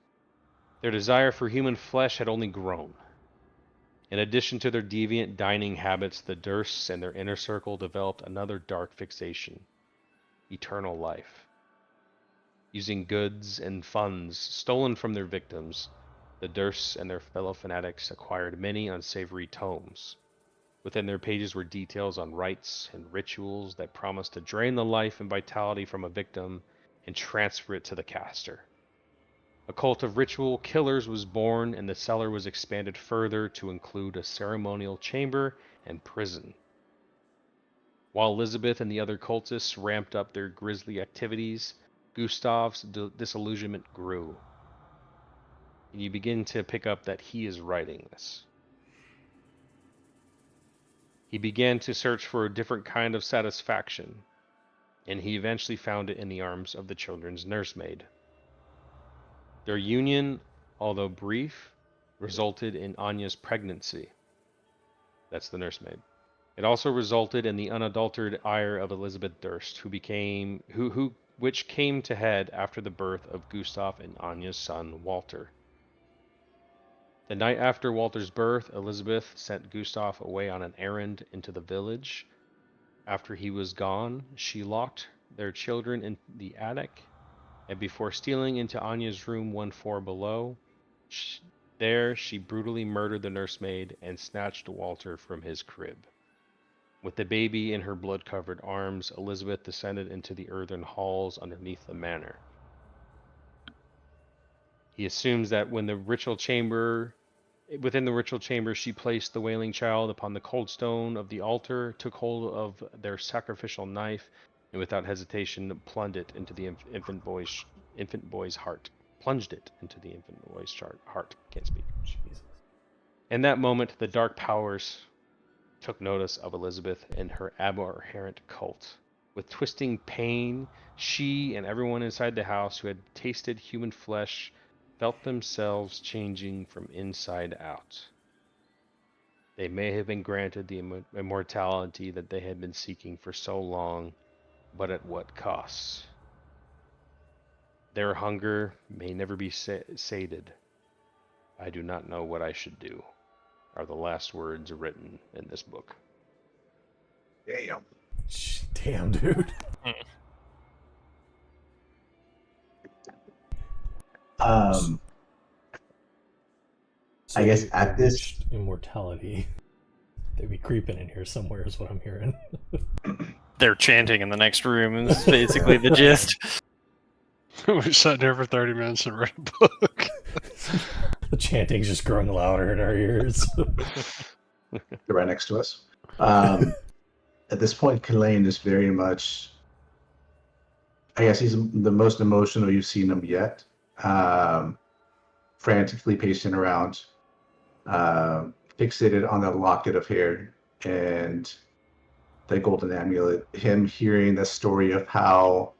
Their desire for human flesh had only grown. In addition to their deviant dining habits, the Dursts and their inner circle developed another dark fixation: eternal life. Using goods and funds stolen from their victims, the Dursts and their fellow fanatics acquired many unsavory tomes. Within their pages were details on rites and rituals that promised to drain the life and vitality from a victim and transfer it to the caster. A cult of ritual killers was born, and the cellar was expanded further to include a ceremonial chamber and prison. While Elizabeth and the other cultists ramped up their grisly activities, Gustav's disillusionment grew. And you begin to pick up that he is writing this. He began to search for a different kind of satisfaction, and he eventually found it in the arms of the children's nursemaid. Their union, although brief, resulted in Anya's pregnancy. That's the nursemaid. It also resulted in the unadulterated ire of Elizabeth Durst, which came to head after the birth of Gustav and Anya's son, Walter. The night after Walter's birth, Elizabeth sent Gustav away on an errand into the village. After he was gone, she locked their children in the attic, and before stealing into Anya's room 1 floor below, she brutally murdered the nursemaid and snatched Walter from his crib. With the baby in her blood-covered arms, Elizabeth descended into the earthen halls underneath the manor. He assumes that within the ritual chamber, she placed the wailing child upon the cold stone of the altar, took hold of their sacrificial knife, and without hesitation plunged it into the infant boy's heart. Can't speak. Jesus. In that moment, the dark powers took notice of Elizabeth and her abhorrent cult. With twisting pain, she and everyone inside the house who had tasted human flesh felt themselves changing from inside out. They may have been granted the immortality that they had been seeking for so long, but at what cost? Their hunger may never be sated. I do not know what I should do, are the last words written in this book. Damn. Damn, dude. I guess at this immortality, they'd be creeping in here somewhere, is what I'm hearing. They're chanting in the next room, and that's basically the gist. We sat there for 30 minutes and read a book. The chanting's just growing louder in our ears. They're right next to us. At this point, Kalain is very much, I guess he's the most emotional you've seen him yet. Frantically pacing around, fixated on that locket of hair and the golden amulet. Him hearing the story of how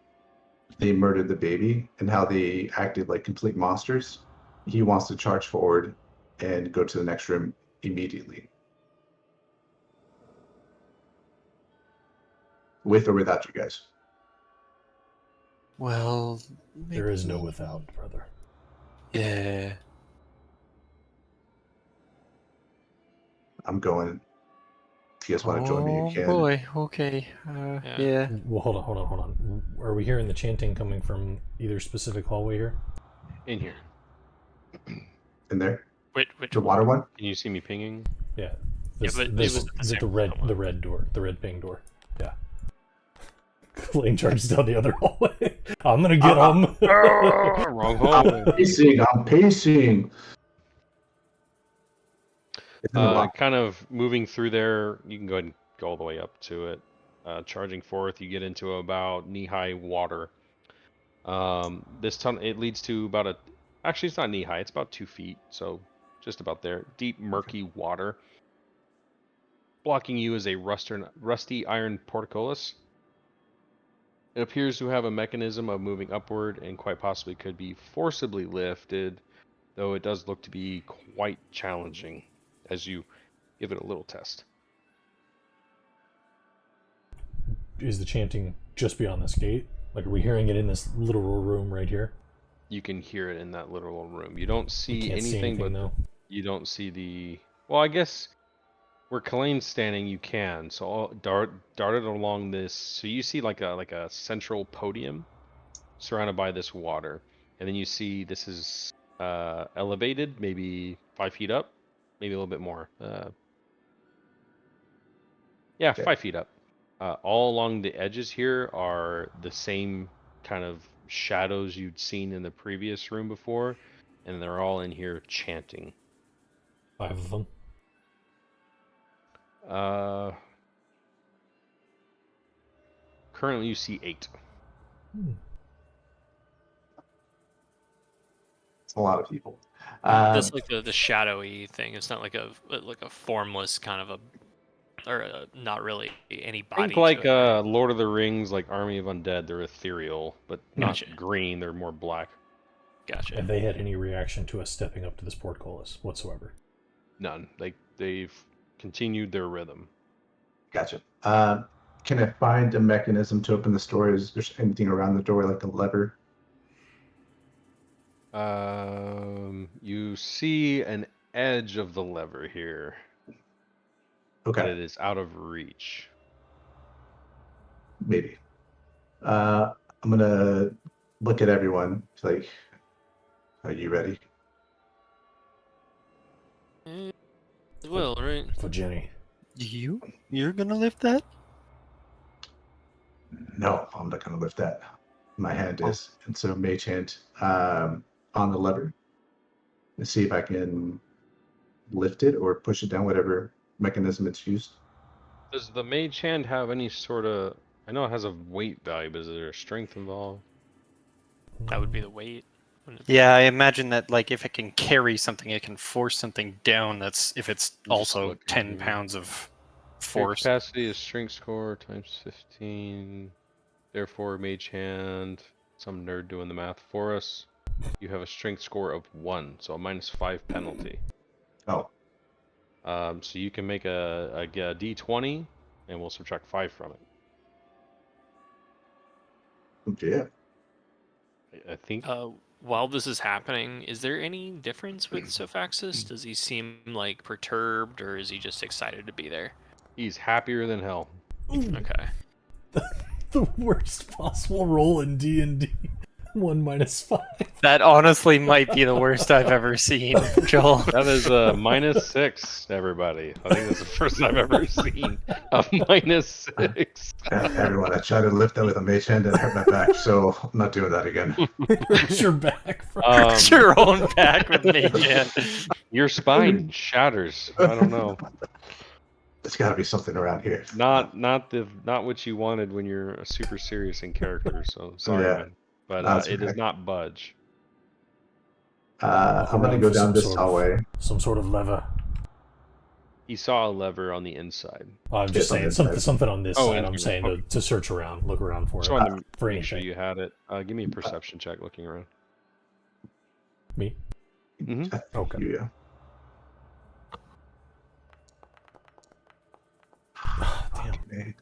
they murdered the baby and how they acted like complete monsters. He wants to charge forward and go to the next room immediately. With or without you guys. Well, there is no without, brother. Yeah. I'm going. If you guys want to join me, you can. Oh boy, okay. Yeah. Well, hold on. Are we hearing the chanting coming from either specific hallway here? In here. In there? Which The water one? Can you see me pinging? Yeah. but it was at the Is it same the red door, the red ping door? Yeah. Lane charges down the other hallway. I'm gonna get him. Wrong hallway. I'm pacing. It's in the wrong. Kind of moving through there, you can go ahead and go all the way up to it. Charging forth, you get into about knee-high water. This tunnel, it leads to about a... Actually, it's not knee-high. It's about 2 feet, so just about there. Deep, murky water. Blocking you is a rusty iron portcullis. It appears to have a mechanism of moving upward and quite possibly could be forcibly lifted, though it does look to be quite challenging as you give it a little test. Is the chanting just beyond this gate? Like, are we hearing it in this literal room right here? You can hear it in that literal room. You don't We see can't anything, but though. you don't see the... Well, I guess where Kalane's standing, you can. So I'll darted along this. So you see like a central podium surrounded by this water, and then you see this is elevated, maybe 5 feet up, maybe a little bit more. Yeah, Okay. 5 feet up. All along the edges here are the same kind of shadows you'd seen in the previous room before, and they're all in here chanting. 5 of them. Currently you see 8. It's a lot of people. That's like the shadowy thing. It's not like a formless kind of not really any body. Think like to it, right? Lord of the Rings, like Army of Undead. They're etherial, but not Gotcha. green. They're more black. Gotcha. Have they had any reaction to us stepping up to this portcullis whatsoever? None. They've continued their rhythm. Gotcha. Can I find a mechanism to open this door? Is there anything around the door, like a lever? You see an edge of the lever here, but Okay, it is out of reach. maybe. I'm gonna look at everyone. It's like, are you ready? Well, right. For Jenny. You're gonna lift that? No, I'm not gonna lift that. My hand is, and so mage hand on the lever. And see if I can lift it or push it down, whatever mechanism it's used. Does the mage hand have any sort of... I know it has a weight value, but is there a strength involved? That would be the weight. wouldn't it? Yeah, I imagine that like if it can carry something, it can force something down. That's if it's Just also looking 10 here. pounds of Strength force. capacity is strength score times 15. Therefore, mage hand. Some nerd doing the math for us. You have a strength score of 1, so a -5 penalty. Oh, So you can make a d20, and we'll subtract 5 from it. yeah. I think. While this is happening, is there any difference with Sophaxis? Does he seem like perturbed, or is he just excited to be there? He's happier than hell. Okay. The worst possible roll in D&D. 1 minus 5. That honestly might be the worst I've ever seen, Joel. That is a -6, everybody. I think that's the first time I've ever seen a -6. Everyone, I tried to lift that with a mage hand and I hurt my back, so I'm not doing that again. Hurts your back. It's your own back with mage hand. Your spine shatters. I don't know. There's got to be something around here. Not what you wanted when you're a super serious in character. So sorry, Yeah. man. But That's it does okay. not budge. I'm gonna go down this hallway. Some sort of lever. He saw a lever on the inside. I'm just Yes, on saying this something, side. something on this Oh, side. I'm okay. saying to search around, look around for Just it. wanted to For make sure anything. you had it. Give me a perception check looking around. Me? Mhm. Okay. Yeah. Damn. Okay.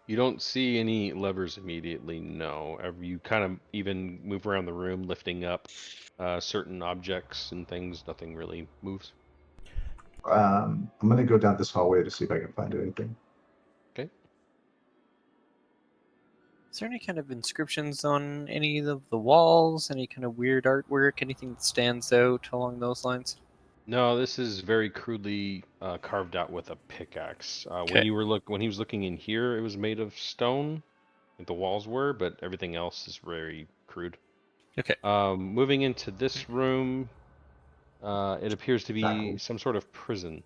You don't see any levers immediately, no. You kind of even move around the room, lifting up certain objects and things. Nothing really moves. I'm gonna go down this hallway to see if I can find anything. Okay. Is there any kind of inscriptions on any of the walls? Any kind of weird artwork? Anything that stands out along those lines? No, this is very crudely carved out with a pickaxe. When Okay. when he was looking in here, it was made of stone, like the walls were, but everything else is very crude. Okay. Moving into this room, it appears to be Shackles. some sort of prison.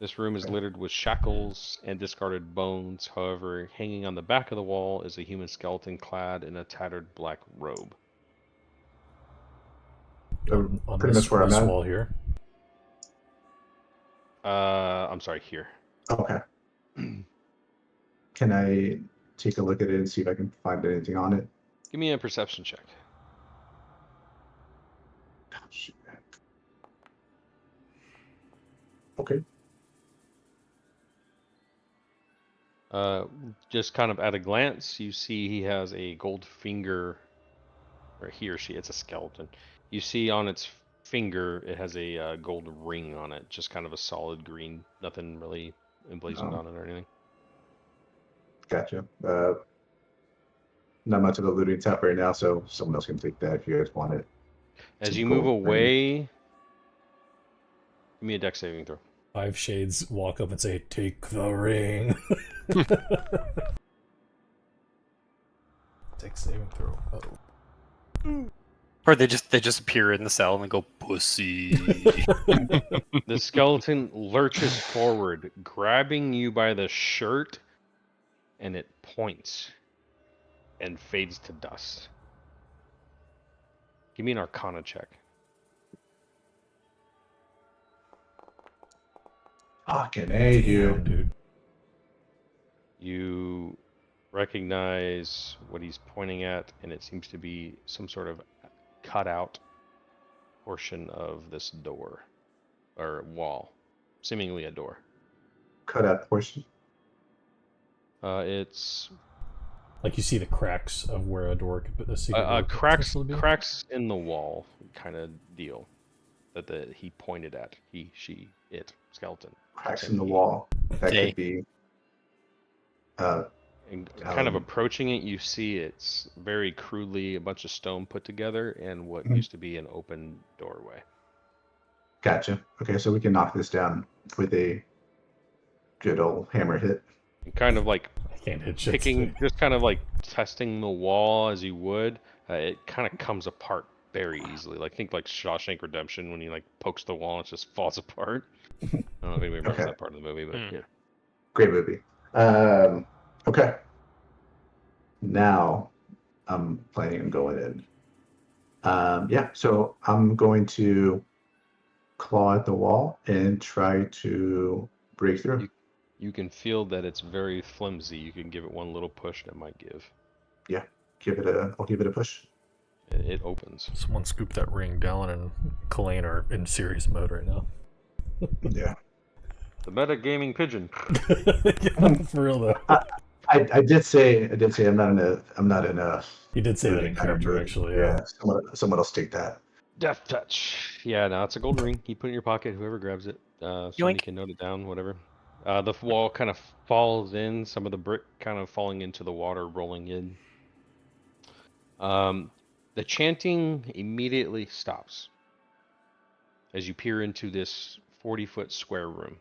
This room is Okay. littered with shackles and discarded bones. However, hanging on the back of the wall is a human skeleton clad in a tattered black robe. On Pretty much where I'm this at. wall here. I'm sorry, here. Okay. Can I take a look at it and see if I can find anything on it? Give me a perception check. Oh, shoot. Okay. Just kind of at a glance, you see he has a gold finger, or he or she, it's a skeleton. You see on its finger, it has a gold ring on it, just kind of a solid green, nothing really emblazoned Oh. on it or anything. Gotcha. Not much of a looting top right now, so someone else can take that if you guys want it. As Some you move gold ring. away, give me a dex saving throw. 5 Shades walk up and say, "Take the ring." Dex saving throw. Oh. Or they just appear in the cell and they go pussy. The skeleton lurches forward, grabbing you by the shirt, and it points and fades to dust. Give me an Arcana check. Fucking A, Damn, dude. dude. You recognize what he's pointing at, and it seems to be some sort of cutout portion of this door or wall, seemingly a door. Cut out portion. It's Like you see the cracks of where a door could, a secret door could potentially be. cracks in the wall kind of deal that he pointed at. He, she, it, skeleton. Cracks in the wall. That Okay. could be. And kind of approaching it, you see it's very crudely a bunch of stone put together and what Mhm. used to be an open doorway. Gotcha. Okay, so we can knock this down with a good old hammer hit. And kind of like I can't hit shit. picking, just kind of like testing the wall as you would, it kind of comes apart very easily. Like think like Shawshank Redemption when he like pokes the wall and it just falls apart. I don't know if anybody remembers Okay. that part of the movie, but Hmm. yeah. Great movie. Okay. Now I'm planning on going in. Yeah, so I'm going to claw at the wall and try to break through. You can feel that it's very flimsy. You can give it one little push and it might give. I'll give it a push. It opens. Someone scoop that ring. Dallin and Kalain are in serious mode right now. Yeah. The metagaming pigeon. For real though. I did say I'm not in a You did say that looting in kind of character, mood. actually. Yeah. Someone else take that. Death touch. Yeah, no, it's a gold ring. You put it in your pocket. Whoever grabs it, somebody Yoink. can note it down. Whatever. The wall kind of falls in. Some of the brick kind of falling into the water, rolling in. The chanting immediately stops as you peer into this 40-foot square room.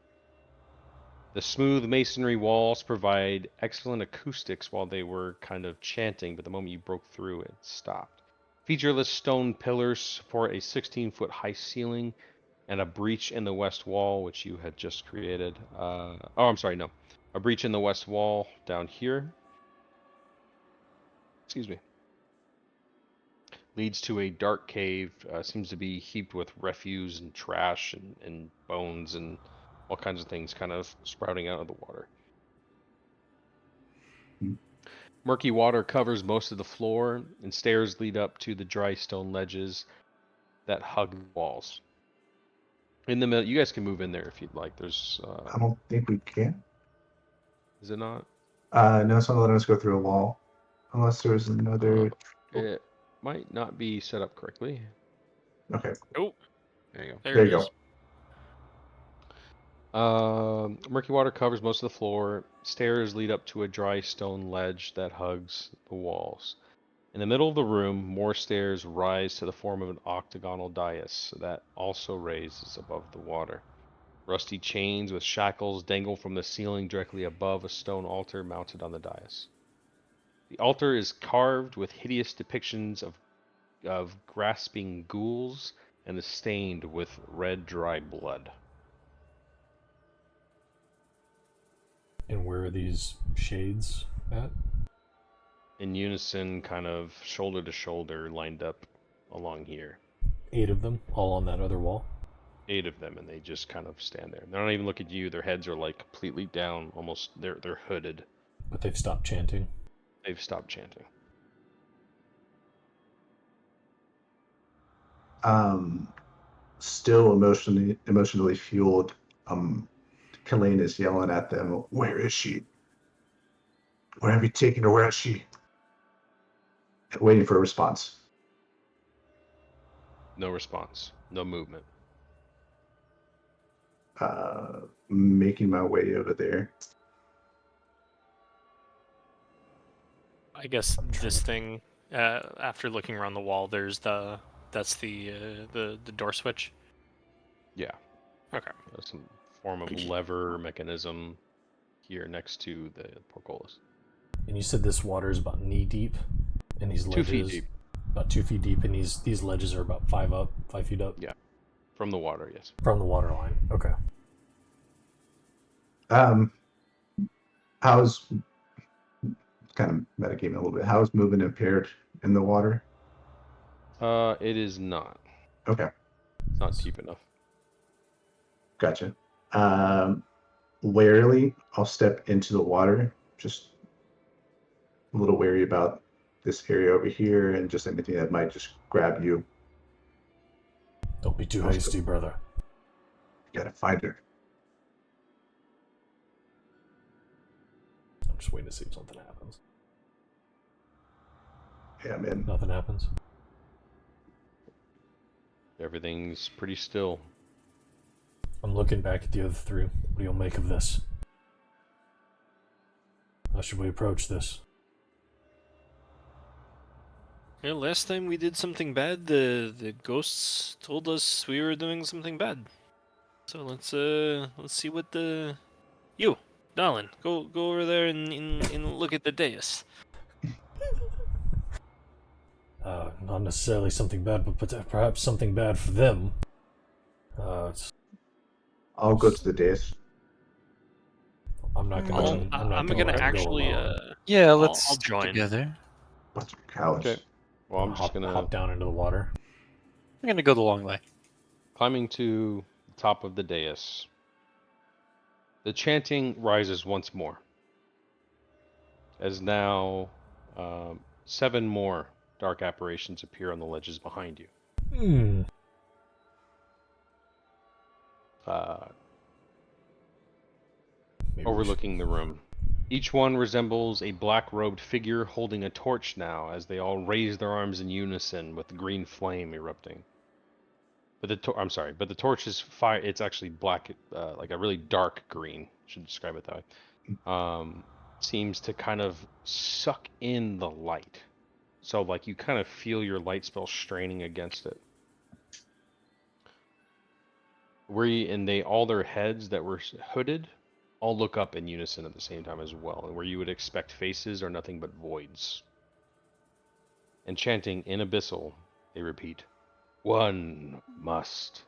The smooth masonry walls provide excellent acoustics while they were kind of chanting, but the moment you broke through, it stopped. Featureless stone pillars support a 16-foot high ceiling and a breach in the west wall, which you had just created. A breach in the west wall down here. Excuse me. Leads to a dark cave. Seems to be heaped with refuse and trash and bones and all kinds of things kind of sprouting out of the water. Murky water covers most of the floor, and stairs lead up to the dry stone ledges that hug the walls. In the middle, you guys can move in there if you'd like. There's, I don't think we can. is it not? No, it's not letting us go through a wall. Unless there's another. It might not be set up correctly. Okay, Oh, There you go. there you is. go. Murky water covers most of the floor. Stairs lead up to a dry stone ledge that hugs the walls. In the middle of the room, more stairs rise to the form of an octagonal dais that also raises above the water. Rusty chains with shackles dangle from the ceiling directly above a stone altar mounted on the dais. The altar is carved with hideous depictions of grasping ghouls and is stained with red dry blood. And where are these shades at? In unison, kind of shoulder to shoulder, lined up along here. 8 of them, all on that other wall. 8 of them, and they just kind of stand there. They don't even look at you. Their heads are like completely down, almost they're hooded. But they've stopped chanting. They've stopped chanting. Still emotionally fueled, Kalain is yelling at them, "Where is she? Where have you taken her? Where is she?" Waiting for a response. No response. No movement. Making my way over there. I guess this thing, after looking around the wall, that's the door switch. Yeah. Okay. There's some form of lever mechanism here next to the portcullis. And you said this water is about knee deep, and these 2 feet ledges deep. about 2 feet deep, and these ledges are about 5 feet up. Yeah. From the water, yes. From the water line. Okay. How's kind of metagaming a little bit? How's movement impaired in the water? It is not. Okay, It's not deep enough. gotcha. Warily, I'll step into the water. Just a little wary about this area over here, and just anything that might just grab you. Don't be too hasty, brother. Gotta find her. I'm just waiting to see if something happens. Yeah, man. Nothing happens. Everything's pretty still. I'm looking back at the other 3. What do you make of this? How should we approach this? Yeah, last time we did something bad, the ghosts told us we were doing something bad. So let's see what you, Darlin, go over there and look at the dais. Not necessarily something bad, but perhaps something bad for them. I'll go to the dais. I'm not gonna. I'm gonna actually. Yeah, let's I'll join. together. Bunch of cowards. Okay. Well, I'm just gonna hop down into the water. I'm gonna go the long way. climbing to the top of the dais. The chanting rises once more, as now 7 more dark apparitions appear on the ledges behind you. Overlooking the room. Each one resembles a black-robed figure holding a torch now, as they all raise their arms in unison with the green flame erupting. But the torch is fire. It's actually black, like a really dark green. Should describe it that way. Seems to kind of suck in the light, so like you kind of feel your light spell straining against it. All their heads that were hooded all look up in unison at the same time as well, and where you would expect faces are nothing but voids. And chanting in abyssal, they repeat, "One must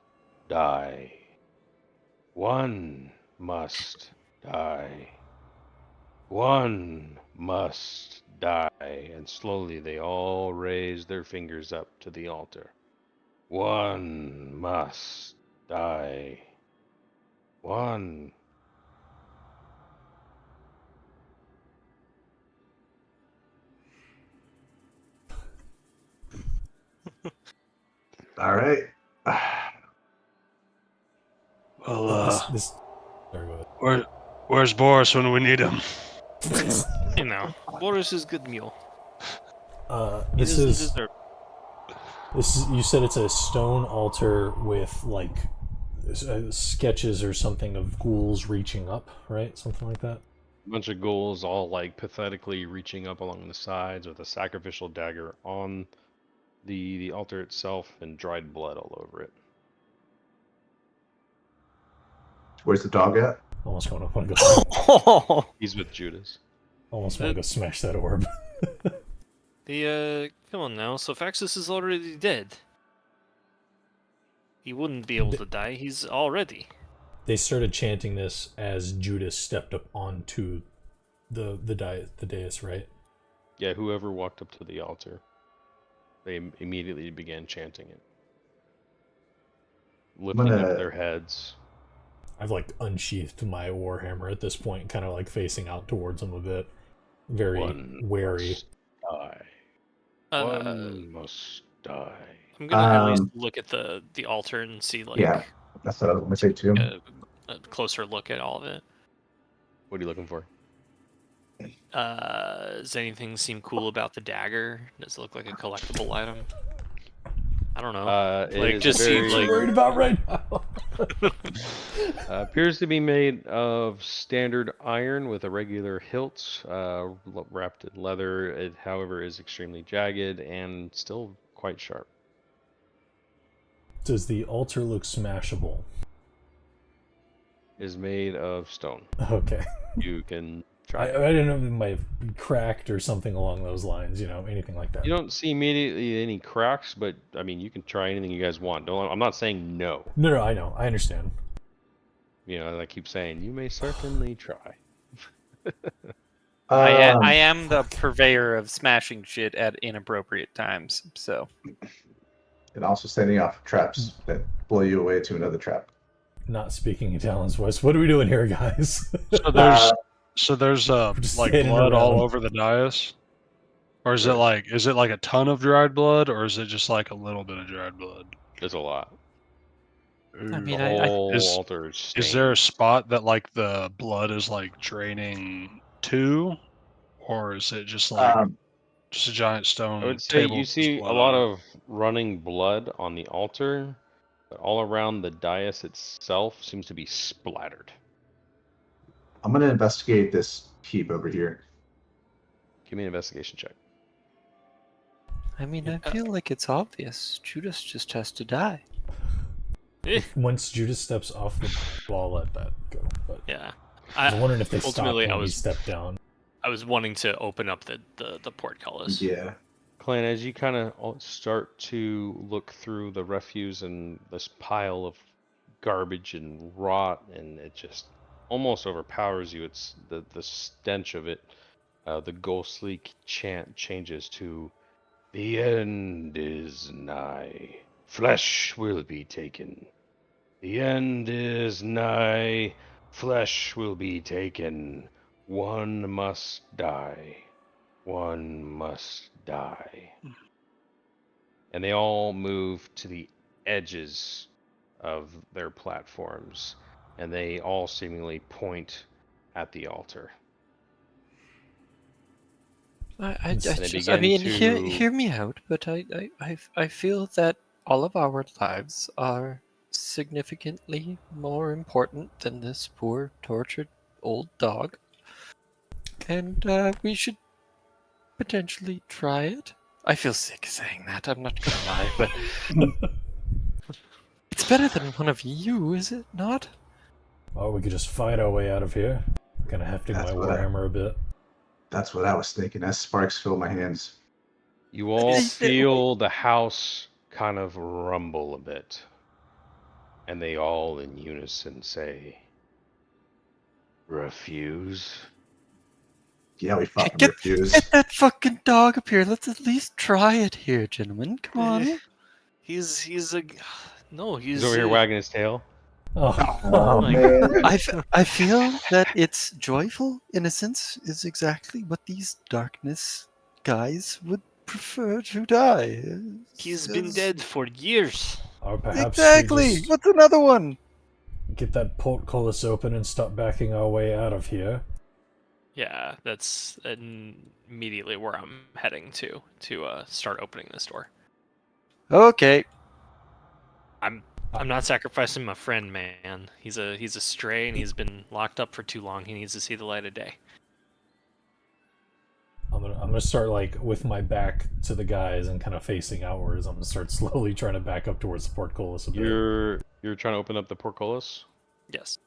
die. One must die. One must die." And slowly they all raise their fingers up to the altar. One must die. One. All right. Well, Sorry, go ahead. where's Boris when we need him? You know, Boris is good mule. He This doesn't is deserve- you said it's a stone altar with like sketches or something of ghouls reaching up, right? Something like that. A bunch of ghouls all like pathetically reaching up along the sides with a sacrificial dagger on the altar itself and dried blood all over it. Where's the dog at? Almost want to go. Oh, He's with Judas. Almost want to go smash that orb. Come on now. So Faxus is already dead. He wouldn't be able to die. He's already. They started chanting this as Judas stepped up onto the dais, right? Yeah, whoever walked up to the altar, they immediately began chanting it, lifting up their heads. I've like unsheathed my warhammer at this point, kind of like facing out towards them a bit, very wary. Must die. One must die. I'm gonna at least look at the altar and see like Yeah, that's what I was going to say too. a closer look at all of it. What are you looking for? Does anything seem cool about the dagger? Does it look like a collectible item? I don't know. It just very, seems like Worried about right now. appears to be made of standard iron with irregular hilts, wrapped in leather. It, however, is extremely jagged and still quite sharp. Does the altar look smashable? Is made of stone. Okay. You can I try. didn't know if it might be cracked or something along those lines, anything like that. You don't see immediately any cracks, but I mean, you can try anything you guys want. Don't. I'm not saying no. No, I know. I understand. You know, I keep saying you may certainly try. I am the purveyor of smashing shit at inappropriate times. So And also setting off traps that blow you away to another trap. Not speaking in Talon's voice. What are we doing here, guys? So there's just like standing blood all around. over the dais, or is it like a ton of dried blood, or is it just like a little bit of dried blood? There's a lot. I mean, The whole Is- altar is stained. Is there a spot that like the blood is like draining to, or is it just like just a giant stone I would say table? you with see a blood lot on it? of running blood on the altar, but all around the dais itself seems to be splattered. I'm going to investigate this heap over here. Give me an investigation check. I mean, I feel like it's obvious. Judas just has to die. Once Judas steps off the wall, let that go. But yeah. I was wondering if they stopped ultimately, when we stepped down. I was wanting to open up the portcullis. Yeah. Clan, as you kind of start to look through the refuse and this pile of garbage and rot, and it just almost overpowers you. It's the stench of it. The ghostly chant changes to, "The end is nigh. Flesh will be taken. The end is nigh. Flesh will be taken. One must die. One must die." And they all move to the edges of their platforms, and they all seemingly point at the altar. And they just, I begin mean, to- hear me out, but I feel that all of our lives are significantly more important than this poor, tortured old dog. And we should potentially try it. I feel sick saying that, I'm not gonna lie, but it's better than one of you, is it not? Oh, we could just fight our way out of here. I'm kind of hefting That's my what I- warhammer a bit. That's what I was thinking as sparks fill my hands. You all feel the house kind of rumble a bit, and they all in unison say, "Refuse." Yeah, we fucking Get refuse. that fucking dog up here. Let's at least try it here, gentlemen. Come on. He's a no. He's He's over here wagging his tail. Oh, Oh, my man. I feel that its joyful innocence is exactly what these darkness guys would prefer to die. He's been dead for years. or perhaps Exactly. we just What's another one? get that portcullis open and start backing our way out of here. Yeah, that's immediately where I'm heading to start opening this door. Okay. I'm not sacrificing my friend, man. He's a stray and he's been locked up for too long. He needs to see the light of day. gonna start like with my back to the guys and kind of facing outwards. I'm gonna start slowly trying to back up towards the portcullis a bit. You're trying to open up the portcullis. Yes.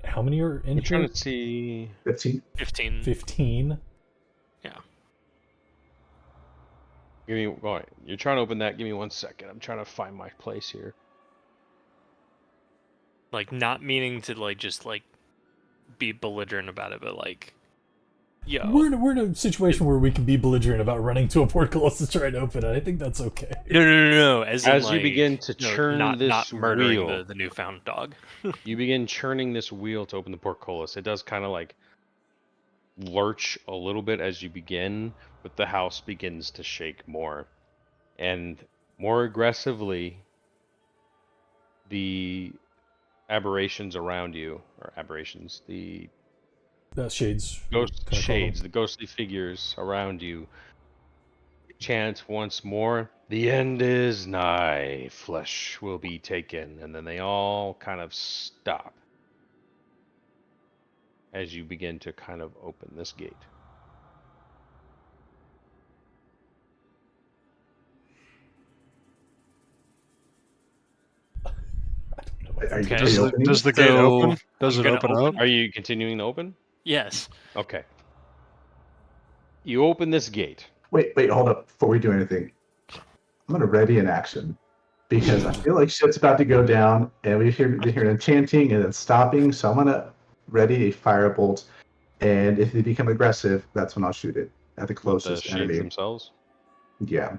How many are in I'm trying here? to see. 15. 15. 15. Yeah. Give me. All right. You're trying to open that. Give me 1 second. I'm trying to find my place here. Like, not meaning to, like, just, like, be belligerent about it, but, like, yo. We're in a situation where we can be belligerent about running to a portcullis to try and open it. I think that's okay. No. As in, you like, begin to churn not this murdering wheel, the newfound dog. you begin churning this wheel to open the portcullis. It does kind of like lurch a little bit as you begin, but the house begins to shake more. And more aggressively, the aberrations around you, or aberrations, the Shades. ghost Can I call shades, them? the ghostly figures around you chant once more, "The end is nigh, flesh will be taken," and then they all kind of stop as you begin to kind of open this gate. Are you, Okay. are you opening? Does the gate So, open? Does I'm it gonna open open- up? Are you continuing to open? Yes. Okay. You open this gate. Wait, hold up. Before we do anything, I'm gonna ready an action because I feel like shit's about to go down, and we hear chanting and then stopping. So I'm gonna ready a firebolt, and if they become aggressive, that's when I'll shoot it at the The closest shades enemy. themselves. Yeah.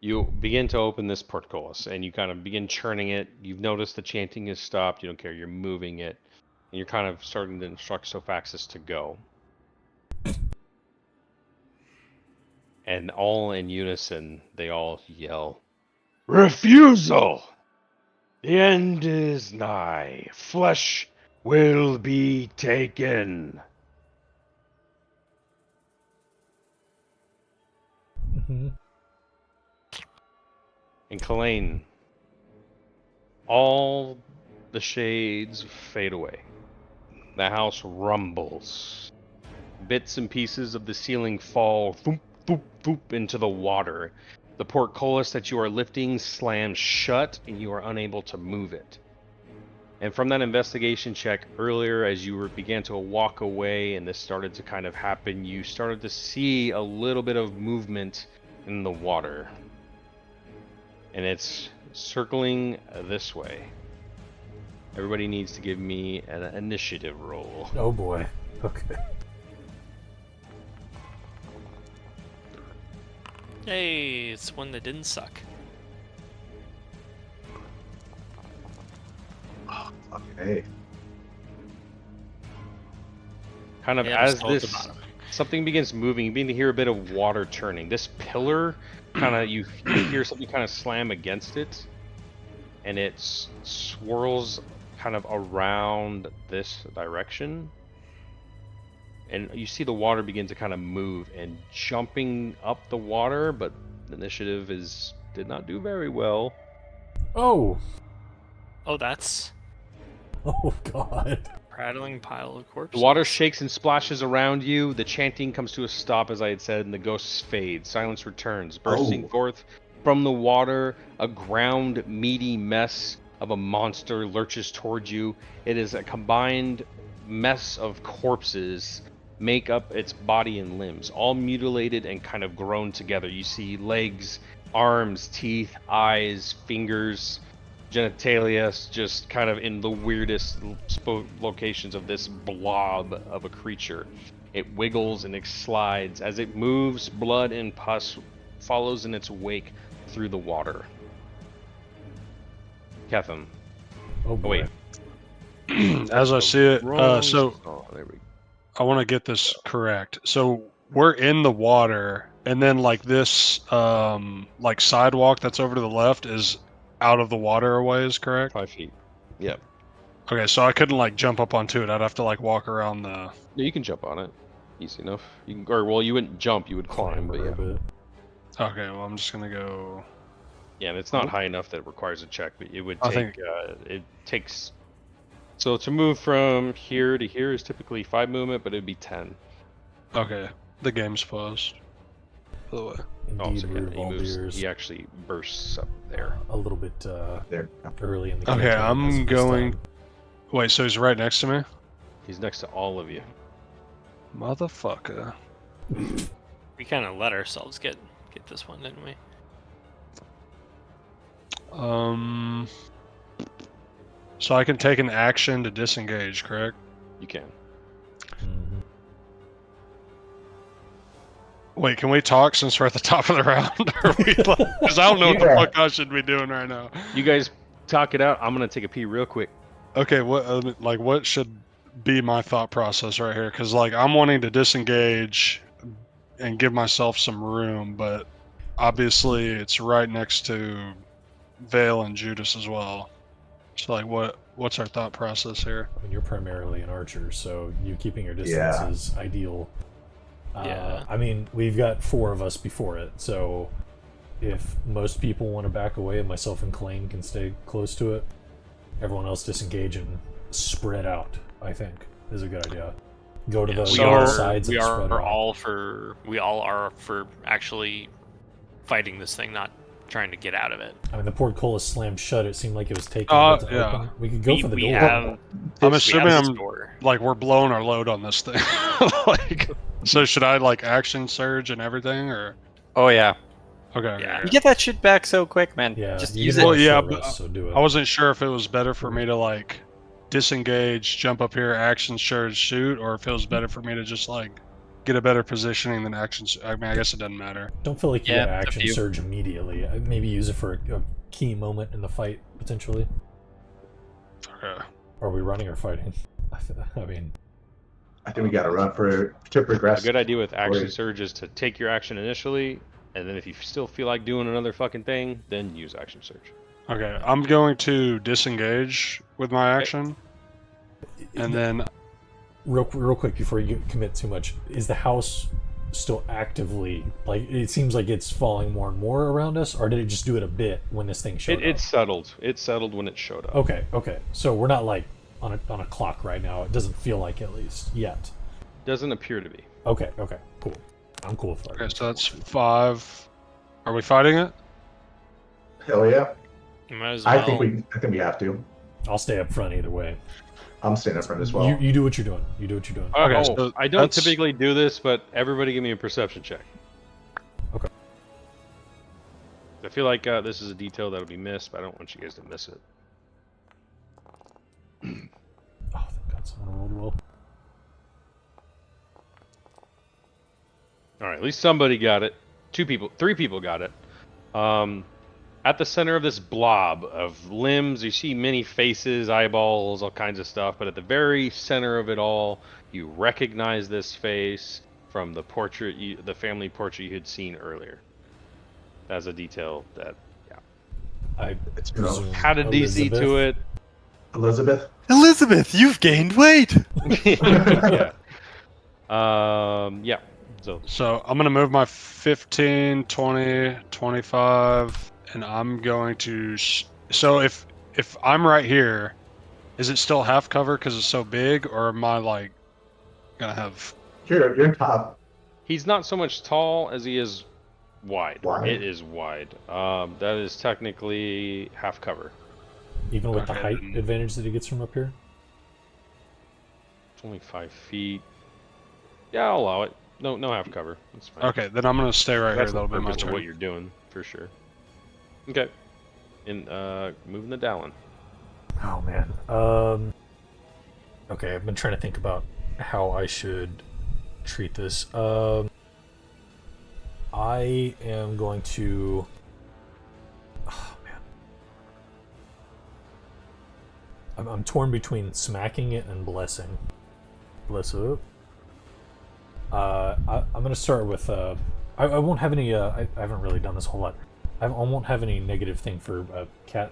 You begin to open this portcullis, and you kind of begin churning it. You've noticed the chanting has stopped. You don't care. You're moving it, and you're kind of starting to instruct Sophaxis to go. And all in unison, they all yell, "Refusal! The end is nigh. Flesh will be taken." Mm-hmm. And Kalain, all the shades fade away. The house rumbles. Bits and pieces of the ceiling fall thoop, thoop, thoop into the water. The portcullis that you are lifting slams shut and you are unable to move it. And from that investigation check earlier, as you began to walk away and this started to kind of happen, you started to see a little bit of movement in the water. And it's circling this way. Everybody needs to give me an initiative roll. Oh boy. Okay. Hey, it's one that didn't suck. Okay. Kind of Yeah, I'm as still at the this bottom. something begins moving, you begin to hear a bit of water churning. This pillar kind of you hear something kind of slam against it, and it swirls kind of around this direction. And you see the water begin to kind of move and jumping up the water, but the initiative did not do very well. Oh. Oh, that's Oh god. prattling pile of corpses. The water shakes and splashes around you. The chanting comes to a stop, as I had said, and the ghosts fade. Silence returns, bursting forth from the water. A ground, meaty mess of a monster lurches towards you. It is a combined mess of corpses make up its body and limbs, all mutilated and kind of grown together. You see legs, arms, teeth, eyes, fingers, genitalia, just kind of in the weirdest locations of this blob of a creature. It wiggles and it slides. As it moves, blood and pus follows in its wake through the water. Ketham. Oh boy. Wait. As I see it, so Oh, there we go. I want to get this correct. So we're in the water, and then like this, like sidewalk that's over to the left is out of the water a ways, correct? 5 feet. Yep. Okay, so I couldn't like jump up onto it. I'd have to like walk around the. Yeah, you can jump on it. Easy enough. You can, or well, you wouldn't jump. You would climb. But Clamber yeah. a bit. Okay, well I'm just gonna go. Yeah, and it's not high enough that it requires a check, but it would I take. think- It takes So to move from here to here is typically 5 movement, but it'd be 10. Okay, the game's paused. By the way. Oh, Indeed, so Root of he all moves. beers. He actually bursts up there. A little bit There. early in the Okay, campaign as I'm of this going. time. Wait, so he's right next to me? He's next to all of you. Motherfucker. We kind of let ourselves get this one, didn't we? So I can take an action to disengage, correct? You can. Mhm. Wait, can we talk since we're at the top of the round? Because I don't know what the Yeah. fuck I should be doing right now. You guys talk it out. I'm gonna take a pee real quick. Okay, what should be my thought process right here? Because like I'm wanting to disengage and give myself some room, but obviously it's right next to Vale and Judas as well. So like, what's our thought process here? I mean, you're primarily an archer, so you keeping your distance Yeah. is ideal. Yeah. I mean, we've got 4 of us before it, so if most people want to back away and myself and Clayne can stay close to it, everyone else disengage and spread out, I think, is a good idea. Go to the we so are sides we and spread are out. all are for actually fighting this thing, not trying to get out of it. I mean, the portcullis slammed shut. It seemed like it was taking a bit to yeah. open. We could go for the we door. have I'm we assuming have this I'm door. like we're blowing our load on this thing. Like, so should I like action surge and everything, or Oh yeah. okay? Yeah. You get that shit back so quick, man. Yeah, Just you use can it. Well, have a yeah, short but rest, so do it. I wasn't sure if it was better for me to like disengage, jump up here, action surge, shoot, or if it was better for me to just like get a better positioning than action. I mean, I guess it doesn't matter. Don't feel like you Yeah, got up action to you. surge immediately. Maybe use it for a key moment in the fight, potentially. Okay. Are we running or fighting? I mean, I think we got to run to A progress. good idea with action Or- surge is to take your action initially, and then if you still feel like doing another fucking thing, then use action surge. Okay, I'm going to disengage with my action, and then real quick before you commit too much, is the house still actively, like, it seems like it's falling more and more around us, or did it just do it a bit when this thing showed It up? settled. It settled when it showed up. Okay, so we're not like on a clock right now. It doesn't feel like, at least yet. Doesn't appear to be. Okay, cool. I'm cool with that. okay, so that's 5. Are we fighting it? Hell yeah! You might as well. I think we have to. I'll stay up front either way. I'm staying up front as well. You do what you're doing. Okay, Oh, so I don't that's- typically do this, but everybody give me a perception check. Okay. I feel like this is a detail that'll be missed, but I don't want you guys to miss it. Oh, thank God, someone rolled well. All right, at least somebody got it. 3 people got it. At the center of this blob of limbs, you see many faces, eyeballs, all kinds of stuff. But at the very center of it all, you recognize this face from the portrait, the family portrait you had seen earlier. That's a detail that I It's, you know, presume had a DC to Elizabeth. it. Elizabeth. Elizabeth, you've gained weight. Yeah. Yeah. So I'm gonna move my 15, 20, 25, and I'm going to. So if I'm right here, is it still half cover because it's so big, or am I like gonna have? You're top. He's not so much tall as he is wide. Wide. It is wide. That is technically half cover. Even with the Okay, height then- advantage that he gets from up here? It's only 5 feet. Yeah, I'll allow it. No half cover. That's fine. Okay, then I'm gonna stay right That's here. the That'll be my purpose of turn. what you're doing, for sure. Okay. And moving the Dallin. Oh man. Okay, I've been trying to think about how I should treat this. I am going to. Oh man. I'm torn between smacking it and blessing. Bless up. I'm gonna start with. I won't have any. I haven't really done this a whole lot. I won't have any negative thing for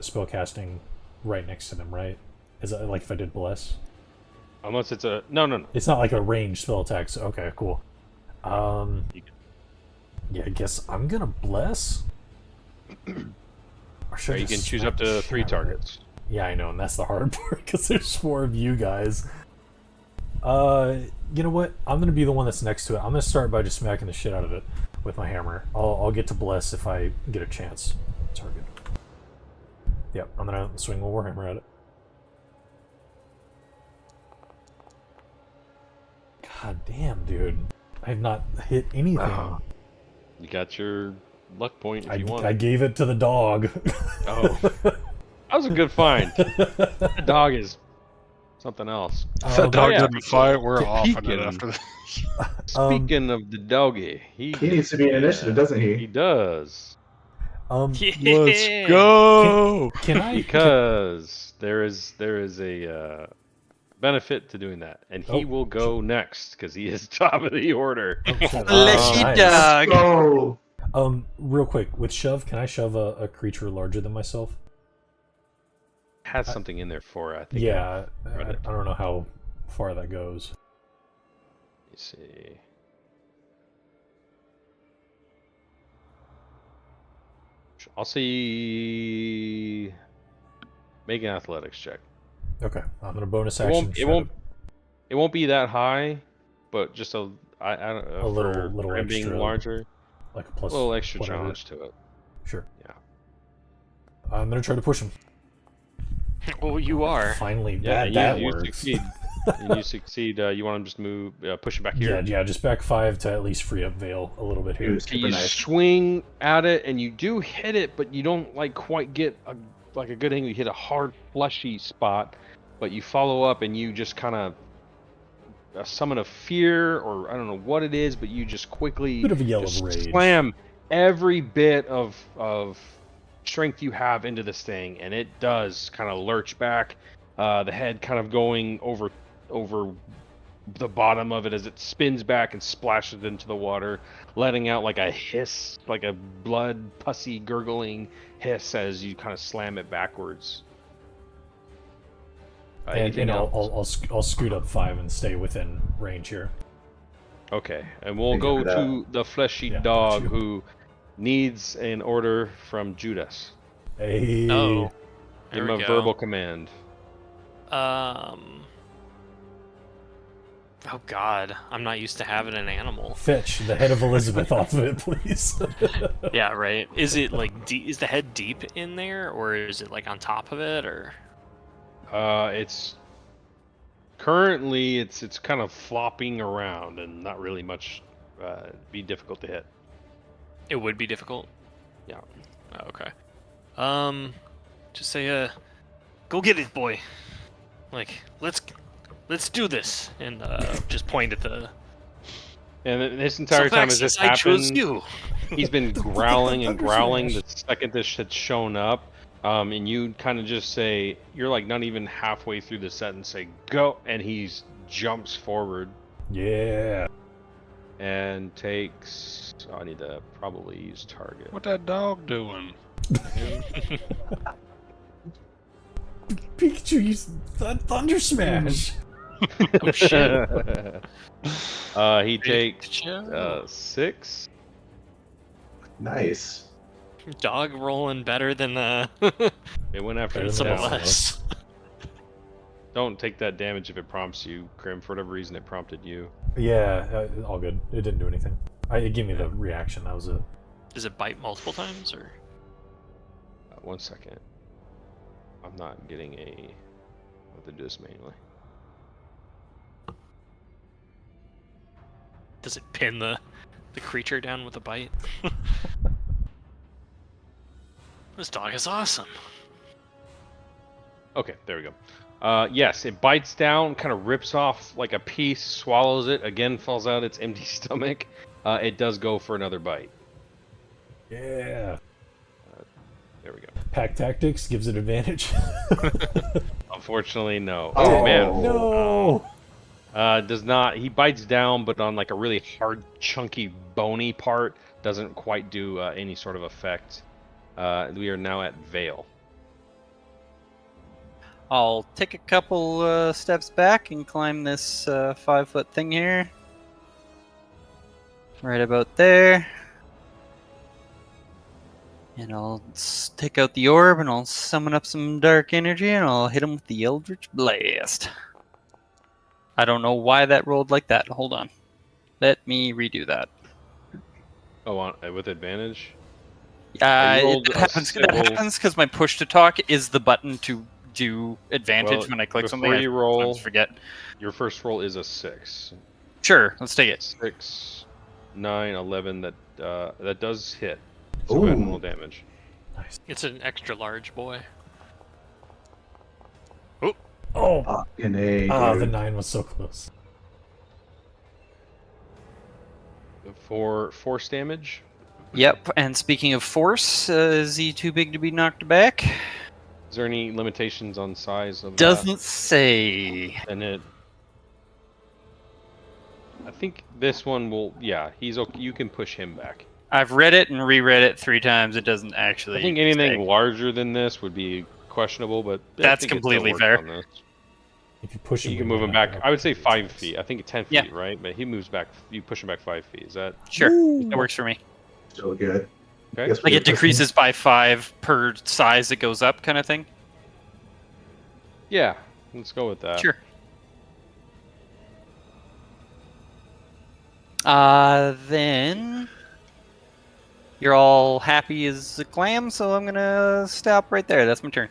spell casting right next to them, right? Is it like if I did bless? Unless it's a... No. It's not like a ranged spell attack. So, okay, cool. You Yeah, I guess I'm gonna bless. Or should I you can just choose smack up the to shit 3 out of it? targets. Yeah, I know, and that's the hard part because there's 4 of you guys. You know what? I'm gonna be the one that's next to it. I'm gonna start by just smacking the shit out of it with my hammer. I'll get to bless if I get a chance. Target. Yep, I'm gonna swing a warhammer at it. God damn, dude! I have not hit anything. You got your luck point if you want. I gave it to the dog. Oh, that was a good find. The dog is something else. If that dog yeah. doesn't fight, we're offing it Speaking- after this. Speaking of the doggy, He needs to be an initiative, doesn't he he? does. Yeah. Let's go! Can I? Because there is a benefit to doing that, and he Oh, will go next because he is top of the order. Fleshy nice. dog. Oh, Real quick, with shove, can I shove a creature larger than myself? Has something in there for it, I think. Yeah, I read it. don't know how far that goes. Let me see. I'll see. Make an athletics check. Okay, I'm gonna bonus It action. won't. It shove won't. It won't be that high, but just I don't know. A little for him being extra, larger, like a plus. a little extra whatever. challenge to it. Sure. Yeah. I'm gonna try to push him. Oh, you are. Finally, Yeah, that you works. succeed. And you succeed. You want him just move, push him back here. Yeah, just back 5 to at least free up Vale a little bit he here. was Okay, super you nice. swing at it, and you do hit it, but you don't like quite get a good angle. You hit a hard, fleshy spot, but you follow up, and you just kind of summon a fear, or I don't know what it is, but you just quickly Bit of a yell just of rage. slam every bit of strength you have into this thing, and it does kind of lurch back. The head kind of going over the bottom of it as it spins back and splashes into the water, letting out like a hiss, like a blood pussy gurgling hiss as you kind of slam it backwards. Anything And else? I'll scoot up 5 and stay within range here. Okay, and we'll Thank you go for that. to the fleshy Yeah, dog got you. who needs an order from Judas. Hey. Oh. Give There him we a go. verbal command. Oh God, I'm not used to having an animal. Fetch the head of Elizabeth off of it, please. Yeah, right. Is it like deep? Is the head deep in there, or is it like on top of it, or? It's currently it's kind of flopping around and not really much. Be difficult to hit. It would be difficult. Yeah. Oh, okay. Just say, go get it, boy. Like, let's do this, and just point at the. And this entire time as this I chose happened, you. he's been growling and Thunder growling smash. the second this had shown up. And you kind of just say, you're like not even halfway through the sentence, say go, and he jumps forward Yeah. and takes. Oh, I need to probably use target. What that dog doing? Pikachu used Thunder Smash. Oh shit. He takes Pikachu. 6. Nice. Dog rolling better than It went after Better the than some Yeah, of down. us. Don't take that damage if it prompts you, Krim. For whatever reason, it prompted you. Yeah, all good. It didn't do anything. It gave me the reaction. That was it. Does it bite multiple times, or? 1 second. I'm not getting a. I have to do this manually. Does it pin the creature down with a bite? This dog is awesome. Okay, there we go. Yes, it bites down, kind of rips off like a piece, swallows it, again falls out its empty stomach. It does go for another bite. Yeah. There we go. Pack tactics gives it advantage. Unfortunately, no. Oh. Man. No. Does not. He bites down, but on like a really hard, chunky, bony part, doesn't quite do any sort of effect. We are now at Vale. I'll take a couple steps back and climb this 5-foot thing here. Right about there. And I'll take out the orb and I'll summon up some dark energy and I'll hit him with the Eldritch Blast. I don't know why that rolled like that. Hold on. Let me redo that. Oh, with advantage? you That rolled a happens because my push to talk is the button to do advantage Well, when I click before something. you I roll, sometimes forget. Your first roll is a 6. Sure, let's take it. 6, 9, 11. That does hit. So go ahead and roll damage. Nice. It's an extra large boy. Oh, Fucking A, the dude. 9 was so close. For force damage. Yep, and speaking of force, is he too big to be knocked back? Is there any limitations on size of Doesn't say. And it. I think this one will. Yeah, he's okay. You can push him back. I've read it and reread it 3 times. It doesn't actually. I think anything say. larger than this would be questionable, but I That's think it still completely works fair. on this. If you push him, You can we move might him knock back. it I up. would say 5 feet. I think 10 feet, Yeah. right? But he moves back. You push him back 5 feet. Is that Sure, that works for me. Still good. okay? Guess Like we it decreases by 5 per size it goes up, kind of thing. Yeah, let's go with that. Sure. Then you're all happy as a clam, so I'm gonna stop right there. That's my turn.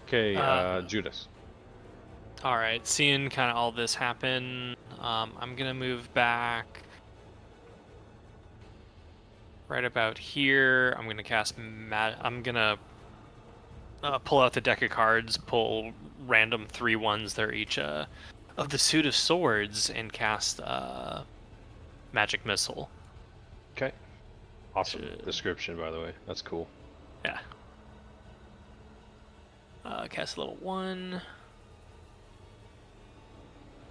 Okay, Judas. All right, seeing kind of all this happen, I'm gonna move back right about here. I'm gonna cast I'm gonna pull out the deck of cards, pull random 3 ones. They're each of the suit of swords, and cast magic missile. Okay. Awesome description, by the way. That's cool. Yeah. Cast a little 1.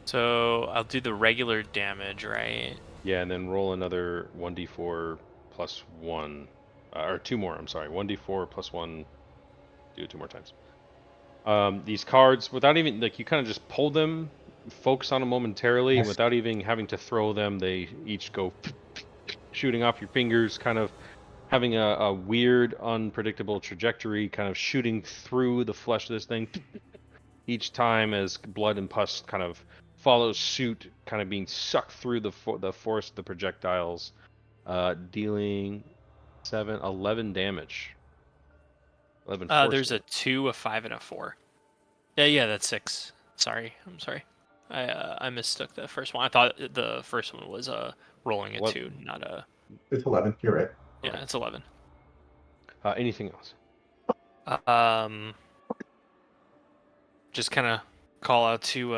So I'll do the regular damage, right? Yeah, and then roll another 1d4 plus 1. Or 2 more, I'm sorry. 1d4 plus 1. Do it 2 more times. These cards, without even, like, you kind of just pull them, focus on them momentarily, Yes. without even having to throw them, they each go shooting off your fingers, kind of having a weird, unpredictable trajectory, kind of shooting through the flesh of this thing each time as blood and pus kind of follows suit, kind of being sucked through the force of the projectiles, dealing 11 damage. 11 force There's a damage. 2, a 5, and a 4. Yeah, that's 6. I'm sorry. I mistook the first one. I thought the first one was rolling a What? 2, not a. It's 11. You're right. Yeah, it's 11. Anything else? Just kind of call out to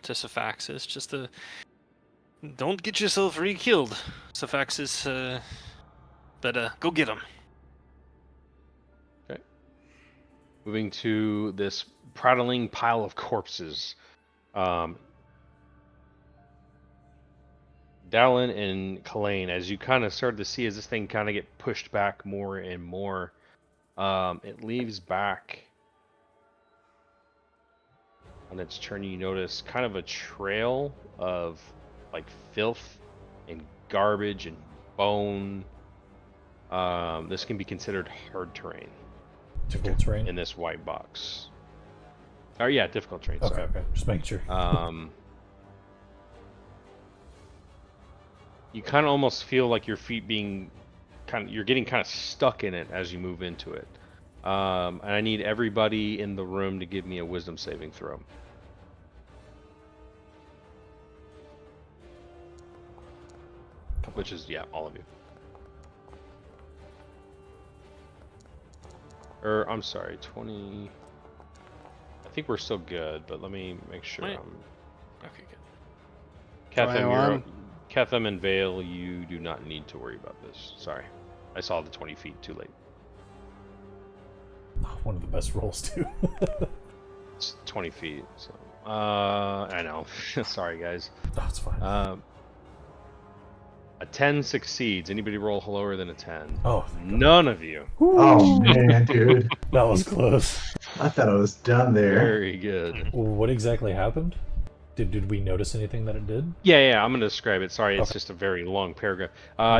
Sephaxis, just to don't get yourself re-killed, Sephaxis. But go get him. Okay. Moving to this prattling pile of corpses. Dallin and Kalain, as you kind of started to see as this thing kind of get pushed back more and more, it leaves back on its turn. You notice kind of a trail of like filth and garbage and bone. This can be considered hard terrain Difficult terrain. in this white box. Oh yeah, difficult terrain. Okay, Sorry. okay. Just making sure. You kind of almost feel like your feet being you're getting kind of stuck in it as you move into it. And I need everybody in the room to give me a wisdom saving throw. Which is, yeah, all of you. Or, I'm sorry, 20... I think we're still good, but let me make sure Wait. I'm... Okay, good. Ketham, 21. Ketham and Vale, you do not need to worry about this. Sorry. I saw the 20 feet too late. One of the best rolls too. It's 20 feet, so... I know. Sorry, guys. Oh, it's fine. A 10 succeeds. Anybody roll lower than a 10? Oh, None of you. Oh man, dude. that was close. I thought I was done there. Very good. What exactly happened? Did we notice anything that it did? Yeah, I'm going to describe it. Sorry, it's Okay. just a very long paragraph.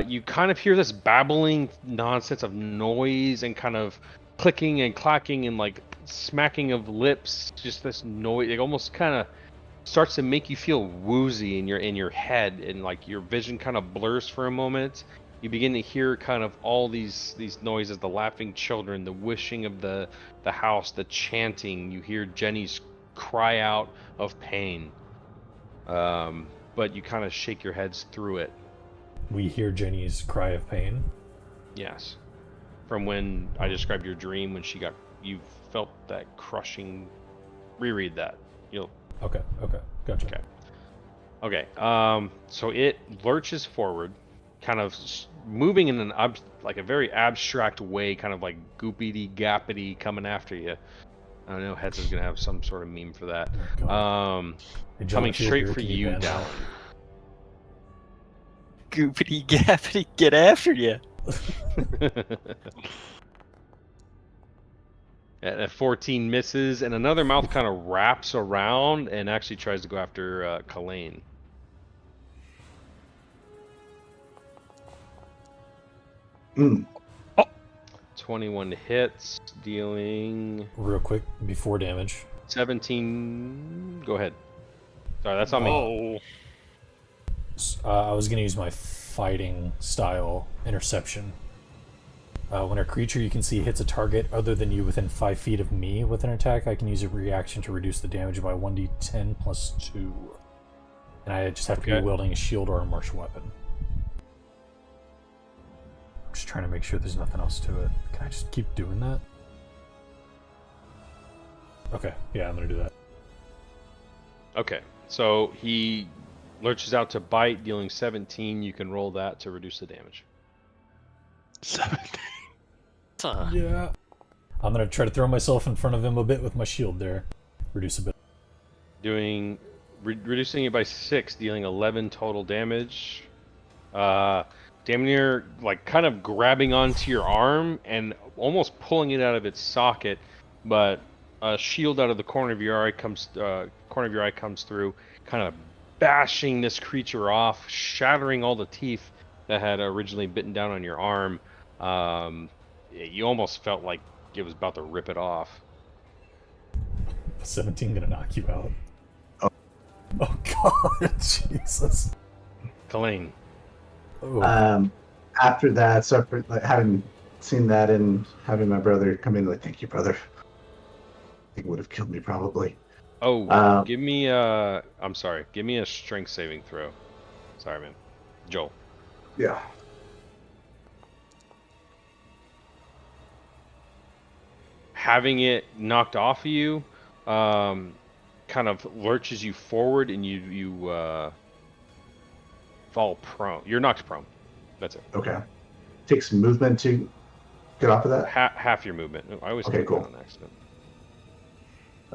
You kind of hear this babbling nonsense of noise and kind of clicking and clacking and like smacking of lips. Just this noise. It almost kind of starts to make you feel woozy in your head, and like your vision kind of blurs for a moment. You begin to hear kind of all these noises: the laughing children, the wishing of the house, the chanting. You hear Jenny's cry out of pain. But you kind of shake your heads through it. We hear Jenny's cry of pain. Yes. From when I described your dream when you felt that crushing. Reread that. You'll. Okay, gotcha. Okay. So it lurches forward, kind of moving in like a very abstract way, kind of like goopity gappity coming after you. I don't know. Hetz is gonna have some sort of meme for that. Oh, God. Hey, John, Coming if you're straight here, for can you, ban that? Dallin. Goopity gappity, get after you. At 14 misses, and another mouth kind of wraps around and actually tries to go after Kalain. Mm. 21 hits, dealing Real quick, before damage. 17. Go ahead. Sorry, that's on me. Oh, I was going to use my fighting style interception. When a creature you can see hits a target other than you within 5 feet of me with an attack, I can use a reaction to reduce the damage by 1d10 plus 2. And I just have to be wielding a shield or a martial weapon. I'm just trying to make sure there's nothing else to it. Can I just keep doing that? Okay, yeah, I'm going to do that. Okay, so he lurches out to bite, dealing 17. You can roll that to reduce the damage. 17. Yeah. I'm going to try to throw myself in front of him a bit with my shield there. Reduce a bit. Reducing it by 6, dealing 11 total damage. Damn near, like, kind of grabbing onto your arm and almost pulling it out of its socket, but a shield out of the corner of your eye comes through, kind of bashing this creature off, shattering all the teeth that had originally bitten down on your arm. You almost felt like it was about to rip it off. 17 gonna knock you out. Oh. Oh God, Jesus. Kalain. Oh. After that, so after, like, having seen that and having my brother come in, like, thank you, brother. I think it would have killed me probably. Oh, give me I'm sorry. Give me a strength saving throw. Sorry, man. Joel. Yeah. Having it knocked off of you, kind of lurches you forward, and you fall prone. You're knocked prone. That's it. Okay. Takes movement to get off of that. Half your movement. I always Okay, click cool. that on accident.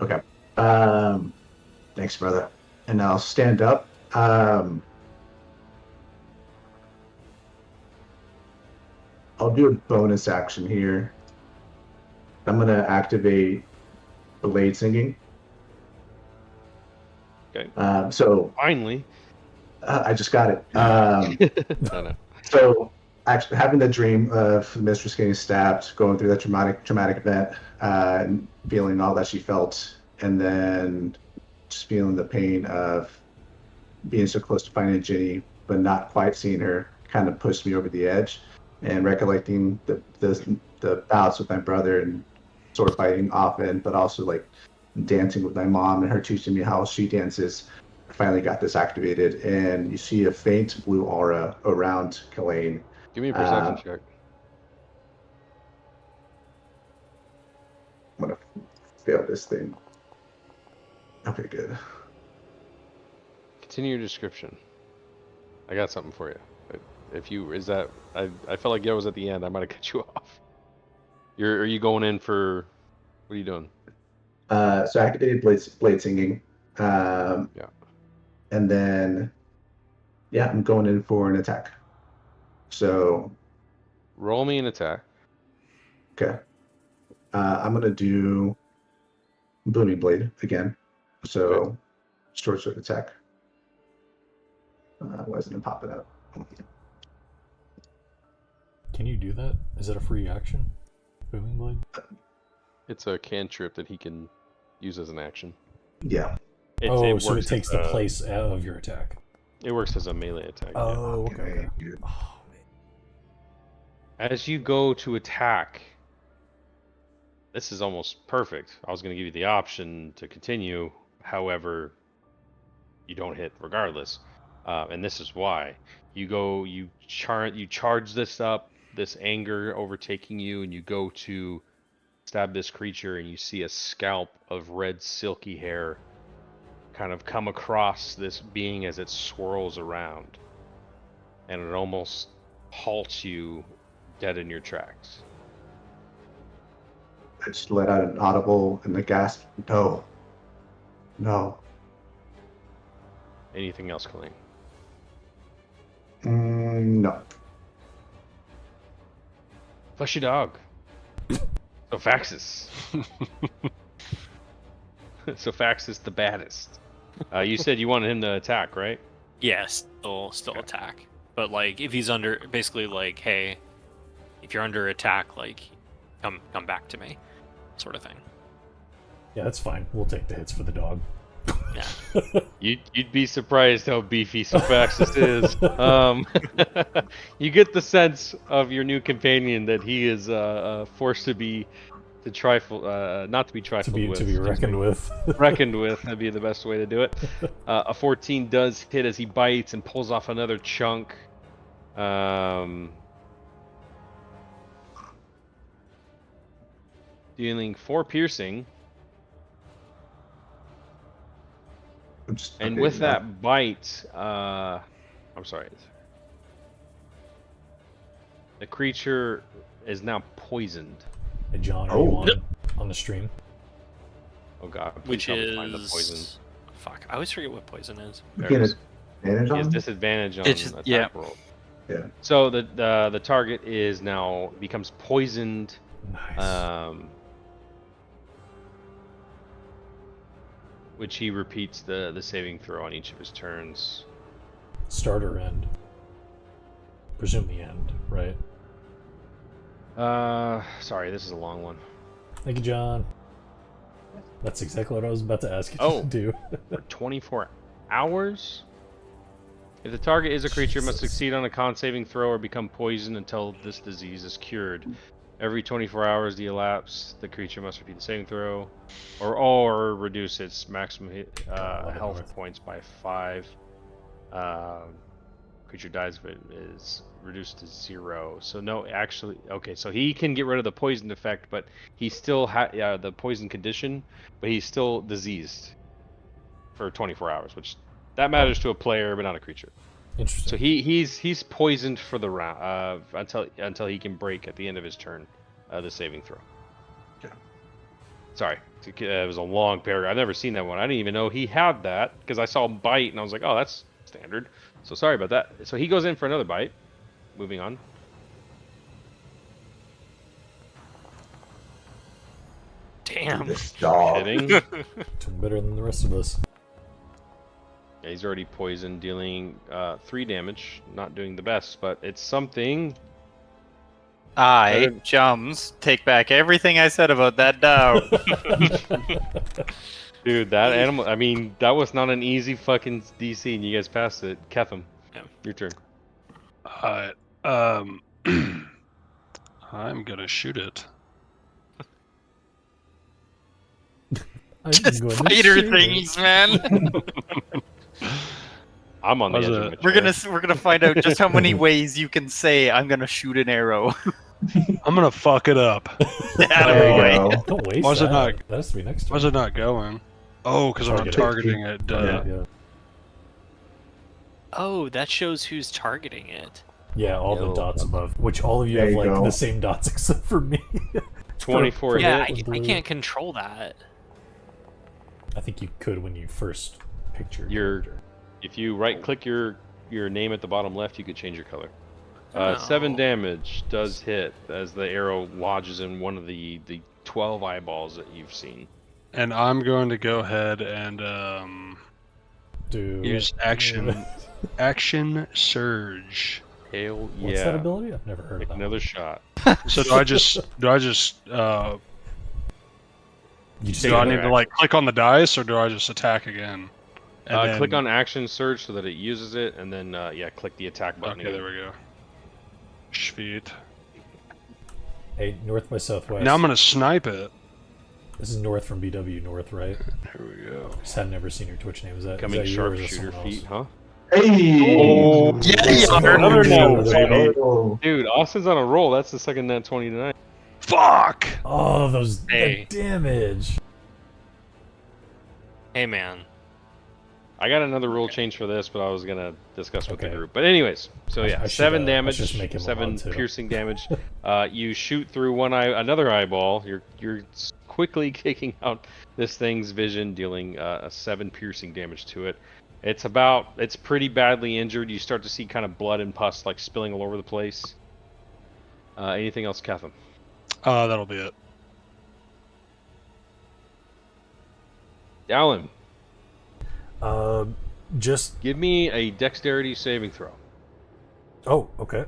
Okay. Thanks, brother. And I'll stand up. I'll do a bonus action here. I'm gonna activate blade singing. Okay. So Finally. I just got it. No. So actually, having the dream of Mistress getting stabbed, going through that traumatic event, and feeling all that she felt, and then just feeling the pain of being so close to finding Jenny, but not quite seeing her, kind of pushed me over the edge. And recollecting the bouts with my brother and sword fighting often, but also like dancing with my mom and her teaching me how she dances. I finally got this activated, and you see a faint blue aura around Kalain. Give me a perception check. I'm gonna fail this thing. Okay, good. Continue your description. I got something for you. I felt like I was at the end. I might have cut you off. Are you going in for? What are you doing? So I activated blade singing. Yeah. And then, yeah, I'm going in for an attack. So. Roll me an attack. Okay. I'm gonna do booming blade again. So, short sword attack. Why isn't it popping up? Can you do that? Is that a free action? Booming Blade? It's a cantrip that he can use as an action. Yeah. So it works takes as the a- place of your attack. It works as a melee attack. yeah. Oh, okay. Okay. Oh, man. As you go to attack, this is almost perfect. I was going to give you the option to continue. However, you don't hit regardless. And this is why. You charge this up, this anger overtaking you, and you go to stab this creature, and you see a scalp of red silky hair kind of come across this being as it swirls around. And it almost halts you dead in your tracks. I just let out an audible and a gasp. No. No. Anything else, Colleen? No. Fleshy dog. Sophaxis. Sophaxis the baddest. You said you wanted him to attack, right? Yeah, still attack. But like, if he's under, basically like, hey, if you're under attack, like, come back to me, sort of thing. Yeah, that's fine. We'll take the hits for the dog. Yeah. You'd be surprised how beefy Sophaxis is. You get the sense of your new companion that he is forced to be not to be trifled with. To be reckoned with. Reckoned with. That'd be the best way to do it. A 14 does hit as he bites and pulls off another chunk. Dealing 4 piercing. And with that bite, I'm sorry. The creature is now poisoned. Hey, John, are you on the stream? Oh god. Which please help me find the poison. is... Fuck, I always forget what poison is. You There get it is. advantage He on has him? disadvantage on It's just- attack yeah. roll. Yeah. So the target is now becomes poisoned. Nice. Which he repeats the saving throw on each of his turns. Start or end? Presume the end, right? Sorry, this is a long one. Thank you, John. That's exactly what I was about to ask you Oh. to do. For 24 hours? If the target is a creature, it must Jesus. succeed on a con saving throw or become poisoned until this disease is cured. Every 24 hours the elapse, the creature must repeat the saving throw, or reduce its maximum health North. points by 5. Creature dies if it is reduced to 0. So no, actually, okay. So he can get rid of the poison effect, but he still the poison condition, but he's still diseased for 24 hours, which that matters to a player, but not a creature. Interesting. So he's poisoned for the round until he can break at the end of his turn the saving throw. Okay. Sorry, it was a long paragraph. I've never seen that one. I didn't even know he had that because I saw him bite and I was like, oh, that's standard. So sorry about that. So he goes in for another bite. Moving on. Damn. This dog. Hitting. Doing better than the rest of us. Yeah, he's already poisoned, dealing 3 damage. Not doing the best, but it's something. I, Chums, take back everything I said about that dog. Dude, that animal. I mean, that was not an easy fucking DC, and you guys passed it. Ketham, Yeah. your turn. Alright. I'm gonna shoot it. Just spider things, man. I'm on the Was edge of it- my We're chair. gonna find out just how many ways you can say I'm gonna shoot an arrow. I'm gonna fuck it up. There Attaboy. you go. Don't waste Why's it that. not- That has to be next turn. Why's it not going? Oh, because I'm not Target targeting it. Yeah, yeah. Oh, that shows who's targeting it. Yeah, all the dots above, which all of you There have you like go. the same dots except for me. 24 Yeah, hit. I can't control that. I think you could when you first pictured Your- If you right-click your name at the bottom left, you could change your color. 7 Oh. damage does hit as the arrow lodges in one of the 12 eyeballs that you've seen. And I'm going to go ahead and do. Use action surge. Hell yeah. What's that ability? I've never heard Take of that. another shot. So do I just You just do I another need to like click on the dice or do I just attack again? And then, Click on action surge so that it uses it, and then click the attack button. Okay, there we go. Sweet. Hey, north by southwest. Now I'm gonna snipe it. This is north from BW North, right? Here we go. Just had never seen your Twitch name. Is that Coming is that you or is it sharpshooter someone else? feet, huh? Hey! Oh, Another no, nat 20. Oh, Dude, Austin's on a roll. That's the second nat 20 tonight. Fuck! Oh, those Hey. the damage. Hey, man. I got another rule change for this, but I was gonna discuss with Okay. the group. But anyways, so yeah, I should, 7 I damage, should just make him 7 allowed to. piercing damage. You shoot through another eyeball. You're quickly kicking out this thing's vision, dealing 7 piercing damage to it. It's pretty badly injured. You start to see kind of blood and pus like spilling all over the place. Anything else, Catherine? That'll be it. Alan, Just give me a dexterity saving throw. oh, okay.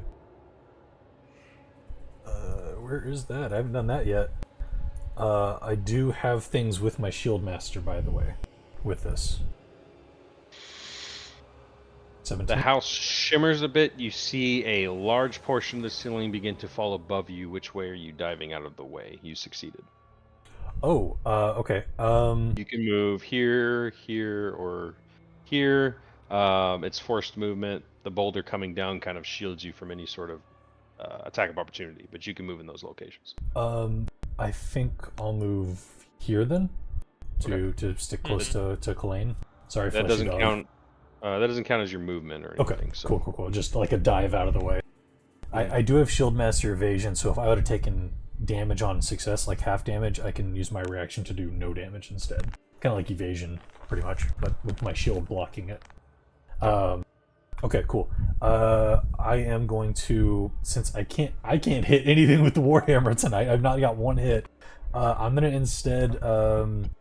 Where is that? I haven't done that yet. I do have things with my shield master, by the way, with this. 17. The house shimmers a bit. You see a large portion of the ceiling begin to fall above you. Which way are you diving out of the way? You succeeded. Oh, okay. You can move here, here, or here. It's forced movement. The boulder coming down kind of shields you from any sort of attack of opportunity, but you can move in those locations. I think I'll move here then, to stick close to Kalain. Sorry, That fleshy doesn't dog. count. That doesn't count as your movement or Okay, anything. So. cool. Just like a dive out of the way. I do have shield master evasion, so if I would have taken damage on success, like half damage, I can use my reaction to do no damage instead. Kind of like evasion, pretty much, but with my shield blocking it. Okay, cool. I am going to, since I can't hit anything with the warhammer tonight. I've not got one hit. I'm gonna instead, I'm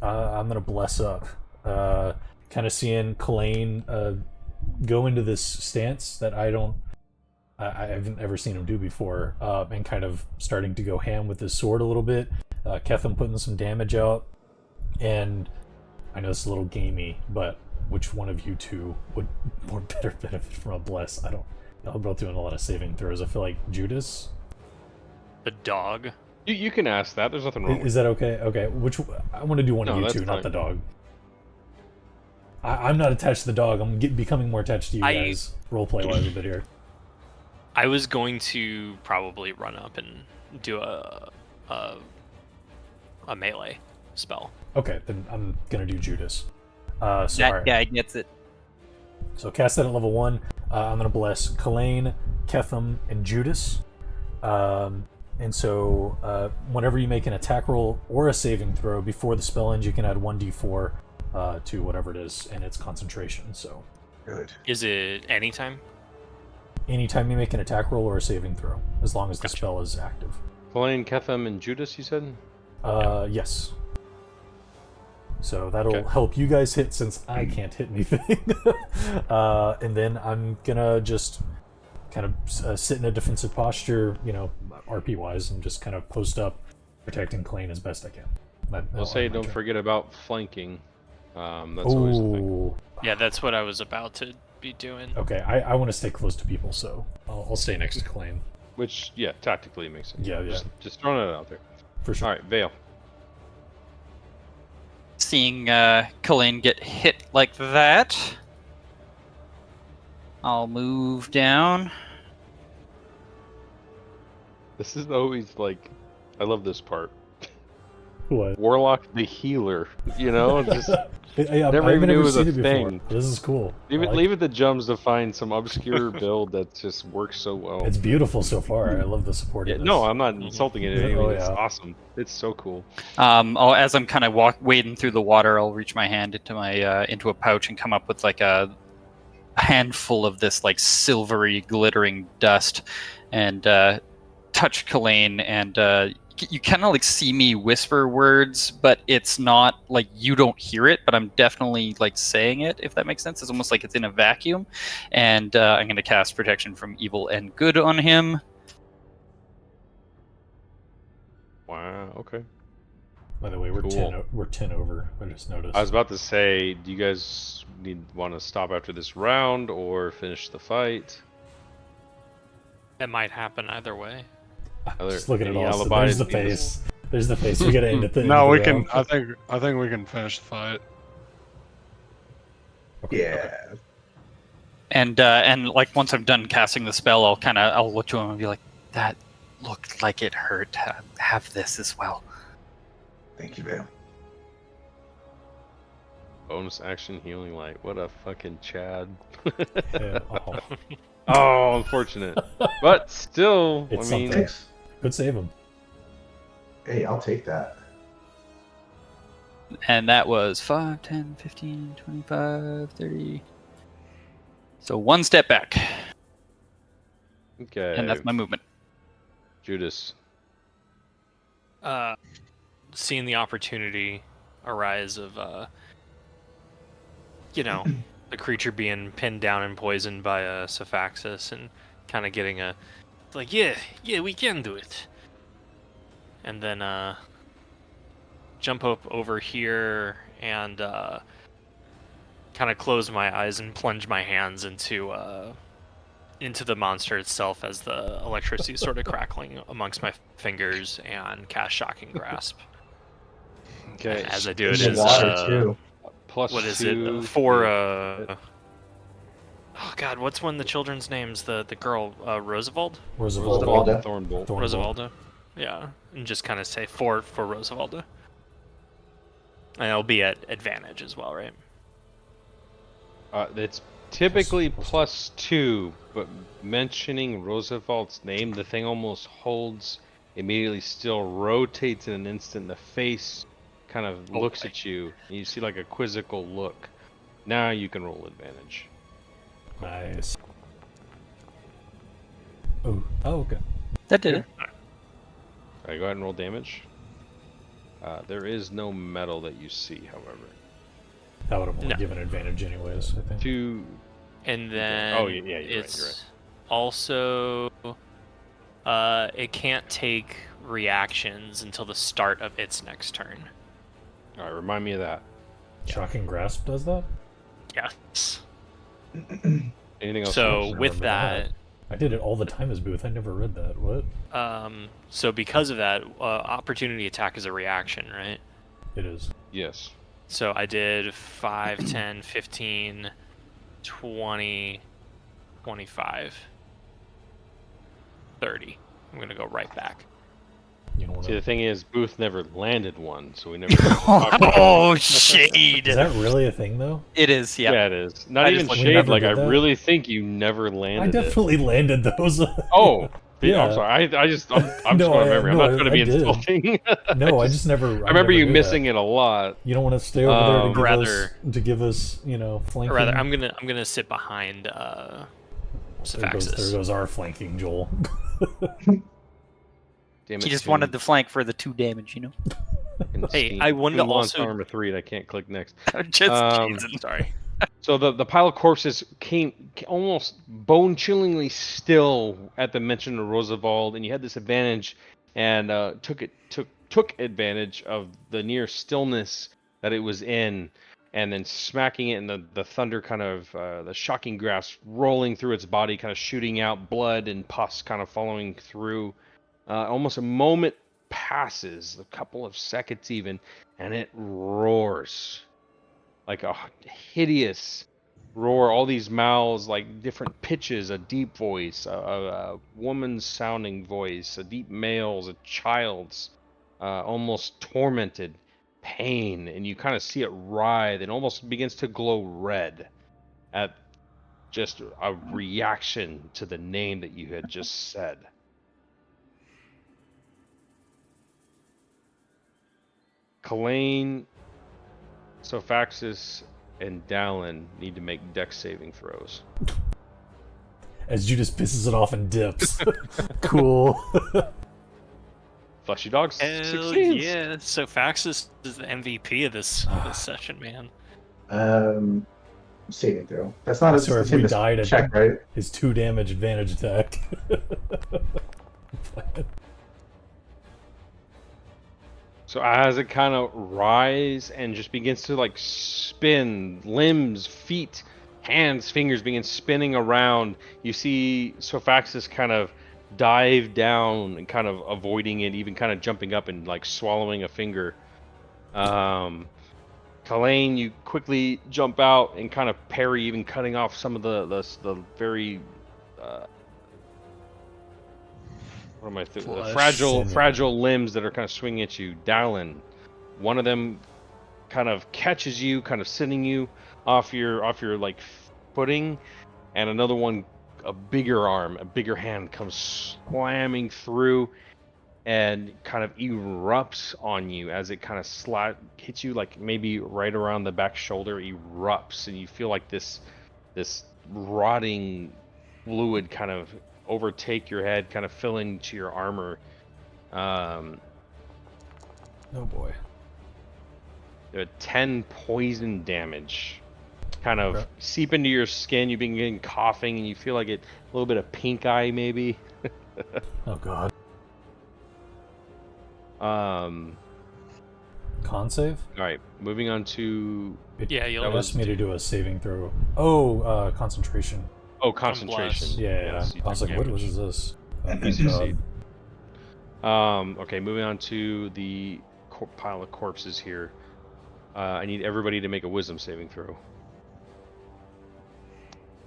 gonna bless up. Kind of seeing Kalain go into this stance that I haven't ever seen him do before, and kind of starting to go ham with his sword a little bit. Ketham putting some damage out, and I know it's a little gamey, but which one of you two would better benefit from a bless? Y'all both doing a lot of saving throws. I feel like Judas. The dog. You can ask that. There's nothing wrong. Is that okay? Okay, I want to do one No, of you that's two, not fine. the dog. I'm not attached to the dog. I'm becoming more attached to you guys, roleplay wise a bit here. I was going to probably run up and do a melee spell. Okay, then I'm gonna do Judas. So That alright. guy gets it. So cast that at level 1. I'm gonna bless Kalain, Ketham, and Judas. And so whenever you make an attack roll or a saving throw before the spell ends, you can add 1d4 to whatever it is, and it's concentration. So good. Is it anytime? anytime you make an attack roll or a saving throw, as long as the spell is active. Kalain, Ketham, and Judas, you said? Yes. So that'll Okay. help you guys hit, since I can't hit anything. And then I'm gonna just kind of sit in a defensive posture, RP wise, and just kind of post up, protecting Kalain as best I can. I'll say don't forget about flanking. That's always the thing. Ooh. Yeah, that's what I was about to be doing. Okay, I want to stay close to people, so I'll stay next to Kalain. Which, yeah, tactically makes sense. Yeah. Just throwing it out there. For sure. All right, Vale. Seeing Kalain get hit like that, I'll move down. This is always like, I love this part. What? Warlock the healer, just Yeah, Never I've even knew it was seen a it before. thing. This is cool. I like leave it to Jums to find some obscure build that just works so well. It's beautiful so far. I love the support Yeah, of this. no, I'm not insulting it. Oh, Anyway. It's yeah. awesome. It's so cool. As I'm kind of wading through the water, I'll reach my hand into my into a pouch and come up with like a handful of this like silvery glittering dust, and touch Kalain and you kind of like see me whisper words, but it's not like you don't hear it, but I'm definitely like saying it, if that makes sense. It's almost like it's in a vacuum. And I'm going to cast Protection from Evil and Good on him. Wow. Okay. By the way, we're Cool. we're 10 over. I just noticed. I was about to say, do you guys want to stop after this round or finish the fight? That might happen either way. Just look at it any all. alibis There's the needed? face. There's the face. We gotta end it. No, we can. I think we can finish the fight. Yeah. And like once I'm done casting the spell, I'll look to him and be like, that looked like it hurt. Have this as well. Thank you, man. Bonus action healing light. What a fucking Chad. Yeah, oh, Oh, unfortunate. But still, It's I mean, something. Thanks. could save him. Hey, I'll take that. And that was 5, 10, 15, 25, 30. So one step back. okay. And that's my movement. Judas. Seeing the opportunity arise of, the creature being pinned down and poisoned by a Sephaxis and kind of getting a, like, yeah, we can do it. And then jump up over here and kind of close my eyes and plunge my hands into the monster itself as the electricity is sort of crackling amongst my fingers and cast Shocking Grasp. Okay. And as I do it, In is the water too. Plus what is 2 it for? Oh God, what's one of the children's names? The girl Roosevelt. Roosevelt. Thornbolt. Rosavalda. Yeah, and just kind of say for Rosavalda. And it'll be at advantage as well, right? It's typically plus 2, but mentioning Roosevelt's name, the thing almost holds immediately still, rotates in an instant. The face kind of looks at you, and you see like a quizzical look. Now you can roll advantage. Nice. Oh, okay. That did it. Alright, go ahead and roll damage. There is no metal that you see, however. That would have only No. given advantage anyways, I think. 2. And then Oh, yeah, you're it's right. also it can't take reactions until the start of its next turn. Alright, remind me of that. Shocking Grasp does that? Yes. Anything else? So remember with that, I did it all the time as Booth. I never read that. What? so because of that, opportunity attack is a reaction, right? It is. Yes. So I did 5, 10, 15, 20, 25, 30. I'm going to go right back. You don't want See, the to. thing is, Booth never landed one, so we never. Oh, shade. Is that really a thing though? It is, yeah. Yeah, it is. Not I even just- We shade. never Like, I did that? really think you never landed I definitely landed those. Oh, Yeah. I'm sorry. I'm just No, going to memory. I'm no, not trying to I be did. insulting. No, I just never. I remember you missing it a lot. You don't want to stay over there to give rather- us, flanking. Or rather, I'm gonna sit behind there Sephaxis. goes our flanking, Joel. Damn it, He just June. wanted the flank for the 2 damage, you know? Fucking Hey, Steam. I wanted to June wants also- armor 3 and I can't click next. Just Um, teasing. Sorry. So the pile of corpses came almost bone-chillingly still at the mention of Roosevelt, and you had this advantage, and took advantage of the near stillness that it was in, and then smacking it, and the thunder kind of the shocking grasp rolling through its body, kind of shooting out blood and pus, kind of following through. Almost a moment passes, a couple of seconds even, and it roars. Like a hideous roar, all these mouths, like different pitches, a deep voice, a woman's sounding voice, a deep male's, a child's, almost tormented pain, and you kind of see it writhe and almost begins to glow red at just a reaction to the name that you had just said. Kalain, Sephaxis, and Dallin need to make dex saving throws. As Judas pisses it off and dips. Cool. Fleshy Dog Hell succeeds. yeah! So Faxus is the MVP of this session, man. Saving throw. That's not I a swear, if we famous died at check, right? his 2 damage advantage attack. So as it kind of rise and just begins to like spin, limbs, feet, hands, fingers begin spinning around, you see Sophaxis kind of dive down and kind of avoiding it, even kind of jumping up and like swallowing a finger. Kalain, you quickly jump out and kind of parry, even cutting off some of the very what am I thinking? The fragile limbs that are kind of swinging at you. Dallin, one of them kind of catches you, kind of sending you off your like footing, and another one, a bigger arm, a bigger hand, comes slamming through and kind of erupts on you as it kind of hits you like maybe right around the back shoulder, erupts, and you feel like this rotting fluid kind of overtake your head, kind of fill into your armor. Oh boy. 10 poison damage kind of seep into your skin. You've been getting coughing and you feel like a little bit of pink eye maybe. Oh god. Con save? Alright, moving on to... Yeah, you'll asked me to do a saving throw. Oh, concentration. Oh, concentration. Yeah. I was like, what was this? You succeed. Okay, moving on to the pile of corpses here. I need everybody to make a wisdom saving throw.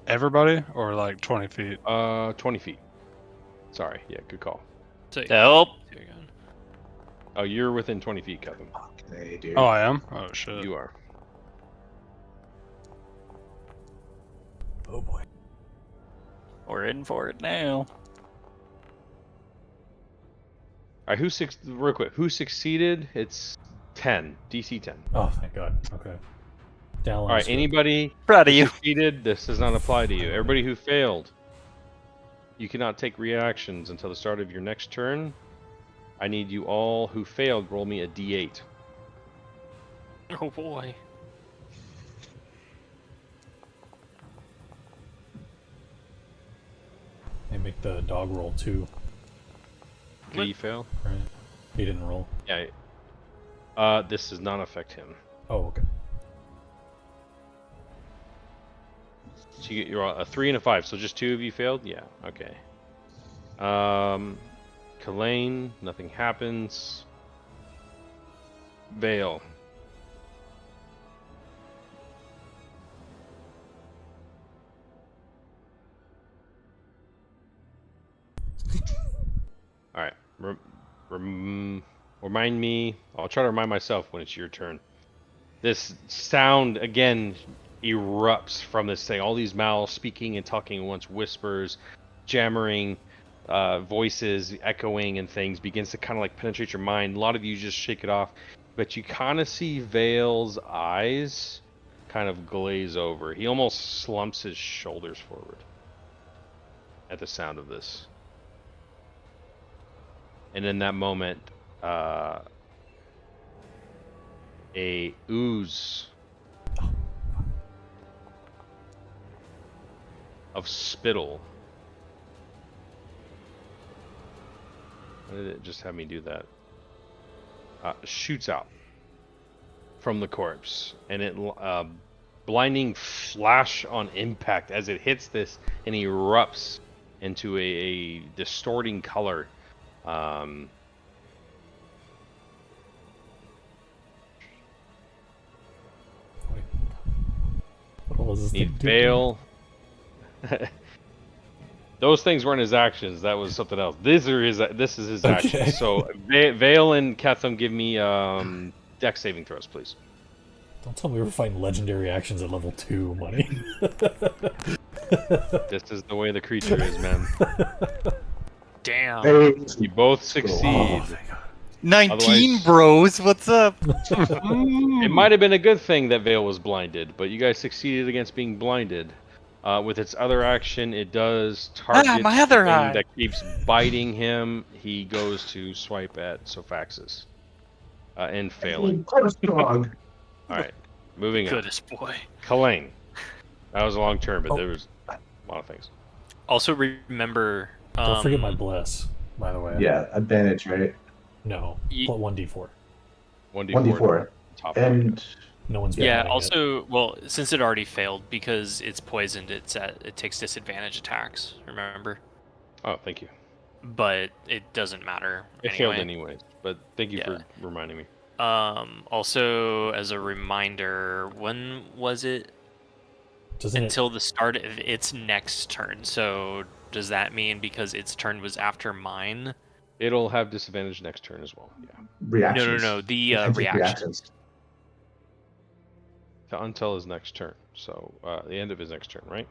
Everybody, or like 20 feet? 20 feet. Sorry, yeah, good call. Help! Oh, you're within 20 feet, Kevin. Okay, dude. Oh, I am? Oh, shit. You are. Oh boy. We're in for it now. Alright, real quick, who succeeded? It's 10. DC 10. Oh, thank god. Okay. Alright, anybody Proud of who you. succeeded, this does not apply to you. Everybody who failed, you cannot take reactions until the start of your next turn. I need you all who failed roll me a d8. Oh boy. And make the dog roll too. Did he fail? Right. He didn't roll. Yeah. This does not affect him. Oh, okay. So you get a 3 and a 5. So just 2 of you failed? Yeah. Okay. Kalain, nothing happens. Vale. Alright. Remind me. I'll try to remind myself when it's your turn. This sound, again, erupts from this thing. All these mouths speaking and talking at once, whispers, jammering, voices echoing and things begins to kind of like penetrate your mind. A lot of you just shake it off, but you kind of see Vale's eyes kind of glaze over. He almost slumps his shoulders forward at the sound of this. And in that moment, a ooze of spittle. Why did it just have me do that? Shoots out from the corpse, and it blinding flash on impact as it hits this and erupts into a distorting color. What was this Need thing doing? Vale. Those things weren't his actions. That was something else. This is his actions. So Vale and Ketham, give me dex saving throws, please. Don't tell me we're fighting legendary actions at level 2, money. This is the way the creature is, man. Damn. Hey, You both succeed. Oh, thank god. 19 Otherwise- bros, what's up? It might have been a good thing that Vale was blinded, but you guys succeeded against being blinded. With its other action, it does target my other the thing eye. that keeps biting him. He goes to swipe at Sophaxis. And failing. Strong. All right, moving on. Goodest boy. Kalane. That was a long turn, but Oh. there was a lot of things. Also remember. Don't forget my bless, by the way. Yeah, advantage, right? No, Ye- plus 1d4. 1d4. Top And No one's been Yeah. adding it. Also, well, since it already failed because it's poisoned, it takes disadvantage attacks. Remember, Oh, thank you. but it doesn't matter. It failed anyways, but thank you Yeah. for reminding me. Also, as a reminder, when was it? Doesn't Until the start of its next turn. So does that mean because its turn was after mine? It'll have disadvantage next turn as well. Yeah. reactions. No. The It can take reactions. Until his next turn. So the end of his next turn, right?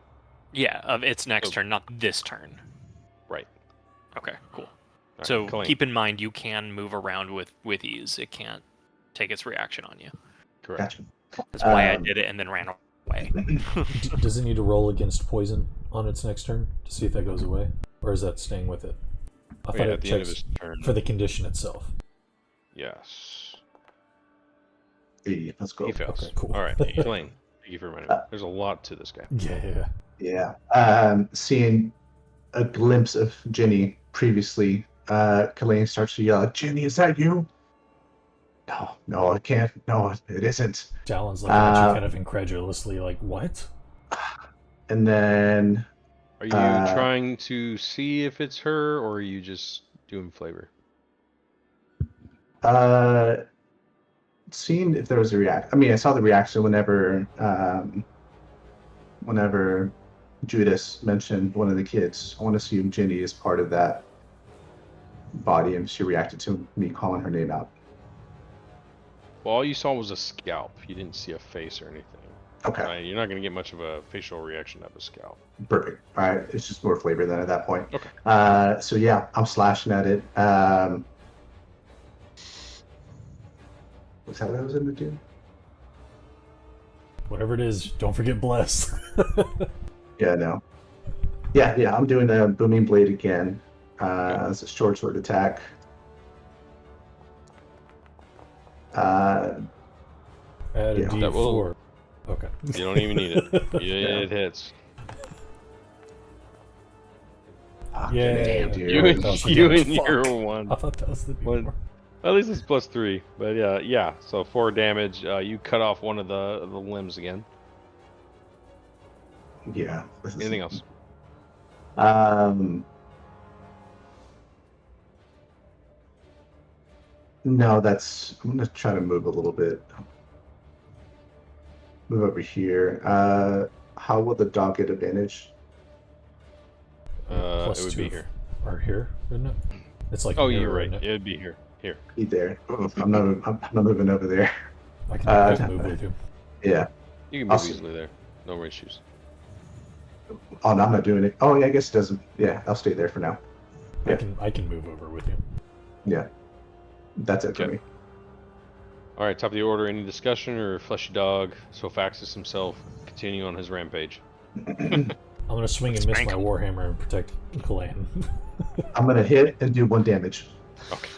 Yeah, of its next Oh. turn, not this turn. Right. Okay, cool. All right, So Kalane. keep in mind you can move around with ease. It can't take its reaction on you. Correct. Gotcha. That's why I Um, did it and then ran away. Does it need to roll against poison on its next turn to see if that goes away? Or is that staying with it? I Oh, thought yeah, it at the end of checks his turn. for the condition itself. Yes. Hey, let's go. He fails. Okay, cool. All right, Kalane. Thank you for reminding me. There's a lot to this guy. Yeah. Yeah. Seeing a glimpse of Jenny previously, Kalane starts to yell, Jenny, is that you? No, I can't. No, it isn't. Talon's looking at you kind of incredulously, like, what? And then Are you Uh, trying to see if it's her, or are you just doing flavor? seeing if there was a react. I mean, I saw the reaction whenever Judas mentioned one of the kids. I want to see if Jenny is part of that body, and she reacted to me calling her name out. Well, all you saw was a scalp. You didn't see a face or anything. Okay, You're not going to get much of a facial reaction out of a scalp. perfect. All right, it's just more flavor than at that point. Okay. So yeah, I'm slashing at it. Was that what I was going to do? Whatever it is, don't forget bless. Yeah, no. Yeah, I'm doing a booming blade again. It's a short sword attack. Add a Yeah. D4. That will- Okay. You don't even need it. Yeah, it hits. Yay. Damn, dude. You and, that was the you damage. and Fuck. your one. I thought that was the One. D4. At least it's +3. But yeah. So 4 damage. You cut off one of the limbs again. Yeah. This is- Anything else? No, that's. I'm gonna try to move a little bit. Move over here. How will the dog get advantage? Plus It would 2 be here. Or here, isn't it? It's like Oh, here, you're right. isn't It it? would be here. Here. Be there. I'm not moving over there. I can Uh, move with you. Yeah. You can I'll move see. easily there. No issues. Oh, no, I'm not doing it. Oh, yeah, I guess it doesn't. Yeah, I'll stay there for now. Yeah. I can move over with you. Yeah. That's it for Okay. me. All right, top of the order. Any discussion or fleshy dog? Sophaxis himself continue on his rampage. I'm gonna swing and miss Spank my him. warhammer and protect Kalane. I'm gonna hit and do 1 damage. Okay.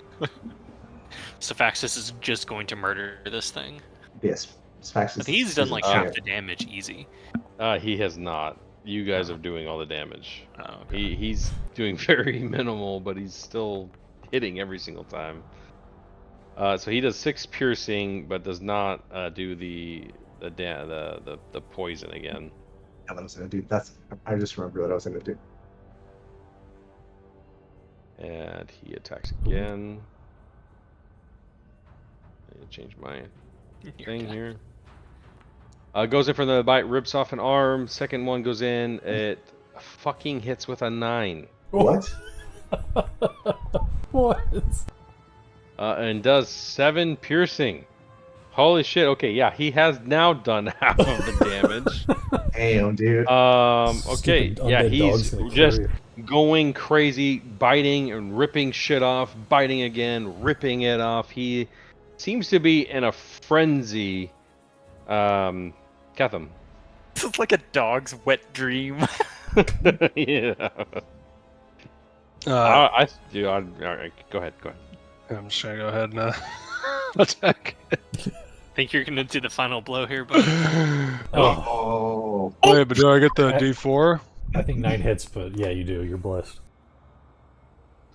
Sophaxis is just going to murder this thing. Yes. Sfax But he's done like Oh. half the damage easy. He has not. You guys are doing all the damage. Oh, okay. He's doing very minimal, but he's still hitting every single time. So he does 6 piercing, but does not do the poison again. What I was gonna do. I just remember what I was gonna do. And he attacks again. Let me change my thing here. Goes in for the bite, rips off an arm. Second one goes in. It fucking hits with a 9. What? What? And does 7 piercing. Holy shit. Okay, yeah, he has now done half of the damage. Damn, dude. Okay, Stupid yeah, undead dog's he's gonna kill just you. going crazy, biting and ripping shit off, biting again, ripping it off. He seems to be in a frenzy. Ketham. This is like a dog's wet dream. Yeah. Uh, All right, go ahead. I'm just gonna go ahead and attack. Think you're gonna do the final blow here, but Oh, Oh, Wait, but do I get the D4? I think 9 hits, but yeah, you do. You're blessed.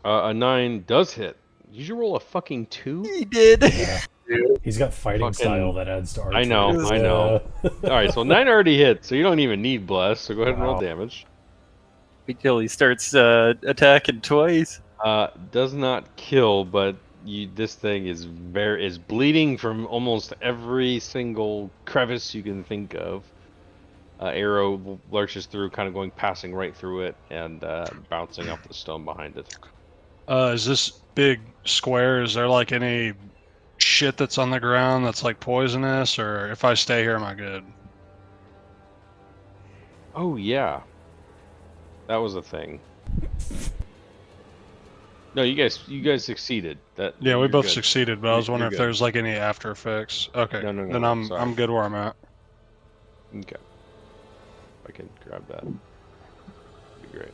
A 9 does hit. You should roll a fucking 2. He did. Yeah. He's got fighting Fucking- style that adds to archery. I know. All right, so 9 already hit, so you don't even need bless. So go ahead and roll Wow. damage. Wait till he starts attacking twice. Does not kill, but this thing is bleeding from almost every single crevice you can think of. Arrow lurches through, kind of passing right through it, and bouncing off the stone behind it. Is this big square? Is there like any shit that's on the ground that's like poisonous, or if I stay here, am I good? Oh yeah, that was a thing. No, you guys succeeded. Yeah, we you're both good. succeeded, but I was You're wondering if good. there's like any after effects. Okay, No, then I'm sorry. good where I'm at. Okay. I can grab that. That'd be great.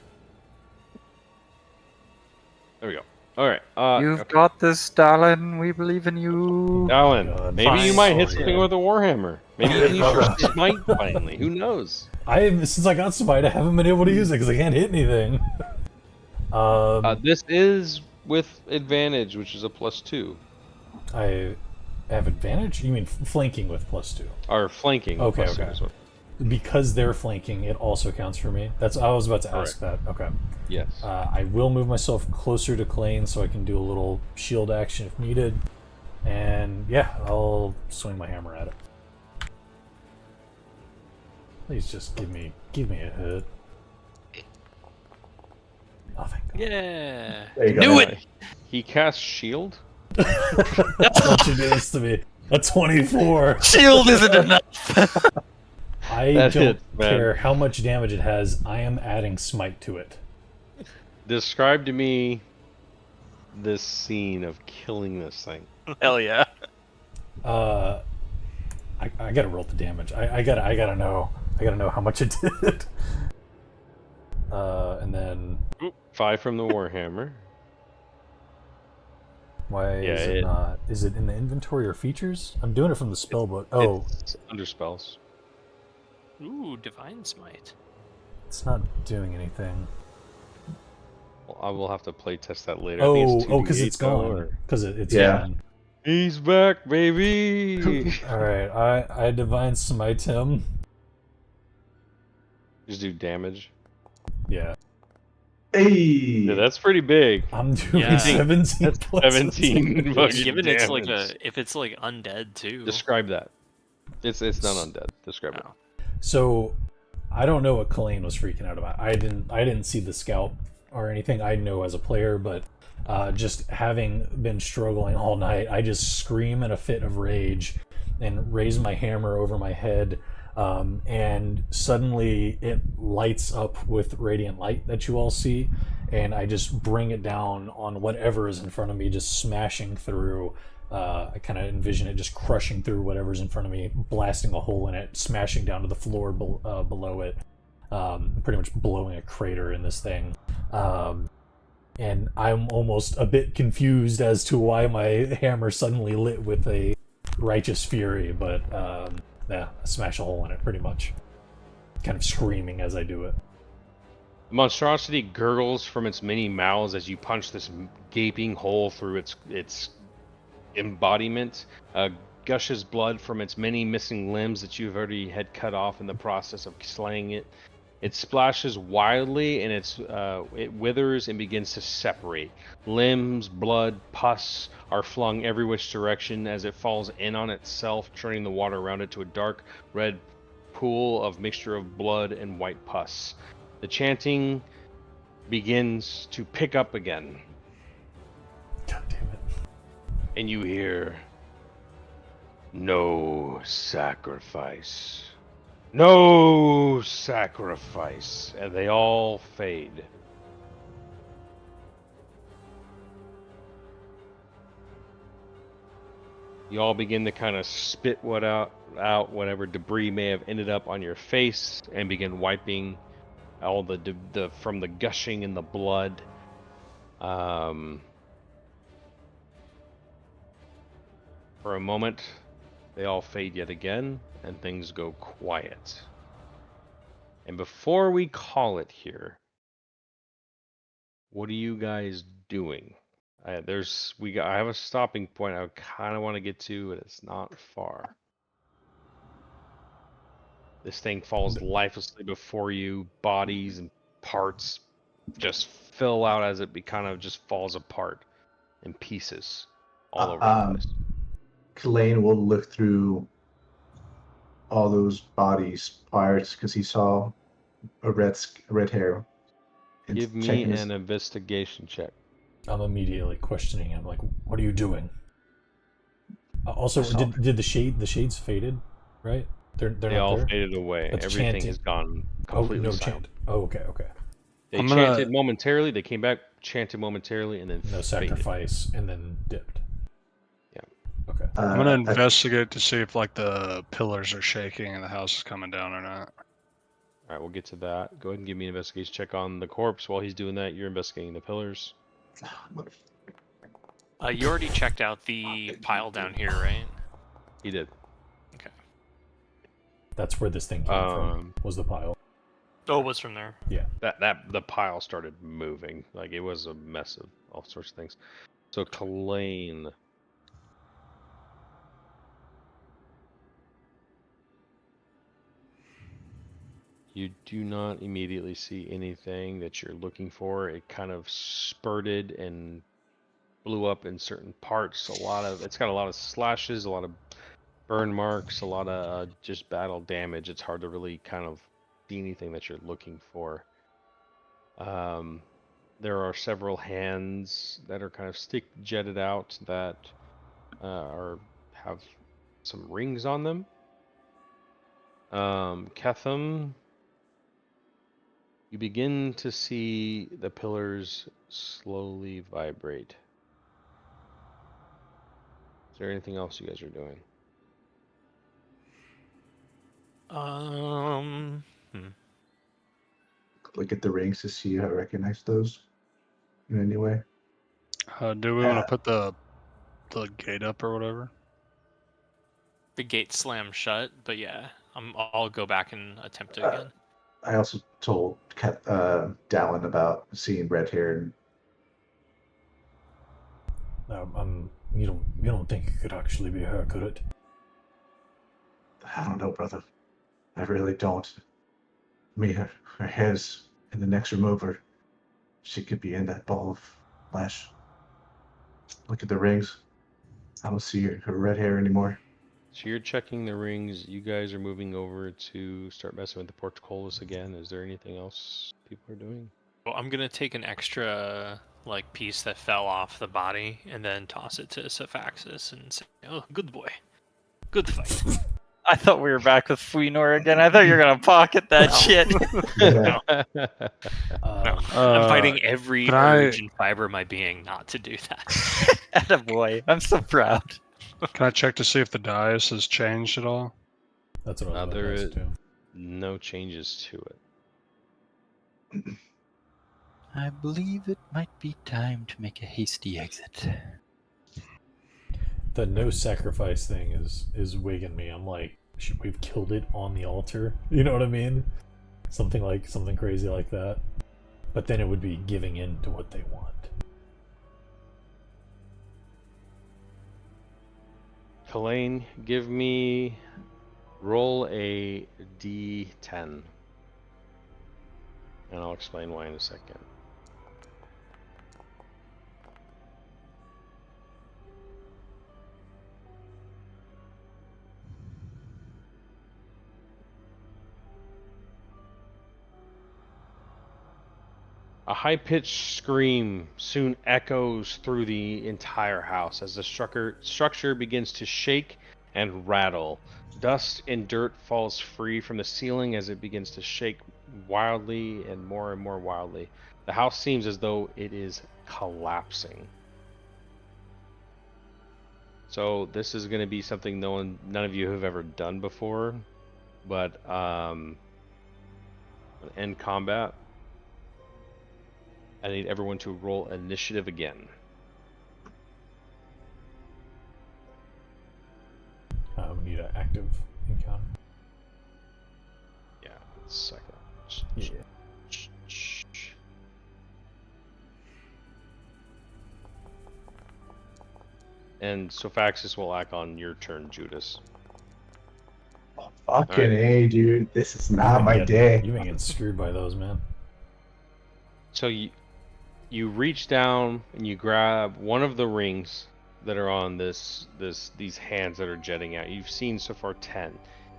There we go. All right. You've okay. got this, Stalin. We believe in you. Alan, God. maybe you Fine. might hit Sorry, something yeah. with a warhammer. Maybe you can use your smite finally. Who knows? Since I got smite, I haven't been able to use it because I can't hit anything. This is with advantage, which is a +2. I have advantage. You mean flanking with +2? Or flanking. Okay, +2 okay. is what- Because they're flanking, it also counts for me. I was about to ask that. Okay. Yes. I will move myself closer to Clayne so I can do a little shield action if needed. And yeah, I'll swing my hammer at it. Please just give me a hit. Oh, thank God. yeah. there you go. Knew it. He casts shield. Don't you do this to me. A 24. Shield isn't enough. I That don't hits, man. care how much damage it has. I am adding smite to it. Describe to me this scene of killing this thing. Hell yeah. I gotta roll the damage. I gotta know how much it did. And then 5 from the warhammer. why Yeah, is it not? Is it in the inventory or features? I'm doing it from the spellbook. Oh, It's under spells. Ooh, divine smite. it's not doing anything. Well, I will have to play test that later. I think it's Because 2d8 it's though, gone. or- Because it's Yeah. gone. He's back, baby. All right, I divine smite him. Just do damage. Yeah, Hey, Yeah, that's pretty big. I'm doing Yeah. 17 That's plus 17 fucking Given it's like damage. if it's like undead too. Describe that. It's not undead. Describe it. Oh. So, I don't know what Clayne was freaking out about. I didn't see the scout or anything. I know as a player, but just having been struggling all night, I just scream in a fit of rage and raise my hammer over my head, and suddenly it lights up with radiant light that you all see, and I just bring it down on whatever is in front of me, just smashing through. I kind of envision it just crushing through whatever's in front of me, blasting a hole in it, smashing down to the floor below it, pretty much blowing a crater in this thing. And I'm almost a bit confused as to why my hammer suddenly lit with a righteous fury, but yeah, I smash a hole in it pretty much. Kind of screaming as I do it. The monstrosity gurgles from its many mouths as you punch this gaping hole through its embodiment. Gushes blood from its many missing limbs that you've already had cut off in the process of slaying it. It splashes wildly and it withers and begins to separate. Limbs, blood, pus are flung every which direction as it falls in on itself, turning the water around it to a dark red pool of mixture of blood and white pus. The chanting begins to pick up again, God damn it. and you hear, "No sacrifice. No sacrifice." And they all fade. You all begin to kind of spit out whatever debris may have ended up on your face, and begin wiping all the from the gushing and the blood. For a moment, they all fade yet again, and things go quiet. And before we call it here, what are you guys doing? I have a stopping point I kind of want to get to, but it's not far. This thing falls lifelessly before you. Bodies and parts just fill out as it kind of just falls apart in pieces all over the place. Kalain will look through all those bodies parts because he saw a red hair. and Give me checking his- an investigation check. I'm immediately questioning him, like, "What are you doing?" Also, Assault. did the shades faded? Right? They're They not all there. faded away. But Everything chanting- has gone Oh, completely no silent. chant. Oh, okay. They I'm gonna- chanted momentarily. They came back, chanted momentarily, and then No faded. sacrifice, and then dipped. Yeah. Okay. I'm gonna investigate to see if like the pillars are shaking and the house is coming down or not. All right, we'll get to that. Go ahead and give me an investigation check on the corpse. While he's doing that, you're investigating the pillars. You already checked out the pile down here, right? He did. That's where this thing came from. Was the pile? Oh, it was from there. That the pile started moving. Like it was a mess of all sorts of things. So Kalain. You do not immediately see anything that you're looking for. It kind of spurted and blew up in certain parts. It's got a lot of slashes, a lot of burn marks, a lot of just battle damage. It's hard to really kind of see anything that you're looking for. There are several hands that are kind of jetted out that have some rings on them. Ketham, you begin to see the pillars slowly vibrate. Is there anything else you guys are doing? Look at the rings to see how I recognize those in any way. Do we want to put the gate up or whatever? The gate slammed shut, but yeah, I'll go back and attempt it again. I also told Dallin about seeing red hair. You don't think it could actually be her, could it? I don't know, brother. I really don't. I mean, her hair's in the next remover. She could be in that ball of flesh. Look at the rings. I don't see her red hair anymore. So you're checking the rings. You guys are moving over to start messing with the portcullis again. Is there anything else people are doing? Well, I'm gonna take an extra piece that fell off the body and then toss it to Sephaxis and say, "Oh, good boy, good fight." I thought we were back with Fuinor again. I thought you were gonna pocket that shit. Yeah. I'm fighting every can I- urge and fiber of my being not to do that. Attaboy. I'm so proud. Can I check to see if the dais has changed at all? That's what I was about There to ask is too. no changes to it. I believe it might be time to make a hasty exit. The no sacrifice thing is wigging me. I'm like, should we've killed it on the altar? You know what I mean? Something crazy like that. But then it would be giving in to what they want. Kalain, roll a d10. And I'll explain why in a second. A high-pitched scream soon echoes through the entire house as the structure begins to shake and rattle. Dust and dirt falls free from the ceiling as it begins to shake wildly and more wildly. The house seems as though it is collapsing. So this is going to be something none of you have ever done before, but end combat. I need everyone to roll initiative again. We need an active encounter. Yeah, second. Yeah. And Sophaxis will act on your turn, Judas. Fucking Alright. A, dude. This is not my day. You've been getting screwed by those, man. So you reach down and you grab one of the rings that are on these hands that are jetting out. You've seen so far 10.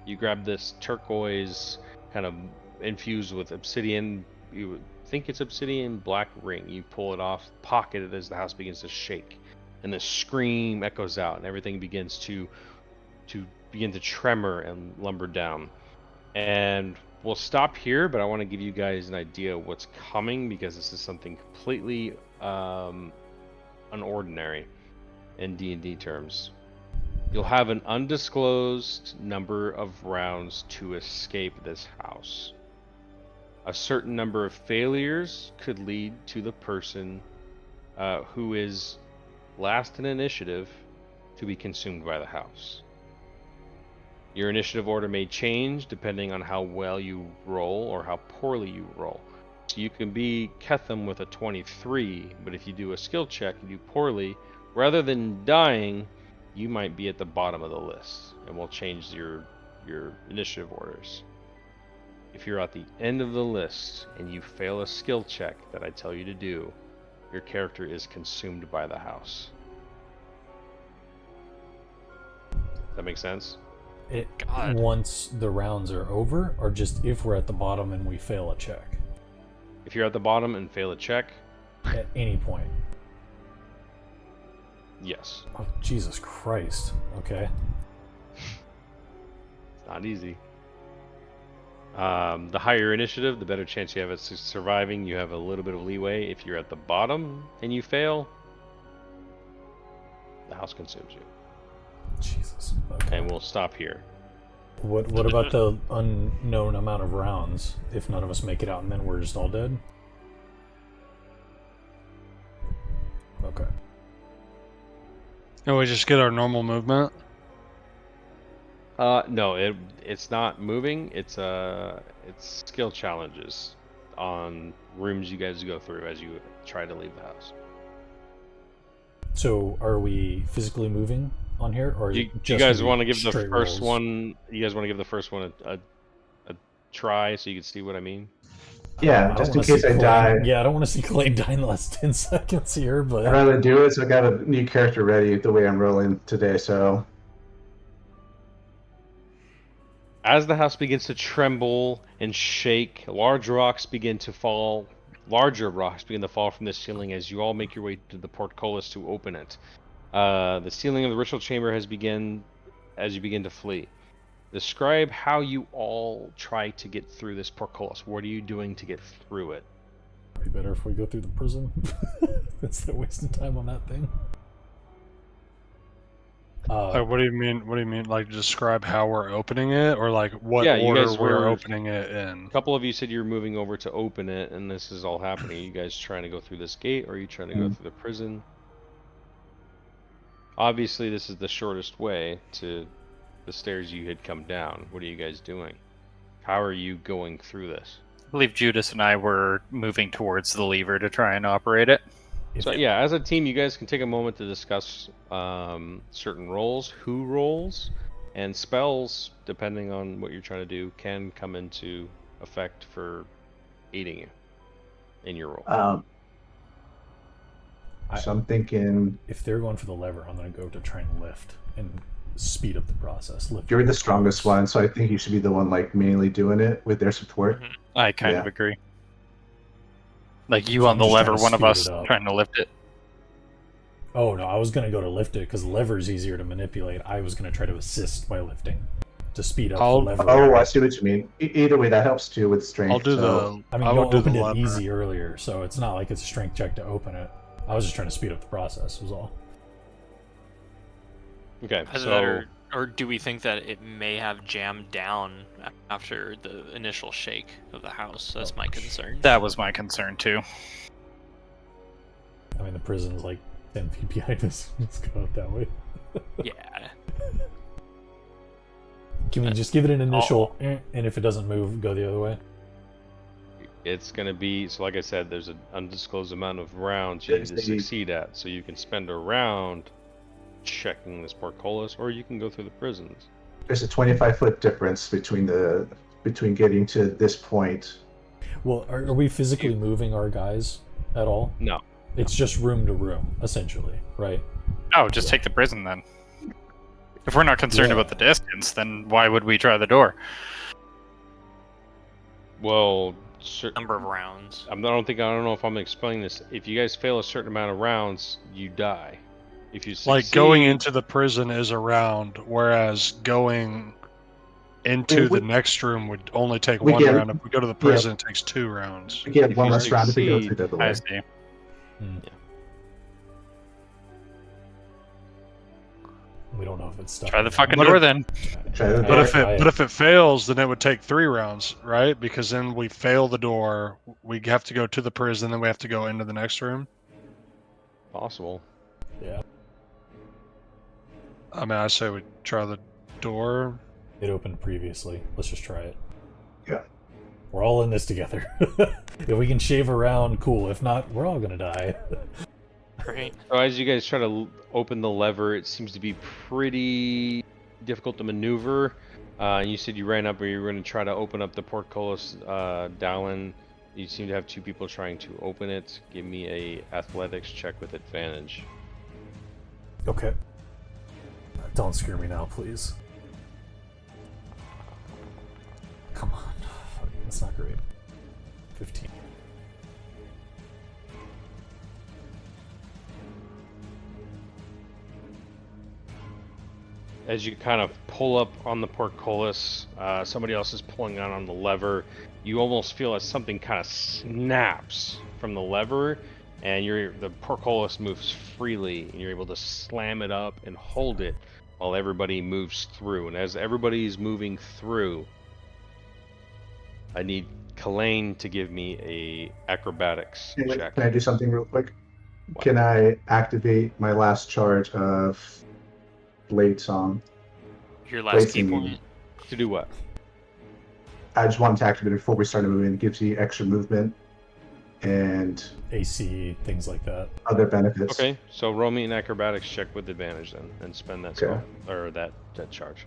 You grab this turquoise kind of infused with obsidian. You would think it's obsidian black ring. You pull it off, pocket it as the house begins to shake, and the scream echoes out, and everything begins to tremor and lumber down. And we'll stop here, but I want to give you guys an idea of what's coming, because this is something completely unordinary in D&D terms. You'll have an undisclosed number of rounds to escape this house. A certain number of failures could lead to the person who is last in initiative to be consumed by the house. Your initiative order may change depending on how well you roll or how poorly you roll. So you can be Ketham with a 23, but if you do a skill check and do poorly, rather than dying, you might be at the bottom of the list, and we'll change your initiative orders. If you're at the end of the list and you fail a skill check that I tell you to do, your character is consumed by the house. Does that make sense? Once the rounds are over, or just if we're at the bottom and we fail a check? If you're at the bottom and fail a check, At any point. yes. Oh, Jesus Christ. Okay. It's not easy. The higher initiative, the better chance you have of surviving. You have a little bit of leeway. If you're at the bottom and you fail, the house consumes you. Jesus. Okay. And we'll stop here. What about the unknown amount of rounds if none of us make it out and then we're just all dead? Okay. And we just get our normal movement. No, it's not moving. It's skill challenges on rooms you guys go through as you try to leave the house. So are we physically moving on here, or is Do it you just guys gonna want to be give the straight first rolls? one? You guys want to give the first one a try so you can see what I mean? Yeah, I just don't in wanna case see I Clay- die. Yeah, I don't want to see Clay die in the last 10 seconds here, I'd but rather do it, so I got a new character ready the way I'm rolling today, so... As the house begins to tremble and shake, larger rocks begin to fall from the ceiling as you all make your way to the portcullis to open it. The ceiling of the ritual chamber has begun as you begin to flee. Describe how you all try to get through this portcullis. What are you doing to get through it? it'd be better if we go through the prison. Instead of wasting time on that thing. What do you mean? What do you mean? Like, describe how we're opening it, or like what Yeah, you order guys we're were- opening it in? A couple of you said you're moving over to open it, and this is all happening. Are you guys trying to go through this gate, or are you trying to go through the prison? Obviously, this is the shortest way to the stairs you had come down. What are you guys doing? How are you going through this? I believe Judas and I were moving towards the lever to try and operate it. So yeah, as a team, you guys can take a moment to discuss certain roles, who rolls, and spells, depending on what you're trying to do, can come into effect for aiding you in your role. So I'm thinking If they're going for the lever, I'm going to go to try and lift and speed up the process. Lift you're the strongest one, so I think you should be the one like mainly doing it with their support. I kind Yeah. of agree. Like you So on I'm the just lever, trying to one of speed us it up. trying to lift it. Oh no, I was going to go to lift it because lever is easier to manipulate. I was going to try to assist by lifting to speed up I'll- the lever. Oh, I see what you mean. Either way, that helps too with strength. I'll do so... I mean, I you will do opened the it lever. easy earlier, so it's not like it's a strength check to open it. I was just trying to speed up the process, was all. Okay, Either so that or do we think that it may have jammed down after the initial shake of the house? That's my concern. That was my concern too. I mean, the prison's like 10 feet behind us. Let's go out that way. Yeah. Can we just give it an initial, and if it doesn't move, go the other way? it's going to be, so like I said, there's an undisclosed amount of rounds you need to succeed at. So you can spend a round checking this portcullis, or you can go through the prisons. There's a 25-foot difference between getting to this point. Well, are we physically moving our guys at all? No. It's just room to room, essentially, right? Oh, just take the prison then. If we're not concerned Yeah. about the distance, then why would we try the door? Well, Number of rounds. I don't know if I'm explaining this. If you guys fail a certain amount of rounds, you die. If you succeed, Like going into the prison is a round, whereas going into the next room would only take we one get- round. If we go to the prison, it takes 2 rounds. We get If one you less round if we go succeed, through the I way. see. We don't know if it's stuck. Try the fucking But door if- then. Try the But door. if it fails, then it would take 3 rounds, right? Because then we fail the door, we have to go to the prison, then we have to go into the next room. possible. Yeah, I mean, I say we try the door. it opened previously. Let's just try it. Yeah. We're all in this together. If we can shave around, cool. If not, we're all gonna die. Right. So as you guys try to open the lever, it seems to be pretty difficult to maneuver. You said you ran up, or you were going to try to open up the portcullis, Dallin. You seem to have 2 people trying to open it. Give me a athletics check with advantage. Okay. Don't scare me now, please. Come on. Fuck, that's not great. 15. As you kind of pull up on the portcullis, somebody else is pulling on the lever. You almost feel as something kind of snaps from the lever, and the portcullis moves freely, and you're able to slam it up and hold it while everybody moves through. And as everybody's moving through, I need Kalain to give me a acrobatics check. Can I do something real quick? What? Can I activate my last charge of Blade Song? Your last key Blade point. Singing. To do what? I just wanted to activate it before we started moving. It gives you extra movement and AC, things like that. other benefits. Okay, so roll me an acrobatics check with advantage then, and spend that Okay. spell, or that charge.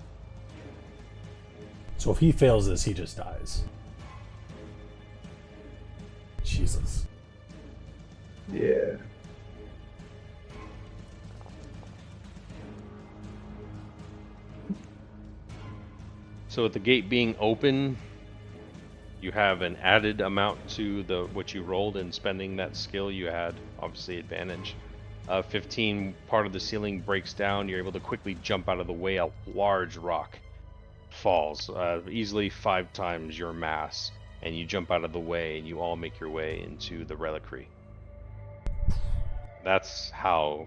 So if he fails this, he just dies. Jesus. Yeah. So with the gate being open, you have an added amount to what you rolled, and spending that skill you had obviously advantage. 15, part of the ceiling breaks down. You're able to quickly jump out of the way. A large rock falls, easily 5 times your mass, and you jump out of the way, and you all make your way into the reliquary. That's how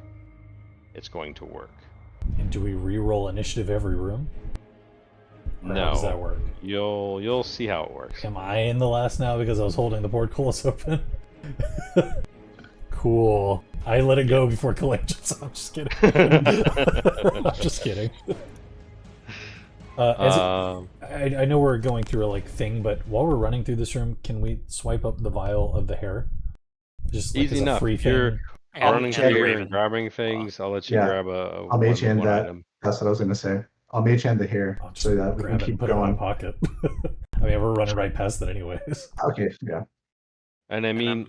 it's going to work. And do we re-roll initiative every room? Or No. How does that work? You'll see how it works. Am I in the last now because I was holding the portcullis open? Cool. I let it go before Kalain jumps. I'm just kidding. I'm just kidding. I know we're going through a thing, but while we're running through this room, can we swipe up the vial of the hair? Just Easy as a enough. free If you're thing. running Yeah, through here Raven. and grabbing things, I'll let you Yeah. grab a I'll mage hand one that. item. That's what I was going to say. I'll mage hand the hair I'll just so that we can grab it and keep put it in my going. pocket. I mean, we're running right past it anyways. Okay, yeah. And I mean,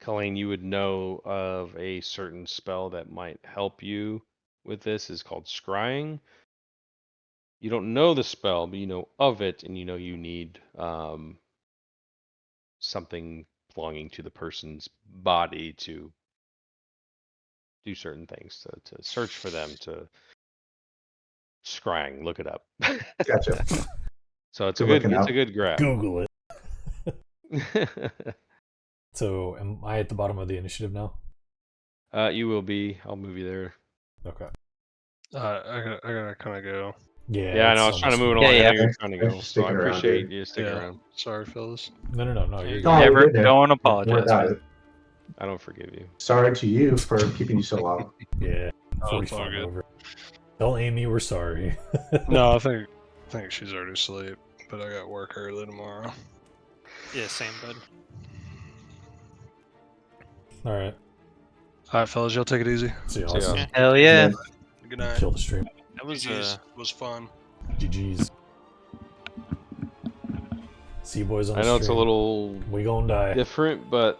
Colleen, you would know of a certain spell that might help you with this. Is called scrying. You don't know the spell, but you know of it, and you know you need something belonging to the person's body to do certain things, to search for them, to scrying. Look it up. Gotcha. So it's Good a good, looking it's out. a good grab. Google it. So, am I at the bottom of the initiative now? You will be. I'll move you there. Okay. I gotta kind of go. Yeah. Yeah, I know. I it's was trying to almost move it fine. along. I Yeah, know you're trying to Thanks go, for so I sticking around, appreciate dude. you sticking Yeah. around. Sorry, fellas. No, you're Oh, good. you're Never good, man. don't More apologize. about man. it. I don't forgive you. Sorry to you for keeping you so long. Yeah. Oh, it's all 45 good. over. Tell Amy we're sorry. No, I think she's already asleep, but I got work early tomorrow. Yeah, same, bud. All right. All right, fellas, y'all take it easy. See you See ya. awesome. Yeah. Hell yeah. Good night. Kill the stream. That was GG's. Was fun. GG's. See you boys on I the know stream. it's a little We gonna die. different, but